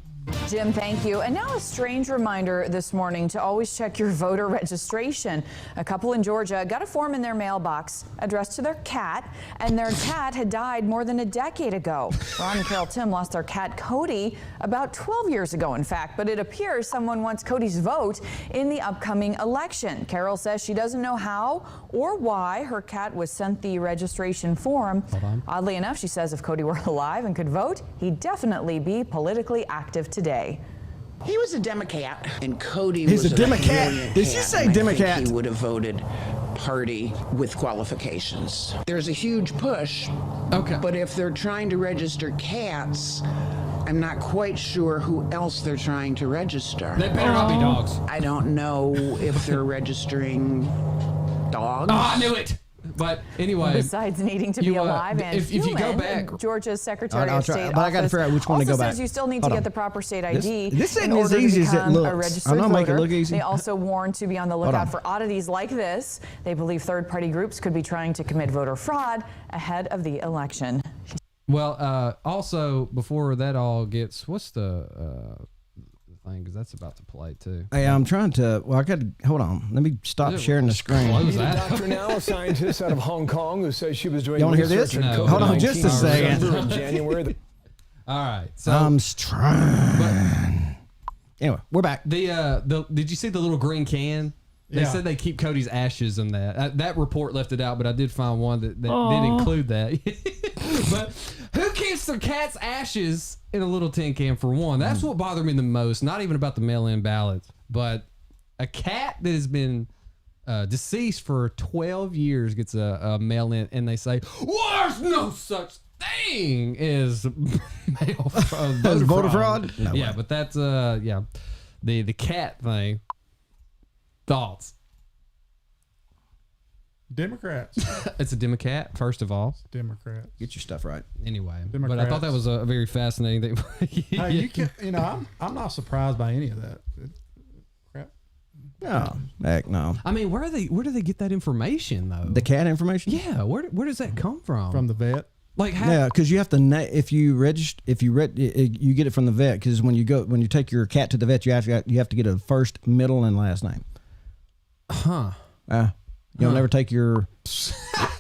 Jim, thank you. And now a strange reminder this morning to always check your voter registration. A couple in Georgia got a form in their mailbox addressed to their cat, and their cat had died more than a decade ago. Ron and Carol Tim lost their cat Cody about 12 years ago, in fact, but it appears someone wants Cody's vote in the upcoming election. Carol says she doesn't know how or why her cat was sent the registration form. Oddly enough, she says if Cody were alive and could vote, he'd definitely be politically active today. He was a Democrat, and Cody He's was a Democrat. brilliant Did she cat, say and I Democrat? think he would have voted party with qualifications. There's a huge push, Okay. but if they're trying to register cats, I'm not quite sure who else they're trying to register. They better not be dogs. I don't know if they're registering dogs. Oh, I knew it. But anyway, Besides needing to you, be alive and if you go human, back- Georgia's Secretary I'll of try, State but I gotta office figure out which one to also go back. says you still need Hold to on. get the proper state ID this in isn't as order to easy as it become looks. a I registered know I make it voter. look easy. They also warned to be on the on. lookout for oddities like this. They believe third-party groups could be trying to commit voter fraud ahead of the election. well, also before that all gets, what's the thing? Because that's about to play too. Hey, I'm trying to. Well, I got to hold on. Let me stop Yeah, sharing the screen. close Meet a that. doctor now, a scientist out of Hong Kong who says she was doing You wanna hear research this? on No. COVID-19 Hold on just a in second. December and January. All right. So I'm trying. Anyway, we're back. the did you see the little green can? They Yeah. said they keep Cody's ashes in that. That report left it out, but I did find one that did include that. But who keeps their cat's ashes in a little tin can, for one? That's what bothered me the most. Not even about the mail-in ballots, but a cat that has been deceased for 12 years gets a mail-in, and they say, well, there's no such thing as voter fraud? No yeah, way. but that's the cat thing. Thoughts? Democrats. It's a Democrat, first of all. Democrats. Get your stuff right. Anyway, but I Democrats. thought that was a very fascinating thing. Hey, you can. I'm not surprised by any of that. Crap. No, heck no. I mean, where do they get that information though? The cat information. Yeah, where does that come from? From the vet. like how? Yeah, because you have to if you register, you get it from the vet. Because when you take your cat to the vet, you have to get a first, middle, and last name. Huh? You'll never take your.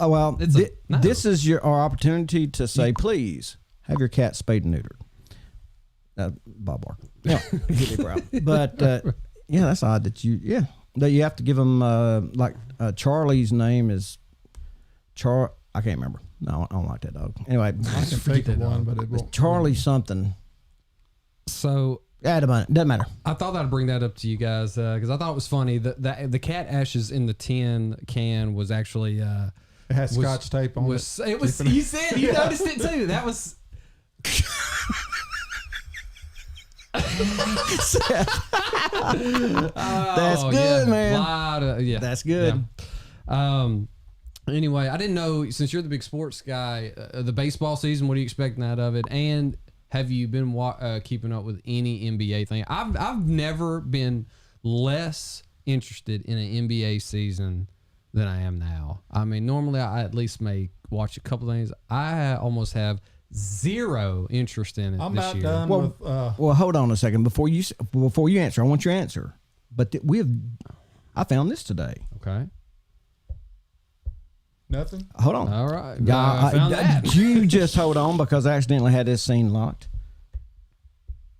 Oh well, no. this is our opportunity to say, please have your cat spayed and neutered. Bob Barker. Yeah, he'd be proud. But yeah, that's odd that that you have to give them Charlie's name is I can't remember. No, I don't like that dog. Anyway, I can think of one, but it won't. Charlie something. So Yeah, it doesn't matter. I thought I'd bring that up to you guys because I thought it was funny that the cat ashes in the tin can was actually It has scotch tape on it. It was. He said he noticed it too. That was. That's good, man. Yeah. That's good. Yeah. Anyway, I didn't know, since you're the big sports guy, the baseball season. What are you expecting out of it? And have you been keeping up with any NBA thing? I've never been less interested in an NBA season than I am now. I mean, normally I at least may watch a couple things. I almost have zero interest in it I'm this about year. done Well, with. well, hold on a second before you answer. I want your answer. But I found this today. Okay. Nothing. Hold on. All right. I found that. You just hold on because I accidentally had this scene locked.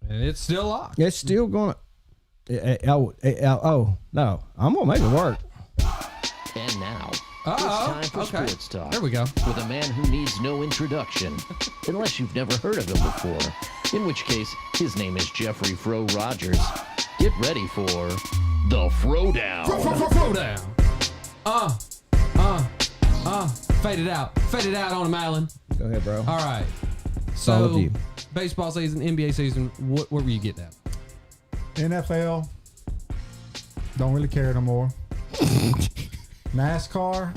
And it's still locked. It's still going to. Oh, no. I'm going to make it work. And now, Oh, it's time for okay. Sports Talk. There we go. With a man who needs no introduction, unless you've never heard of him before, in which case, his name is Jeffrey Fro Rogers. Get ready for the Frodown. Throwdown. Fade it out on him, Alan. Go ahead, bro. All right. Solid So, you. baseball season, NBA season, what were you getting at? NFL. Don't really care no more. NASCAR.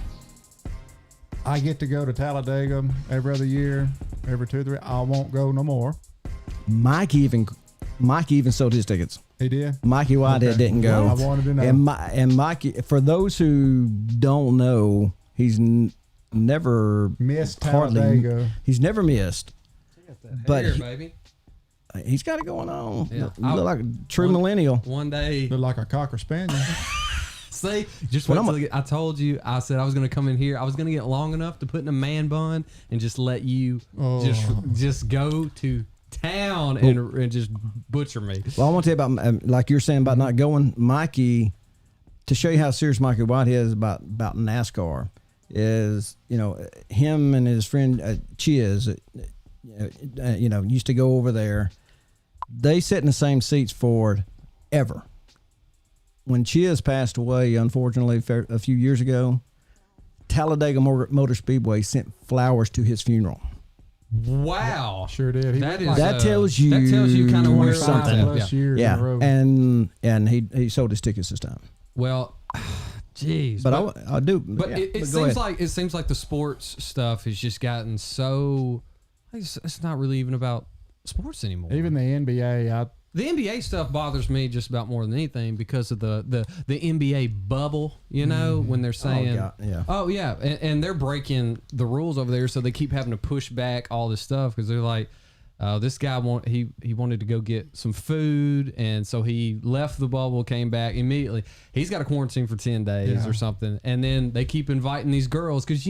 I get to go to Talladega every other year, every 2 or 3. I won't go no more. Mikey even sold his tickets. He did. Mikey Whitehead didn't go. I wanted to know. And Mikey, for those who don't know, he's never Missed hardly. Talladega. He's never missed. But Here, baby. he's got it going on. Yeah. Look like a true millennial. One day. Look like a Cocker Spaniel. See, just Well, wait till I told you. I said I was going to come in here. I was going to get long enough to put in a man bun and just let you just go to town and just butcher me. Well, I want to tell you about, like you're saying about not going, Mikey, to show you how serious Mikey Whitehead is about NASCAR, is, him and his friend Chiz, used to go over there. They sat in the same seats forever. When Chiz passed away, unfortunately, a few years ago, Talladega Motor Speedway sent flowers to his funeral. Wow. Sure did. He That went is That tells you kind of where something. 25+ years in a row. And he sold his tickets this time. Well, jeez. But I do. But yeah, it but go seems ahead. like the sports stuff has just gotten so. It's not really even about sports anymore. Even the NBA, The NBA stuff bothers me just about more than anything because of the NBA bubble, when they're saying, and they're breaking the rules over there, so they keep having to push back all this stuff because they're like, this guy he wanted to go get some food, and so he left the bubble, came back immediately. He's got to quarantine for 10 days or something, and then they keep inviting these girls because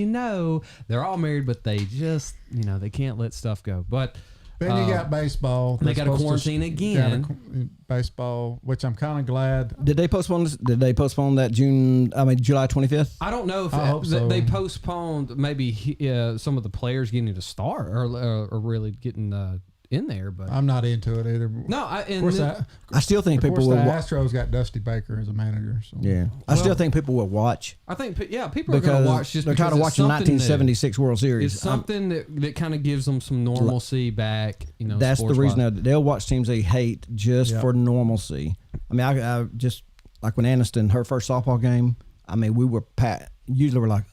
they're all married, but they just they can't let stuff go, but. then you got baseball. They got to quarantine again. Baseball, which I'm kind of glad. Did they postpone this? Did they postpone that July 25th? I don't know if I hope so. they postponed maybe some of the players getting to start or really getting in there, but I'm not into it either. no, Of course, I still think of people course will. the Astros got Dusty Baker as a manager. So. Yeah, I still think people will watch I think people are going because to watch just they're because tired of it's watching something 1976 World new. Series. It's something that kind of gives them some normalcy back. That's the reason they'll watch teams they hate just for normalcy. I mean, I just like when Aniston, her first softball game. I mean, we were packed. Usually, we're like,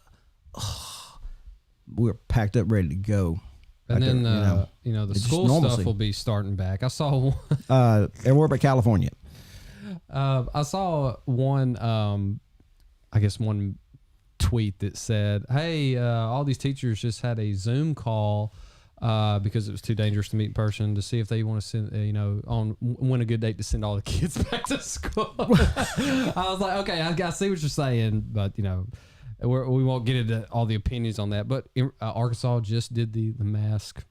we were packed up, ready to go. And Like then the it's just school normalcy. stuff will be starting back. I saw And we're about California. I saw one one tweet that said, "Hey, all these teachers just had a Zoom call because it was too dangerous to meet in person to see if they want to send, when a good date to send all the kids back to school." I was like, okay, I see what you're saying, but we won't get into all the opinions on that. But Arkansas just did the mask.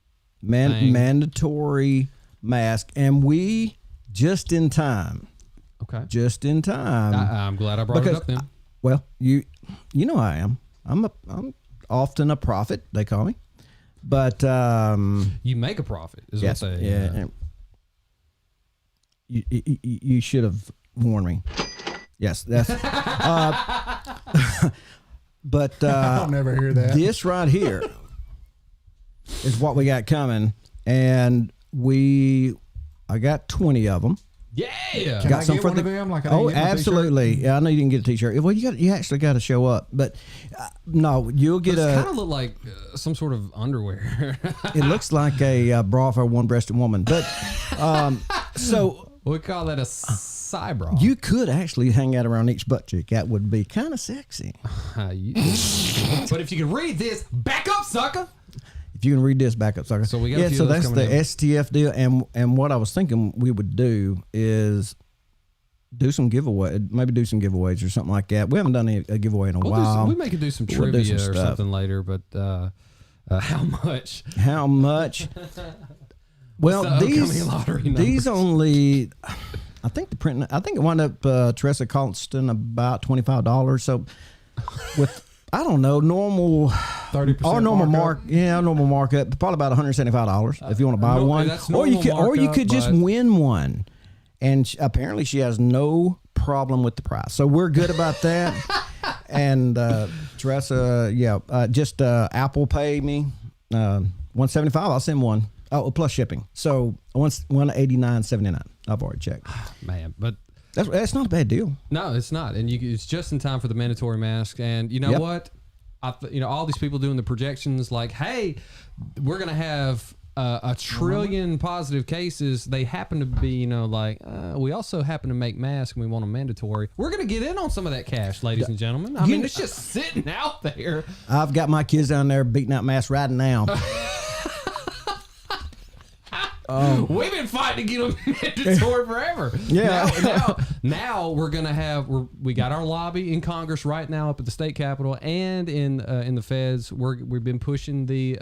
Mandatory mask, and we just in time. Okay. Just in time. I'm glad I brought it up then. Well, you know I am. I'm often a prophet. They call me, but You make a profit, is what they. Yeah. You should have warned me. Yes, that's. But I'll never hear that. This right here is what we got coming, and I got 20 of them. Yeah. Can Got I some get for one the- of them? Like I Oh, didn't get my absolutely. Yeah, I know you can get a T-shirt. Well, you actually got to show up, but no, you'll get It a. kind of look like some sort of underwear. It looks like a bra for a one-breasted woman, but so We call that a side bra. you could actually hang out around each butt cheek. That would be kind of sexy. But if you can read this, back up, sucker. If you can read this back up, sucker. So we got a few so of those that's the coming in. STF deal, and what I was thinking we would do is do some giveaway, maybe do some giveaways or something like that. We haven't done a giveaway in a while. We may could do some We'll trivia do some or stuff. something later, but how much? How much? Well, What's the these upcoming lottery these numbers? only. I think it wound up Teresa costing about $25. So with I don't know normal 30% our normal markup? normal markup probably about $175 if you want to buy no, one, that's or you normal could just markup, but- win one. And apparently she has no problem with the price, so we're good about that. And Teresa, just Apple Pay me $175. I'll send one. Oh, plus shipping. So $189.79. I've already checked. Man, but That's not a bad deal. no, it's not, and it's just in time for the mandatory mask. And you know Yep. what? All these people doing the projections, like, hey, we're gonna have a trillion positive cases. They happen to be, we also happen to make masks and we want them mandatory. We're gonna get in on some of that cash, ladies and gentlemen. I mean, it's just sitting out there. I've got my kids down there beating out masks right now. We've been fighting to get them mandatory forever. Yeah. Now we're gonna have we got our lobby in Congress right now up at the state capitol and in the feds. We've been pushing the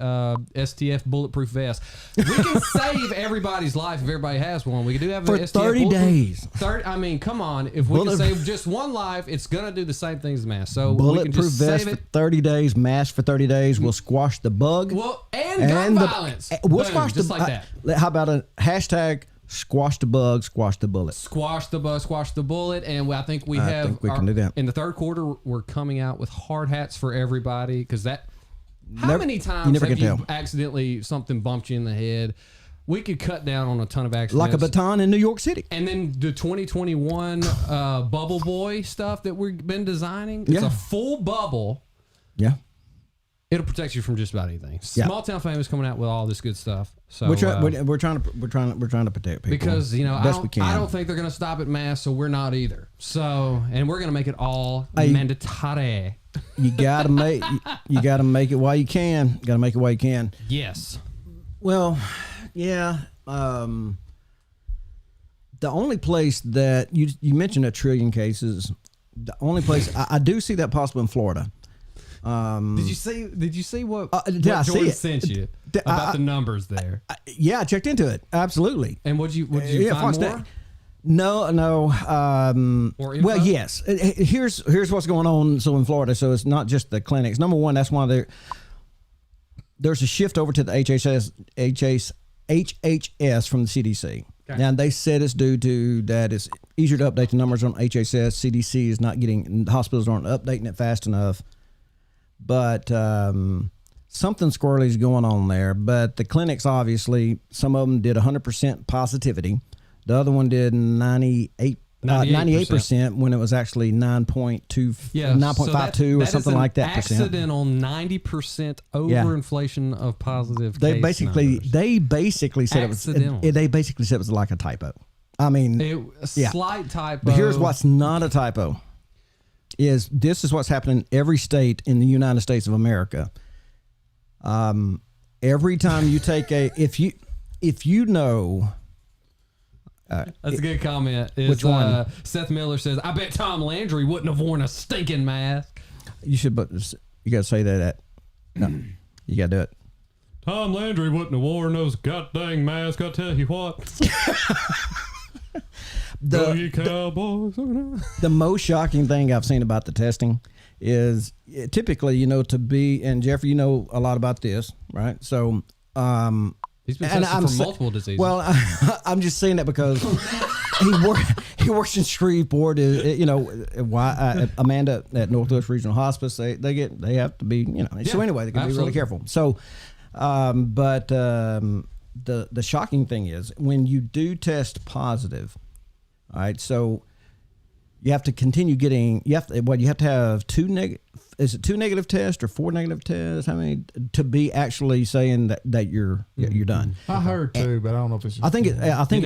STF bulletproof vest. We can save everybody's life if everybody has one. We do have For a STF 30 bulletproof- days. 30. I mean, come on. If we can Bullet- save just one life, it's gonna do the same thing as the mask. So we can Bulletproof just vest save for it. 30 days, mask for 30 days. We'll squash the bug. Well, and gun violence. We'll Boom, squash just the like that. How about a hashtag squash the bug, squash the bullet? Squash the bug, squash the bullet, and I think we have. think we can do that. In the third quarter. We're coming out with hard hats for everybody because that. How Never- many you times never have can you tell. accidentally something bumped you in the head? We could cut down on a ton of accidents. Like a baton in New York City. And then the 2021 Bubble Boy stuff that we've been designing. It's Yeah. a full bubble. Yeah. It'll protect you from just about anything. Yeah. Small Town Famous coming out with all this good stuff. So We're trying to protect people because I best we can. don't think they're going to stop at masks, so we're not either. So, and we're going to make it all Hey. mandatory. You gotta make it while you can. Got to make it while you can. Yes. Well, yeah. The only place that you mentioned 1 trillion cases. The only place I do see that possible in Florida. Did you see what, did I what see Jordan it? sent you Did- about the numbers there? Yeah, I checked into it. Absolutely. And would you find Fox more? Net- No. Or info? Well, yes. Here's what's going on. So in Florida, so it's not just the clinics. Number one, that's why there's a shift over to the HHS from the CDC. Okay. Now they said it's due to that it's easier to update the numbers on HHS. CDC is not getting, hospitals aren't updating it fast enough. But something squirrely is going on there. But the clinics, obviously, some of them did 100% positivity. The other one did 98% when it was actually 9.52 or something like that percent. Accidental 90% overinflation of positive. They case basically numbers. said Accidental. they basically said it was like a typo. I mean, a slight typo. But here's what's not a typo. This is what's happening in every state in the United States of America. Every time you take if you know. That's a good comment. Which one? Seth Miller says, "I bet Tom Landry wouldn't have worn a stinking mask." You should, but you got to say that. No, you got to do it. Tom Landry wouldn't have worn those goddamn masks. I tell you what. Go you Cowboys. The most shocking thing I've seen about the testing is typically, to be, and Jeffrey, you know a lot about this, right? So He's been And tested for multiple diseases. Well, I'm just saying that because he works in Shreveport. Amanda at Northwest Regional Hospice, they have to be, So anyway, they can be really careful. So, the shocking thing is when you do test positive, all right. So you have to continue getting. You have to have two negative. Is it 2 negative tests or 4 negative tests? How many to be actually saying that you're done? I heard 2, but I don't know if it's. I think it's 2. I think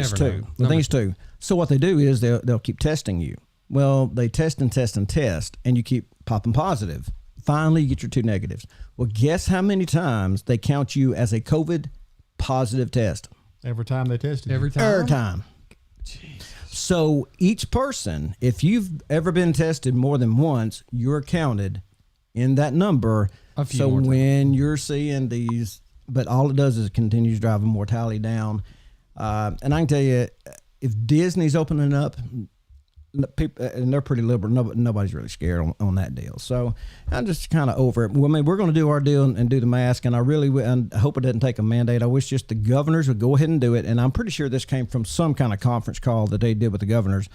it's 2. So what they do is they'll keep testing you. Well, they test and test and test, and you keep popping positive. Finally, you get your 2 negatives. Well, guess how many times they count you as a COVID positive test? Every time they tested. Every time. Every time. Jeez. So each person, if you've ever been tested more than once, you're counted in that number. So when you're seeing these, but all it does is it continues driving mortality down. And I can tell you, if Disney's opening up, people, and they're pretty liberal, nobody's really scared on that deal. So I'm just kind of over it. Well, I mean, we're going to do our deal and do the mask, and I hope it doesn't take a mandate. I wish just the governors would go ahead and do it. And I'm pretty sure this came from some kind of conference call that they did with the governors,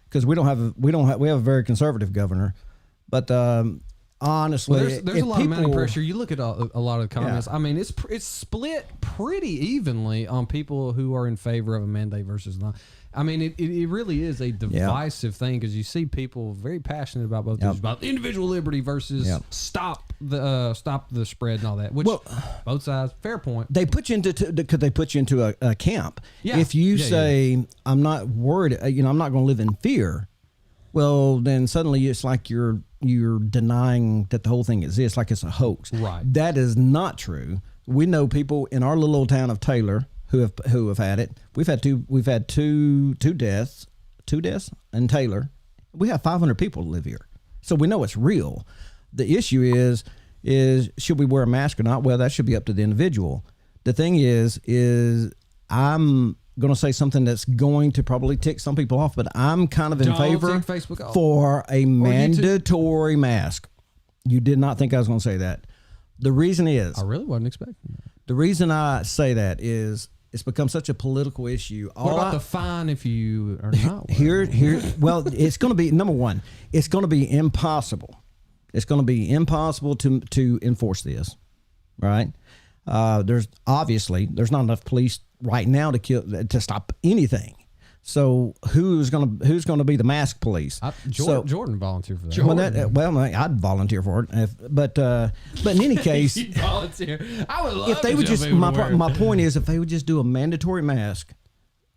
because we have a very conservative governor, but. Honestly, well, there's a lot of money pressure. You look at a lot of the comments. Yeah. I mean, it's split pretty evenly on people who are in favor of a mandate versus not. I mean, it really is a divisive thing, because you see people very passionate about both things, about individual liberty versus stop the spread and all that. Which both sides, fair point. They put you into a camp. Yeah. If you say I'm not worried, I'm not going to live in fear. Well, then suddenly it's like you're denying that the whole thing exists, like it's a hoax. Right. That is not true. We know people in our little old town of Taylor who have had it. We've had two deaths in Taylor. We have 500 people live here, so we know it's real. The issue is should we wear a mask or not? Well, that should be up to the individual. The thing is I'm going to say something that's going to probably tick some people off, but I'm kind of in favor for a mandatory mask. You did not think I was going to say that. The reason is, I really wasn't expecting that. The reason I say that is it's become such a political issue. What about the fine if you are not? Well, it's going to be, number one, it's going to be impossible. It's going to be impossible to enforce this, right? There's not enough police right now to stop anything. So who's going to be the mask police? Jordan volunteered for that. I'd volunteer for it. But in any case, volunteer. I would love if they would just. My point is, if they would just do a mandatory mask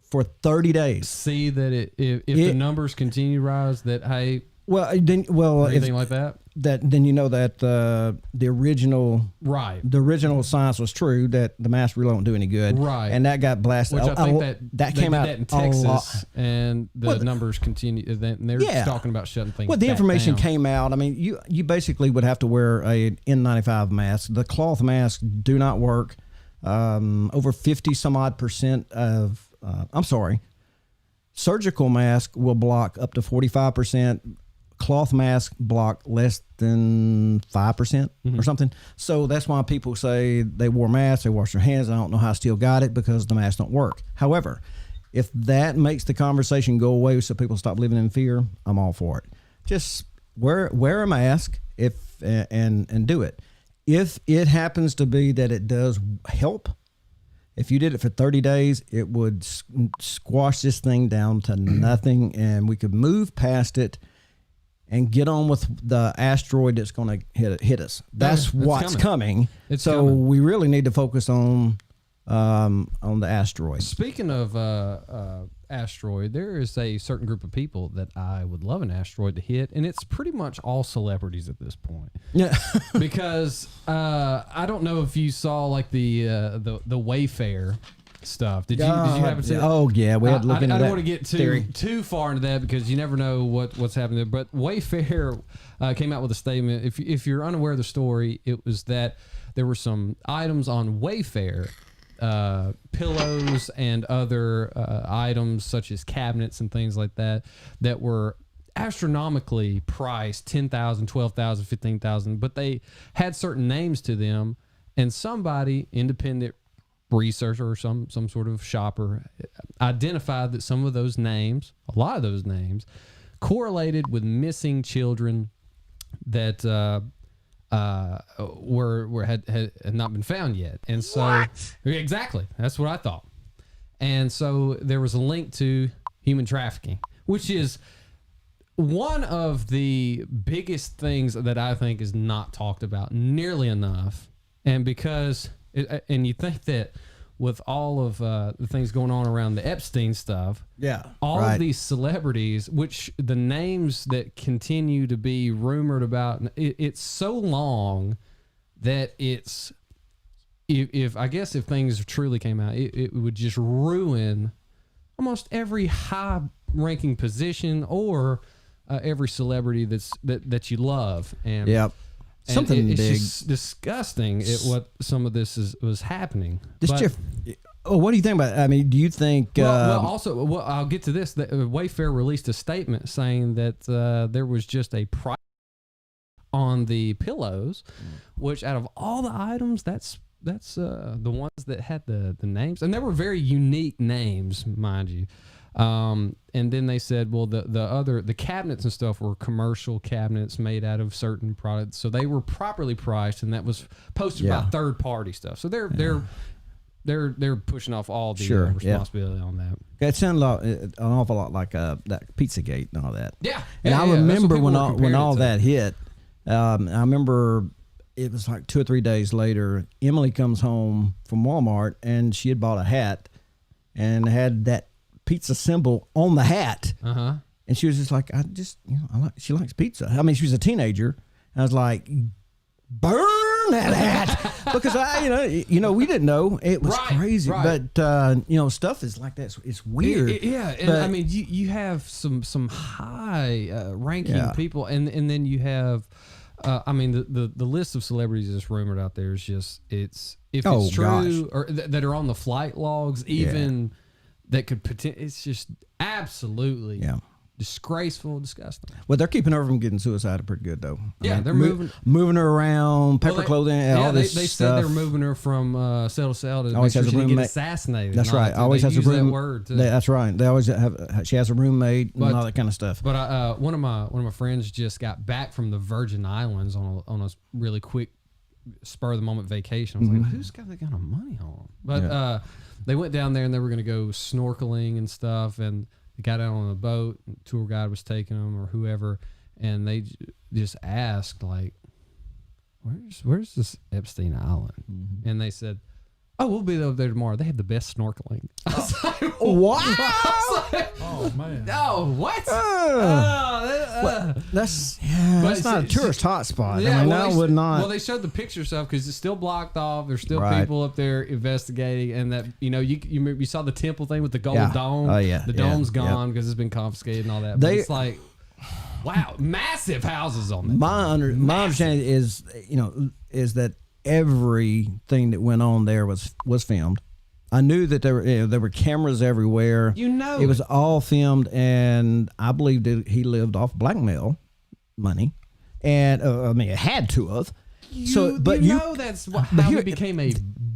for 30 days, see that if the numbers continue to rise, that anything like that. Then you know that the original science was true, that the mask really don't do any good, right? And that got blasted. Which I think that came out in Texas, and the numbers continue. And they're talking about shutting things. Well, the information down. came out. I mean, you basically would have to wear a N95 mask. The cloth masks do not work. Over 50 some odd percent of surgical mask will block up to 45%. Cloth mask block less than 5% or something. So that's why people say they wore masks, they wash their hands. I don't know how I still got it, because the masks don't work. However, if that makes the conversation go away so people stop living in fear, I'm all for it. Just wear a mask and do it. If it happens to be that it does help, if you did it for 30 days, it would squash this thing down to nothing, and we could move past it and get on with the asteroid that's going to hit us. That's what's coming. We really need to focus on the asteroid. Speaking of asteroid, there is a certain group of people that I would love an asteroid to hit, and it's pretty much all celebrities at this point. Yeah, because I don't know if you saw like the Wayfair stuff. Did you happen to see that? Oh yeah, we had to look into that. I don't want to get too far into that, because you never know what's happening there. But Wayfair came out with a statement. If you're unaware of the story, it was that there were some items on Wayfair, pillows and other items such as cabinets and things like that were astronomically priced, $10,000, $12,000, $15,000, but they had certain names to them, and somebody, independent researcher or some sort of shopper identified that some of those names, a lot of those names, correlated with missing children that had not been found yet. And so exactly, that's what I thought. And so there was a link to human trafficking, which is one of the biggest things that I think is not talked about nearly enough. And because and you think that with all of the things going on around the Epstein stuff, all of these celebrities, which the names that continue to be rumored about, it's so long that it's, if I guess if things truly came out, it would just ruin almost every high-ranking position or every celebrity that you love. And something it's big. just disgusting at what some of this was happening. What do you think about it? I mean, do you think also I'll get to this. Wayfair released a statement saying that there was just a price on the pillows, which out of all the items, that's the ones that had the names, and they were very unique names, mind you. And then they said, well, the cabinets and stuff were commercial cabinets made out of certain products, so they were properly priced, and that was posted by third party stuff. So they're pushing off all the responsibility on that. It sounded an awful lot like that Pizzagate and all that. Yeah, and I remember when all that hit. I remember it was like 2 or 3 days later. Emily comes home from Walmart, and she had bought a hat and had that pizza symbol on the hat. And she was just like, she likes pizza. I mean, she was a teenager. I was like, burn that hat, because we didn't know. It was crazy. But stuff is like that. It's weird. And I mean, you have some high ranking people, and then you have I mean, the list of celebrities that's rumored out there is just it's true or that are on the flight logs, even that could it's just absolutely disgraceful, disgusting. Well, they're keeping her from getting suicided pretty good, though. They're moving her around, pepper clothing, all this they stuff. said they're moving her from cell to cell to always make sure has she a didn't get roommate. assassinated. That's right. Always has a roommate. room. That word too. That's right. They always she has a roommate and all that kind of stuff. But one of my friends just got back from the Virgin Islands on a really quick spur of the moment vacation. I was like, who's got that kind of money on? But they went down there and they were going to go snorkeling and stuff, and they got out on the boat, and the tour guide was taking them or whoever, and they just asked, like, where's this Epstein Island? And they said, oh, we'll be over there tomorrow. They have the best snorkeling. I was like, wow. Oh, man. Oh, what? That's not a tourist hotspot. Yeah, I mean, that would not. Well, they showed the picture stuff because it's still blocked off. There's still Right. people up there investigating, and that you saw the temple thing with the gold dome. Oh, yeah. The dome's gone because it's been confiscated and all that. But it's like, wow, massive houses on that. My understanding is that everything that went on there was filmed. I knew that there were cameras everywhere. It was all filmed, and I believe that he lived off blackmail money, and I mean, it had to have. That's how he became a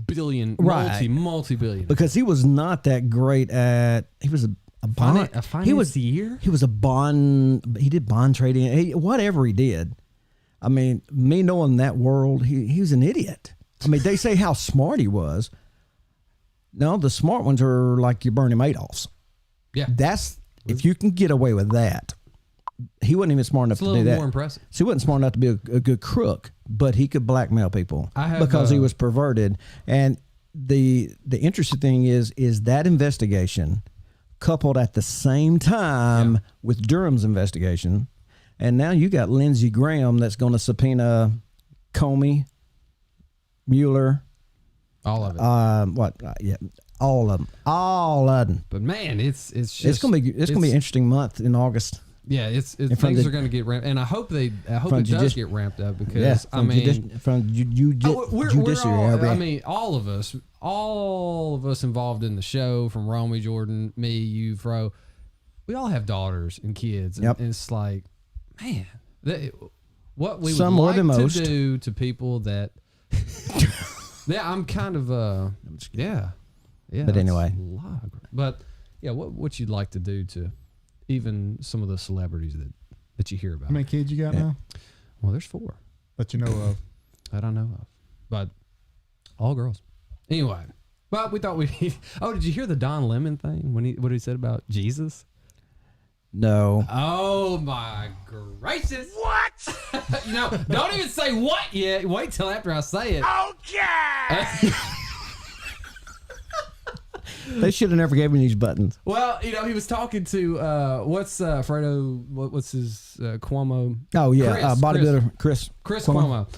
billion, multi-billion. Because he was not that great at. He was a bond. A financier? He was a bond. He did bond trading. Whatever he did. I mean, me knowing that world, he was an idiot. I mean, they say how smart he was. No, the smart ones are like your Bernie Madoffs. Yeah. That's, if you can get away with that. He wasn't even smart enough to do that. It's a little more impressive. So he wasn't smart enough to be a good crook, but he could blackmail people because he was perverted. And the interesting thing is that investigation coupled at the same time with Durham's investigation. And now you got Lindsey Graham that's going to subpoena Comey, Mueller. All of it. All of them. But man, it's gonna be an interesting month in August. Yeah, things are going to get ramped, and I hope it does get ramped up because all of us involved in the show, from Romy, Jordan, me, you, Fro, we all have daughters and kids, and it's like, man, what we would like to do to people that Yeah, I'm kind of yeah. But it's anyway. a lot of but yeah, what you'd like to do to even some of the celebrities that you hear about. How many kids you got now? Well, there's 4 That you know of. that I know of, but all girls. Anyway, but we thought we. Oh, did you hear the Don Lemon thing when what he said about Jesus? No. Oh my gracious! What? No, don't even say what yet. Wait till after I say it. Okay. They should have never given me these buttons. Well, he was talking to what's Fredo? What's his Cuomo? Oh yeah, bodybuilder Chris Cuomo.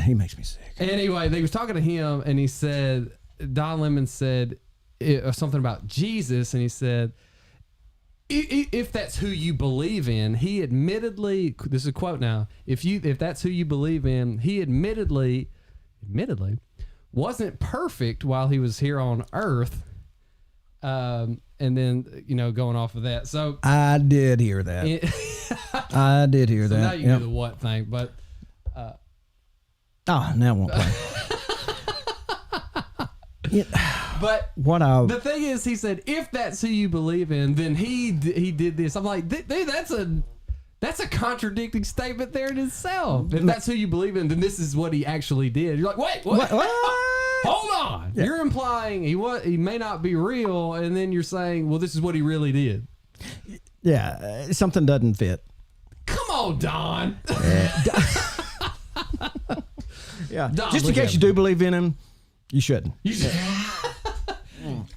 He makes me sick. Anyway, they was talking to him, and he said Don Lemon said something about Jesus, and he said, if that's who you believe in, he admittedly, this is a quote now, if that's who you believe in, he admittedly wasn't perfect while he was here on earth. And then, going off of that. So I did hear that. I did hear so that. Now you do the what thing, but now it won't play. But the thing is, he said, if that's who you believe in, then he did this. I'm like, dude, that's a contradicting statement there in itself. If that's who you believe in, then this is what he actually did. You're like, wait, what? Hold on. Yeah. You're implying he may not be real, and then you're saying, well, this is what he really did. Yeah, something doesn't fit. Come on, Don. Yeah. Don, just in case you do believe in him, you shouldn't.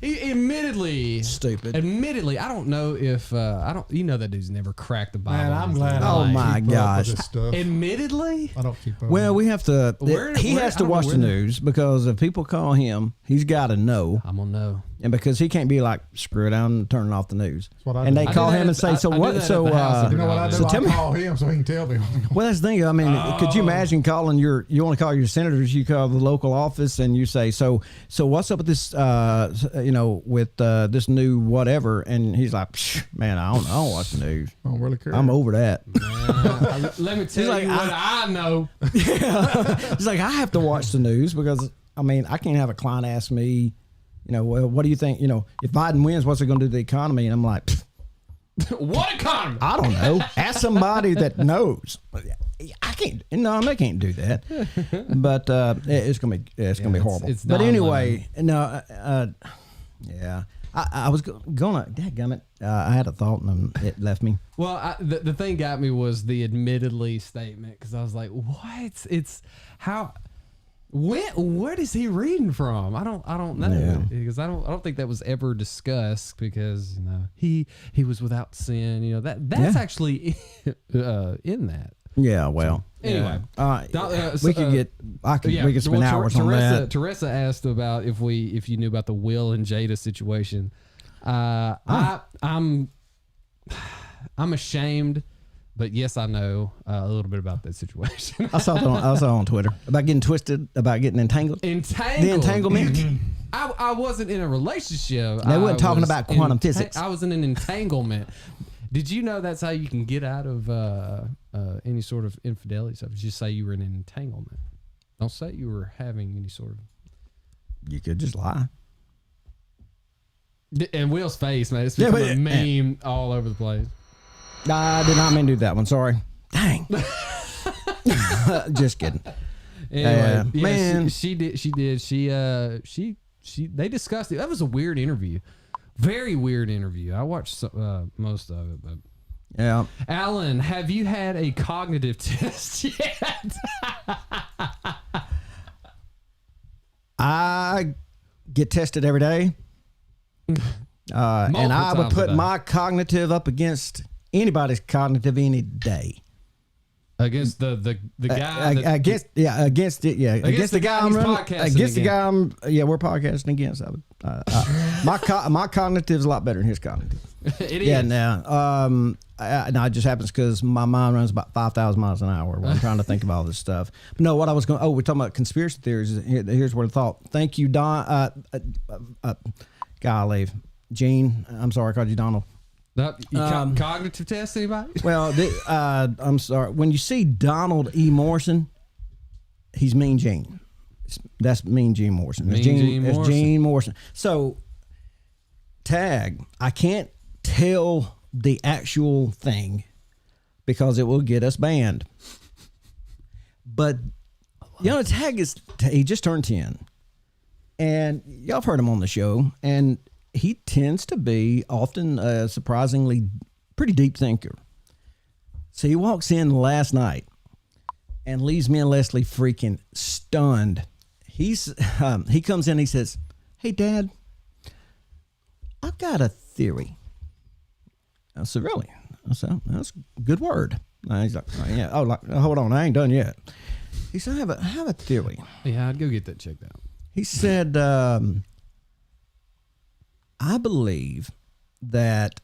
He admittedly stupid. Admittedly, I don't know if I don't. That dude's never cracked the Bible. Man, I'm glad. Oh I my keep up gosh! with this stuff. Admittedly, I don't keep up. Well, we have to. He has to watch the where news because if people call him, he's got to know. I'm gonna know. And because he can't be like, screw it, I'm turning off the news. what I And do. they call him and say, so what? So you know what I do? so I tell me. call him so he can tell me. Well, that's the thing. I mean, could you imagine calling you want to call your senators, you call the local office and you say, so what's up with this, with this new whatever? And he's like, man, I don't watch the news. I don't really care. I'm over that. Let me tell you what I know. He's like, I have to watch the news because, I mean, I can't have a client ask me, well, what do you think? If Biden wins, what's it going to do to the economy? And I'm like, what economy? I don't know. Ask somebody that knows. I can't. No, I can't do that. But it's gonna be horrible. It's but Don anyway, yeah. I was gonna. Dadgummit. I had a thought and it left me. Well, the thing got me was the admittedly statement because I was like, what? It's how. What is he reading from? I don't know because I don't think that was ever discussed because he was without sin. That's actually in that. Yeah. Well. Anyway, we could spend hours on that. Teresa asked about if you knew about the Will and Jada situation. I'm ashamed. But yes, I know a little bit about that situation. I saw on Twitter about getting twisted, about getting entangled. The entanglement. I wasn't in a relationship. They weren't talking about quantum physics. I was in an entanglement. Did you know that's how you can get out of any sort of infidelity stuff? Just say you were in an entanglement. Don't say you were having any sort of. You could just lie. And Will's face, man, it's become a meme all over the place. I did not mean to do that one. Sorry. Dang. Just kidding. Anyway, man, she did. They discussed it. That was a weird interview. Very weird interview. I watched most of it, but yeah. Alan, have you had a cognitive test yet? I get tested every day, and I would put my cognitive up against anybody's cognitive any day. Against the guy against the guy I'm running against the guy we're podcasting against. My cognitive's a lot better than his cognitive. It is. Yeah, now it just happens because my mind runs about 5,000 miles an hour when I'm trying to think of all this stuff. But no, what I was going. We're talking about conspiracy theories. Here's what I thought. Thank you, Don. Golly, Gene. I'm sorry, I called you Donald. Cognitive test, anybody? Well, I'm sorry. When you see Donald E. Morrison, he's Mean Gene. That's Mean Gene Morrison. That's Mean Gene Gene Morrison. So, tag, I can't tell the actual thing because it will get us banned. But, Tag he just turned 10. And y'all have heard him on the show. And he tends to be often a surprisingly pretty deep thinker. So he walks in last night and leaves me and Leslie freaking stunned. He comes in and he says, "Hey, Dad, I've got a theory." I said, "Really?" I said, "That's a good word." And he's like, "Oh, yeah. Oh, hold on, I ain't done yet." He said, I have a theory. Yeah, I'd go get that checked out. He said, "I believe that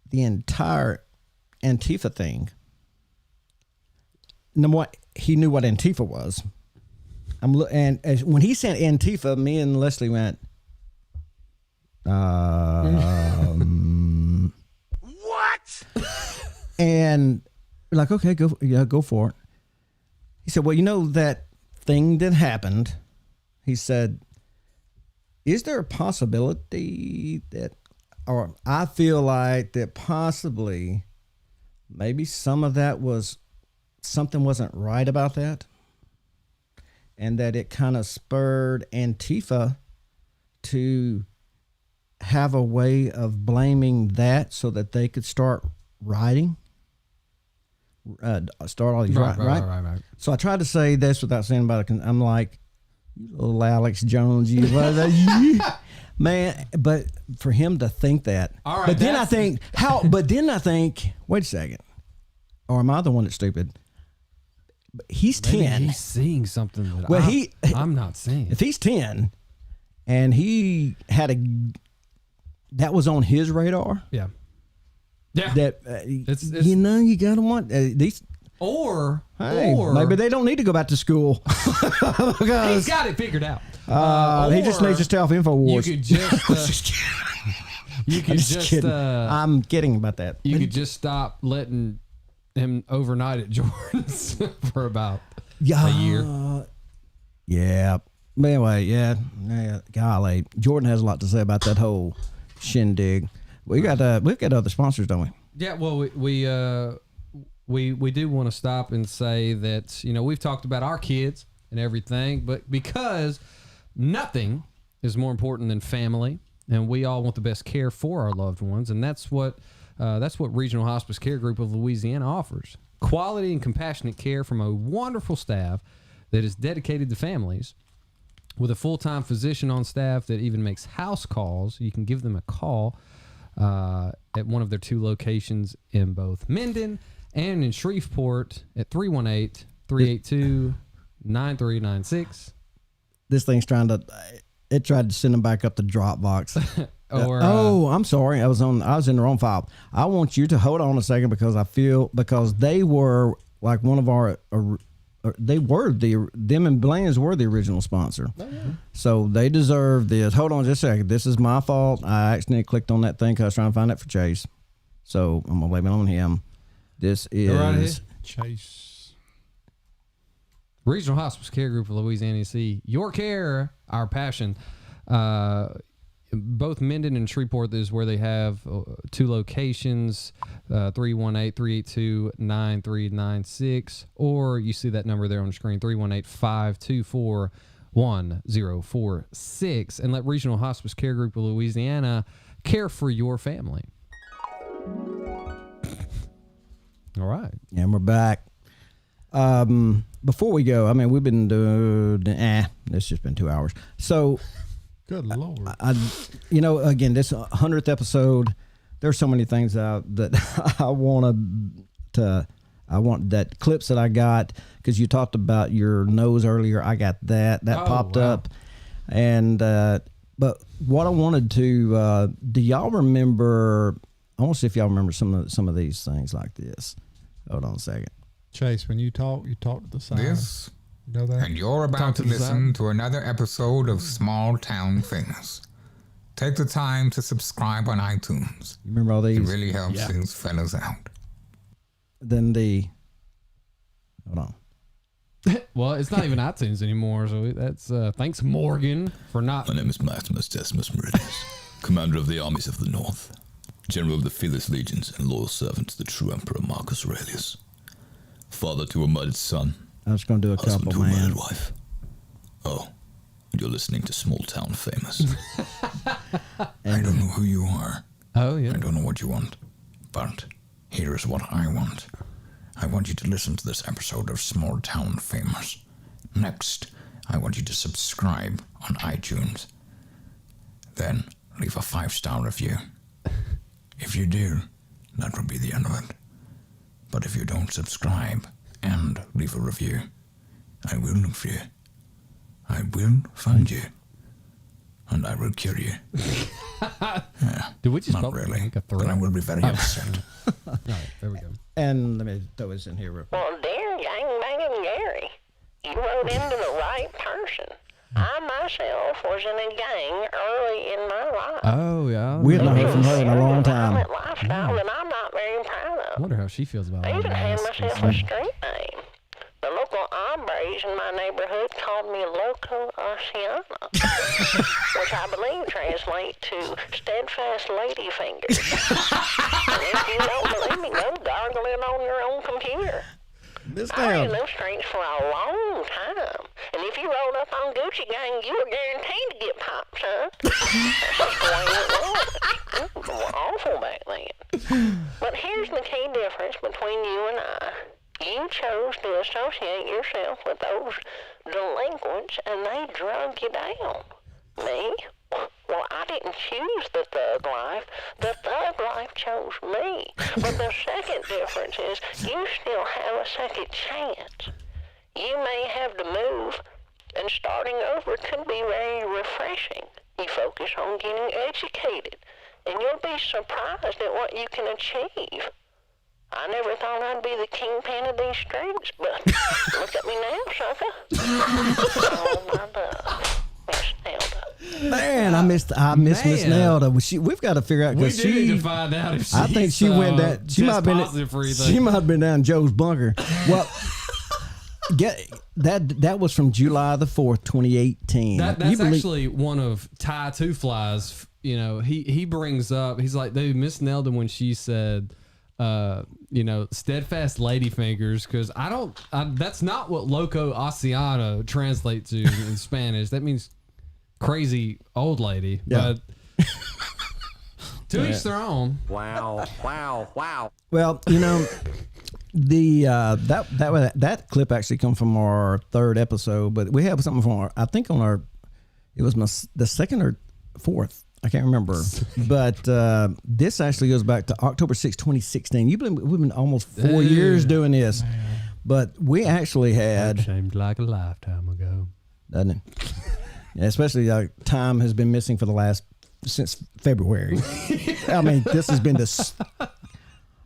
the entire Antifa thing." Number one, he knew what Antifa was. And when he said Antifa, me and Leslie went, what? And we're like, okay, go for it. He said, well, that thing that happened, he said, is there a possibility that, or I feel like that possibly maybe some of that was, something wasn't right about that, and that it kind of spurred Antifa to have a way of blaming that so that they could start rioting, start all these right. So I tried to say this without saying about it. I'm like, you little Alex Jones, you man. But for him to think that, all right, but then I think wait a second, or am I the one that's stupid? He's Maybe 10. He's seeing something that I'm not seeing. If he's 10 and he had that was on his radar. Yeah. That it's you gotta want these. Or maybe they don't need to go back to school. He's got it figured out. He just needs to stay off InfoWars. You could just. I'm kidding about that. You could just stop letting him overnight at Jordan's for about a year. Yeah. But anyway, yeah. Golly, Jordan has a lot to say about that whole shindig. We've got other sponsors, don't we? Yeah. Well, we do want to stop and say that we've talked about our kids and everything, but because nothing is more important than family, and we all want the best care for our loved ones, and that's what Regional Hospice Care Group of Louisiana offers. Quality and compassionate care from a wonderful staff that is dedicated to families, with a full-time physician on staff that even makes house calls. You can give them a call at one of their 2 locations in both Minden and in Shreveport at 318-382-9396. This thing's tried to send them back up the Dropbox. I'm sorry. I was in the wrong file. I want you to hold on a second because they were like one of our, them and Bland's were the original sponsor. Oh, yeah. So they deserve this. Hold on just a second. This is my fault. I accidentally clicked on that thing because I was trying to find it for Chase. So I'm going to blame it on him. This is Chase. Regional Hospice Care Group of Louisiana. See your care, our passion. Both Minden and Shreveport is where they have 2 locations, 318-382-9396, or you see that number there on the screen, 318-524-1046, and let Regional Hospice Care Group of Louisiana care for your family. All right. And we're back. Before we go, I mean, we've been doing, it's just been 2 hours. So, good Lord. Again, this 100th episode, there's so many things that I want that clips that I got, because you talked about your nose earlier. I got that popped up. And, but what I wanted to, do y'all remember, I want to see if y'all remember some of these things like this. Hold on a second. Chase, when you talk to the side. This, you know that? and you're about to listen to another episode of Small Town Famous. Take the time to subscribe on iTunes. You remember all these? It really helps these fellas out. Then hold on. Well, it's not even iTunes anymore, so that's thanks Morgan for not. My name is Maximus Decimus Meridius, commander of the armies of the North, general of the fearless legions, and loyal servant to the true Emperor Marcus Aurelius, father to a murdered son. I was going to do a husband couple, to a man. murdered wife. Oh, and you're listening to Small Town Famous. I don't know who you are. Oh, yeah. I don't know what you want, but here is what I want. I want you to listen to this episode of Small Town Famous. Next, I want you to subscribe on iTunes. Then, leave a 5-star review. If you do, that will be the end of it. But if you don't subscribe and leave a review, I will look for you. I will find you. And I will kill you. Yeah, Did we just not both really, make a but threat? I will be very upset. All right, there we go. And let me throw this in here real quick. Well, dear Gangbanging Gary, you wrote into the right person. I myself was in a gang early in my life. Oh, yeah. We had not heard from her in a long time. Violent lifestyle that I'm not very proud I of. wonder how she feels about I all even had this. myself a street name. The local hombres in my neighborhood called me Loco Oceana, which I believe translates to steadfast lady fingers. And if you don't believe me, go gargle it on your own computer. I ran those streets for a long time. And if you rolled up on Gucci Gang, you were guaranteed to get popped, son. That's just the way it was. It was awful back then. But here's the key difference between you and I. You chose to associate yourself with those delinquents, and they drug you down. Me? Well, I didn't choose the thug life. The thug life chose me. But the second difference is you still have a second chance. You may have to move, and starting over could be very refreshing. You focus on getting educated, and you'll be surprised at what you can achieve. I never thought I'd be the kingpin of these streets, but look at me now, sucker. Oh, my love. Miss Nelda. Man, I miss Miss Nelda. We've got to figure out We because do need she. to find out if she's I think she went that. She might have been. positive for anything. She might have been down Joe's bunker. Well, that was from July the 4th, 2018. That's actually one of Ty Two Flies. You know, he brings up. He's like, dude, Miss Nelda when she said. Steadfast lady fingers, because that's not what Loco Oceana translates to in Spanish. That means crazy old lady. Yeah. But to each their own. Wow. Well, that clip actually come from our third episode, but we have something from it was the second or fourth. I can't remember, but this actually goes back to October 6, 2016. We've been almost 4 years doing this, but we actually had. Seemed like a lifetime ago, doesn't it? Yeah, especially time has been missing since February. I mean, this has been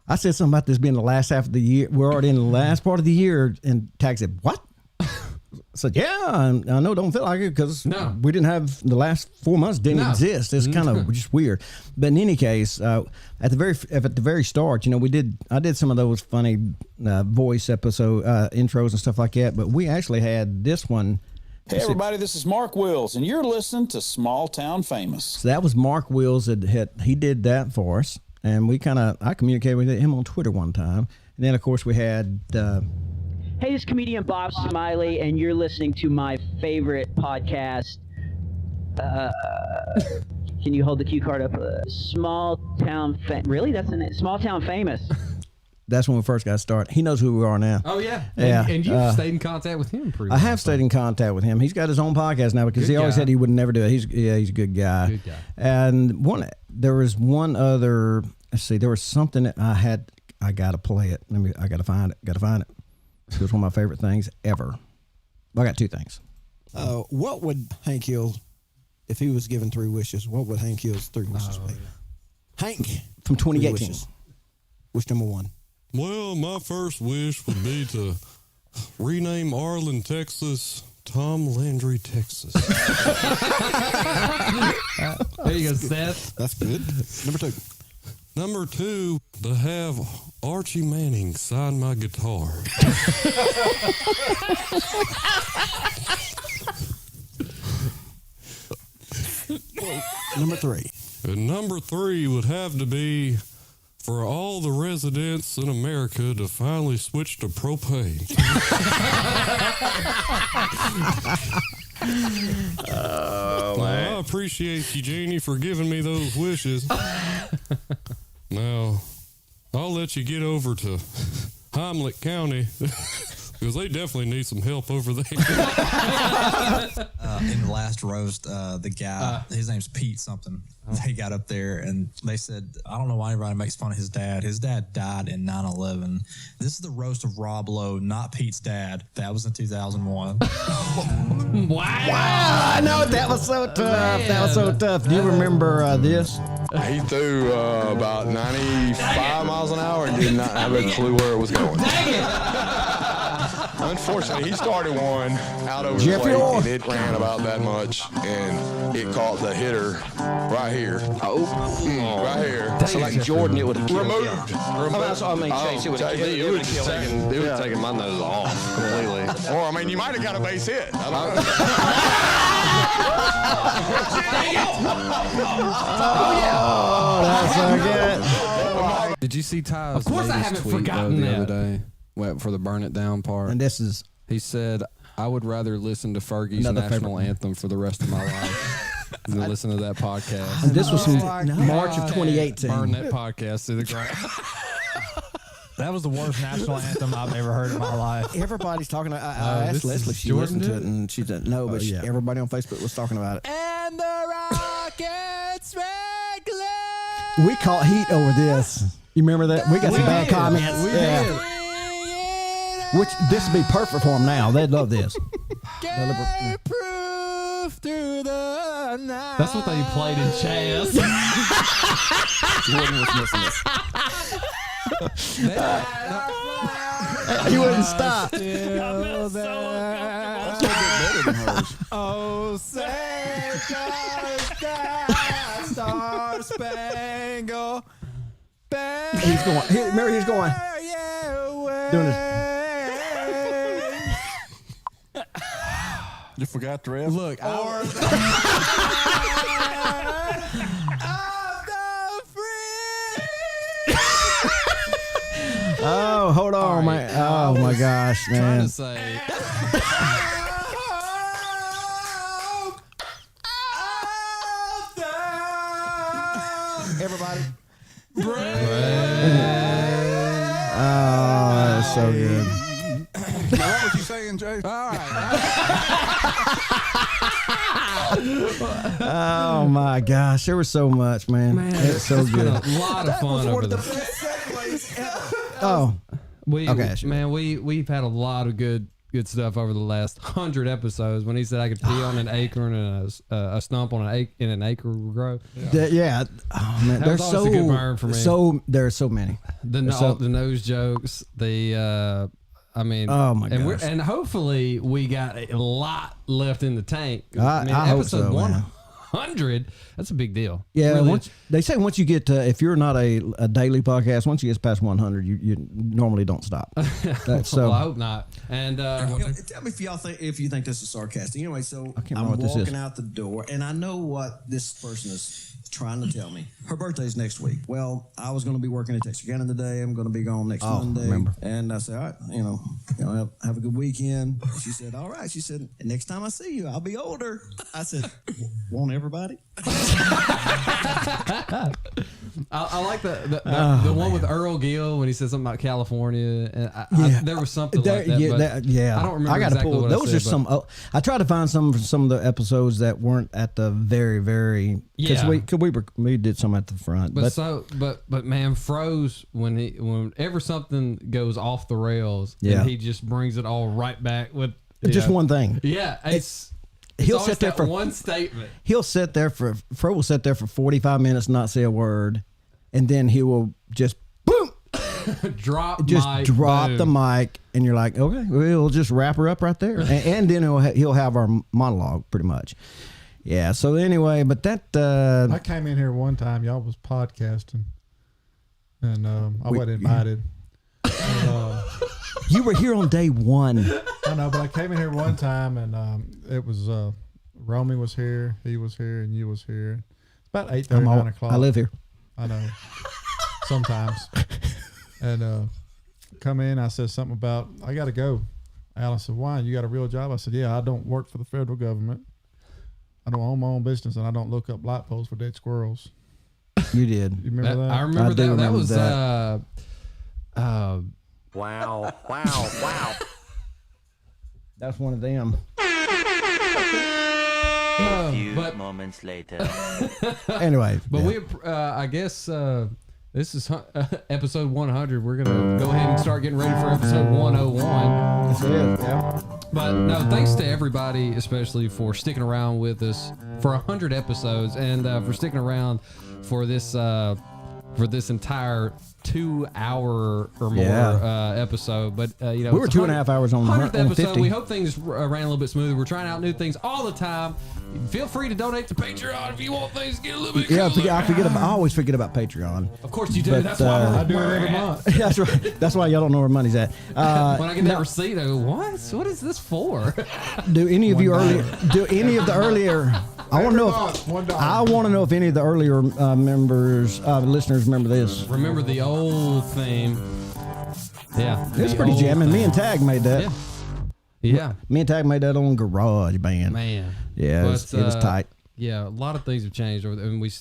I said something about this being the last half of the year. We're already in the last part of the year, and Tag said, "What?" I said, yeah, I know, don't feel like it because we didn't have the last 4 months didn't exist. It's kind of just weird. But in any case, at the very start, I did some of those funny voice episode intros and stuff like that. But we actually had this one. Hey everybody, this is Mark Wills, and you're listening to Small Town Famous. So that was Mark Wills he did that for us, and I communicated with him on Twitter one time, and then of course we had. Hey, this is comedian Bob Smiley, and you're listening to my favorite podcast. Can you hold the cue card up? Small Town Really? That's the name? Small Town Famous. That's when we first got started. He knows who we are now. Oh, yeah. Yeah. And you've stayed in contact with him pretty I have stayed in contact with him. He's got his own podcast now because he always said he would never do it. He's a good guy. Good guy. And there was one other, there was something that I got to play it. I got to find it. It was one of my favorite things ever. I got two things. What would Hank Hill, if he was given 3 wishes, what would Hank Hill's 3 wishes be? Hank. From 2018. Wishes. Wish number 1. Well, my first wish would be to rename Arlen, Texas, Tom Landry, Texas. There you go, Seth. That's good. Number 2. Number 2, to have Archie Manning sign my guitar. Number 3. And number 3 would have to be for all the residents in America to finally switch to propane. Oh, man. I appreciate you, Jeannie, for giving me those wishes. Now, I'll let you get over to Heimlich County because they definitely need some help over there. In the last roast, the guy, his name's Pete something, they got up there and they said, I don't know why everybody makes fun of his dad. His dad died in 9/11. This is the roast of Rob Lowe, not Pete's dad. That was in 2001. Wow, I know, that was so tough. That was so tough. Do you remember this? He threw about 95 miles an hour and did not have a clue where it was going. Unfortunately, he started one out over the plate, and it ran about that much, and it caught the hitter right here. Right here. So like Jordan, it would have killed removed. him. I mean, Chase, it would have killed him. It would have taken my nose off completely. Or, I mean, you might have got a base hit. I don't Oh, that's so good. Did you see Ty's Of course I latest haven't tweet forgotten the that. other day? Went for the burn it down part. And this is he said, "I would rather listen to Fergie's Another national favorite. anthem for the rest of my life than listen to that podcast." And this was from March of 2018. Burn that podcast to the ground. That was the worst national anthem I've ever heard in my life. Everybody's talking. I asked this Leslie. is She Jordan listened to did it, and she didn't know, but yeah. everybody on Facebook was talking about it. And the Rockets make We caught heat over this. You remember that? We got some bad comments. We yeah. did. Which this would be perfect for them now. They'd love this. Proof through the night. That's what they played in Chaz. Jordan was missing this. He wouldn't stop. Oh, say does that Star Spangled Banner. He's going. Remember, he's going. Doing this. You forgot the rest? Look, Oh, hold on, man. Oh my gosh, trying man. to say. Everybody. Oh, that's so good. What was you saying, Jay? All right. Oh my gosh, there was so much, man. It's so It's been good. a lot of fun over there. Oh, Okay, man, we've had a lot of good stuff over the last 100 episodes. When he said I could pee on an acorn and a stump on an acre grow. yeah. Oh man, That there's was always a good burn for me. There are so many. The nose jokes, I mean, Oh, my and gosh. and hopefully we got a lot left in the tank. I hope episode so, man. 100, that's a big deal. Yeah, Really. they say once you get if you're not a daily podcast, once you get past 100, you normally don't stop. So well, I hope not. And Tell me if you think this is sarcastic. Anyway, so I can't remember I'm what this is. walking out the door, and I know what this person is trying to tell me. Her birthday's next week. Well, I was going to be working at Texarkana today. I'm going to be gone next Monday. remember. And I said, all right, have a good weekend. She said, all right. She said, next time I see you, I'll be older. I said, won't everybody? I like the one with Earl Gill when he said something about California. And there was something like that. But I don't remember. I gotta exactly pull. what Those I are said, some. I tried to find some of the episodes that weren't at the very because Yeah. we did some at the front. But man, Froze whenever something goes off the rails, Yeah. and he just brings it all right back with Just one thing. Yeah, it's He'll always sit there that for one statement. He'll sit there Fro will sit there for 45 minutes, not say a word, and then he will just drop the mic, and you're like, okay, we'll just wrap her up right there, and then he'll have our monologue pretty much. Yeah. So anyway, but that I came in here one time. Y'all was podcasting, and I wasn't invited. And, you were here on day one. I know, but I came in here one time, and it was Romy was here, he was here, and you was here. It's about 8:30, 9 o'clock. I live here. I know. Sometimes. And come in, I said something about, I got to go. Alan said, why? You got a real job? I said, yeah, I don't work for the federal government. I don't own my own business, and I don't look up light poles for dead squirrels. You did. You remember that? I remember that. remember that was that. Wow. That's one of them. A few but- moments later. Anyway, But we, I guess this is episode 100. We're gonna go ahead and start getting ready for episode 101. That's it. Yeah. But no, thanks to everybody, especially for sticking around with us for 100 episodes, and for sticking around for this entire 2 hour or more episode. But we were 2.5 hours on 100th episode. 50. We hope things ran a little bit smoother. We're trying out new things all the time. Feel free to donate to Patreon if you want things to get a little bit cooler. I always forget about Patreon. Of course you do. But, That's why I do it every month. That's right. That's why y'all don't know where money's at. when I get that receipt, I go, what? What is this for? Do any of the earlier? I want to know. I want to know if any of the earlier listeners remember this. Remember the old theme? Yeah, It's pretty jamming. Me and Tag made that. Yeah. Me and Tag made that on GarageBand. Man. Yeah, it was tight. Yeah, a lot of things have changed over there, and we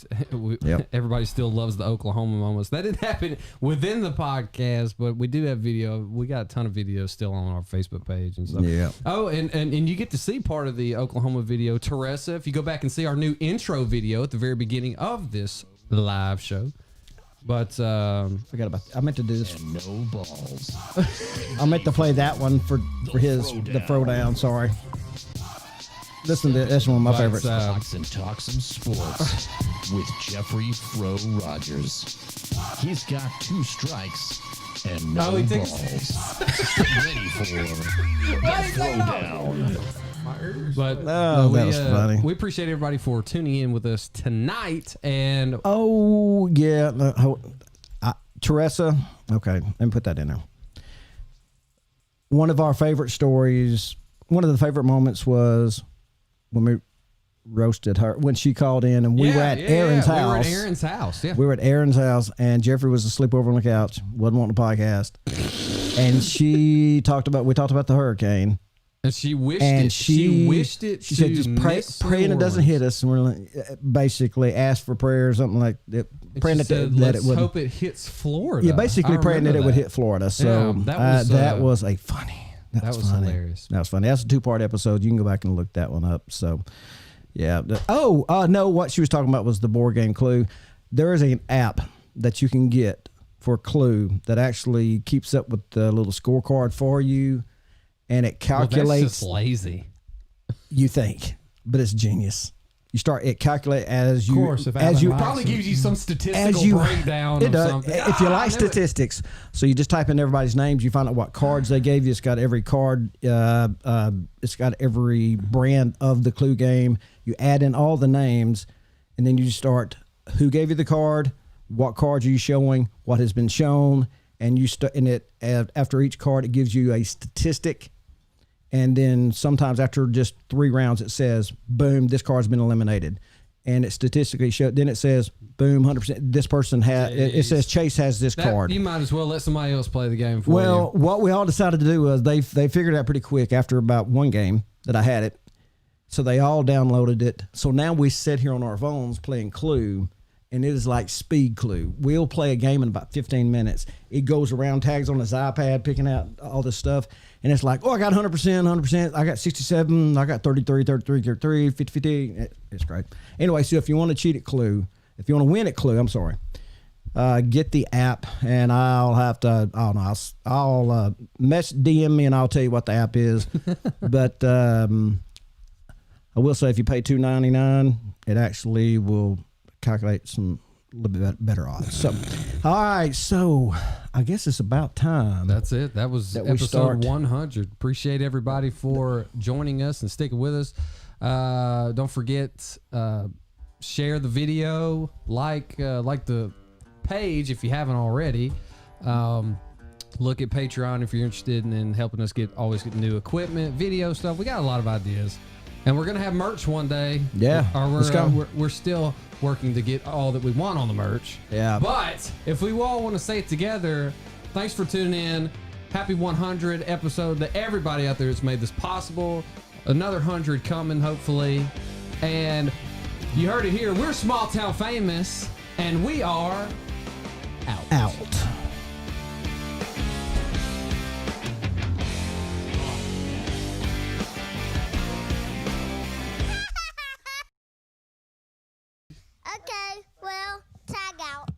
Yep. everybody still loves the Oklahoma moments. That didn't happen within the podcast, but we do have video. We got a ton of videos still on our Facebook page and stuff. Yeah. Oh, and you get to see part of the Oklahoma video, Teresa. If you go back and see our new intro video at the very beginning of this live show. But forgot about. I meant to do this. And no balls. I meant to play that one for the throwdown. Sorry. Listen to this. That's one of my favorites. Talks and talks some sports with Jeffrey Fro Rogers. He's got 2 strikes and no balls. Get ready for the throwdown. But that was funny. We appreciate everybody for tuning in with us tonight. And oh yeah, Teresa. Okay, let me put that in there. One of our favorite stories. One of the favorite moments was when we roasted her when she called in, and we were at Aaron's house. We were at Aaron's house. Yeah, we were at Aaron's house, and Jeffrey was asleep over on the couch. Wasn't wanting to podcast, and we talked about the hurricane. And she wished it. She wished it. She said, "Just pray and it doesn't hit us." And we're like, basically asked for prayer or something like that. Praying that it let's would. hope it hits Florida. Yeah, basically praying that it would hit Florida. So that was a funny. That was funny. Hilarious. That was funny. That's a 2-part episode. You can go back and look that one up. So, yeah. No, what she was talking about was the board game Clue. There is an app that you can get for Clue that actually keeps up with the little scorecard for you, and it calculates. Well, that's just lazy. You think, but it's genius. It calculate as you. Of course, probably gives you some statistical breakdown it of does. something. If you like statistics, so you just type in everybody's names, you find out what cards they gave you. It's got every card. It's got every brand of the Clue game. You add in all the names, and then you start who gave you the card, what cards are you showing, what has been shown, and you after each card it gives you a statistic. And then sometimes after just 3 rounds, it says, boom, this card's been eliminated. And it statistically shows, then it says, boom, 100%, this person has, it says Chase has this card. You might as well let somebody else play the game for you. Well, what we all decided to do was they figured it out pretty quick after about one game that I had it. So they all downloaded it. So now we sit here on our phones playing Clue, and it is like speed Clue. We'll play a game in about 15 minutes. It goes around, tags on his iPad, picking out all this stuff. And it's like, I got 100%. I got 67. I got 33, 50, 50. It's great. Anyway, so if you want to cheat at Clue, if you want to win at Clue, get the app, and I'll have to, I don't know, I'll DM me and I'll tell you what the app is. But I will say if you pay $2.99, it actually will calculate some a little bit better odds. So, all right. So, I guess it's about time. That's it. That was episode 100. Appreciate everybody for joining us and sticking with us. Don't forget, share the video, like the page if you haven't already. Look at Patreon if you're interested in helping us always get new equipment, video stuff. We got a lot of ideas. And we're going to have merch one day. Yeah, let's go. We're still working to get all that we want on the merch. Yeah. But if we all want to say it together, thanks for tuning in. Happy 100 episode to everybody out there that's made this possible. Another 100 coming, hopefully. And you heard it here. We're Small Town Famous, and we are out. Okay, well, tag out.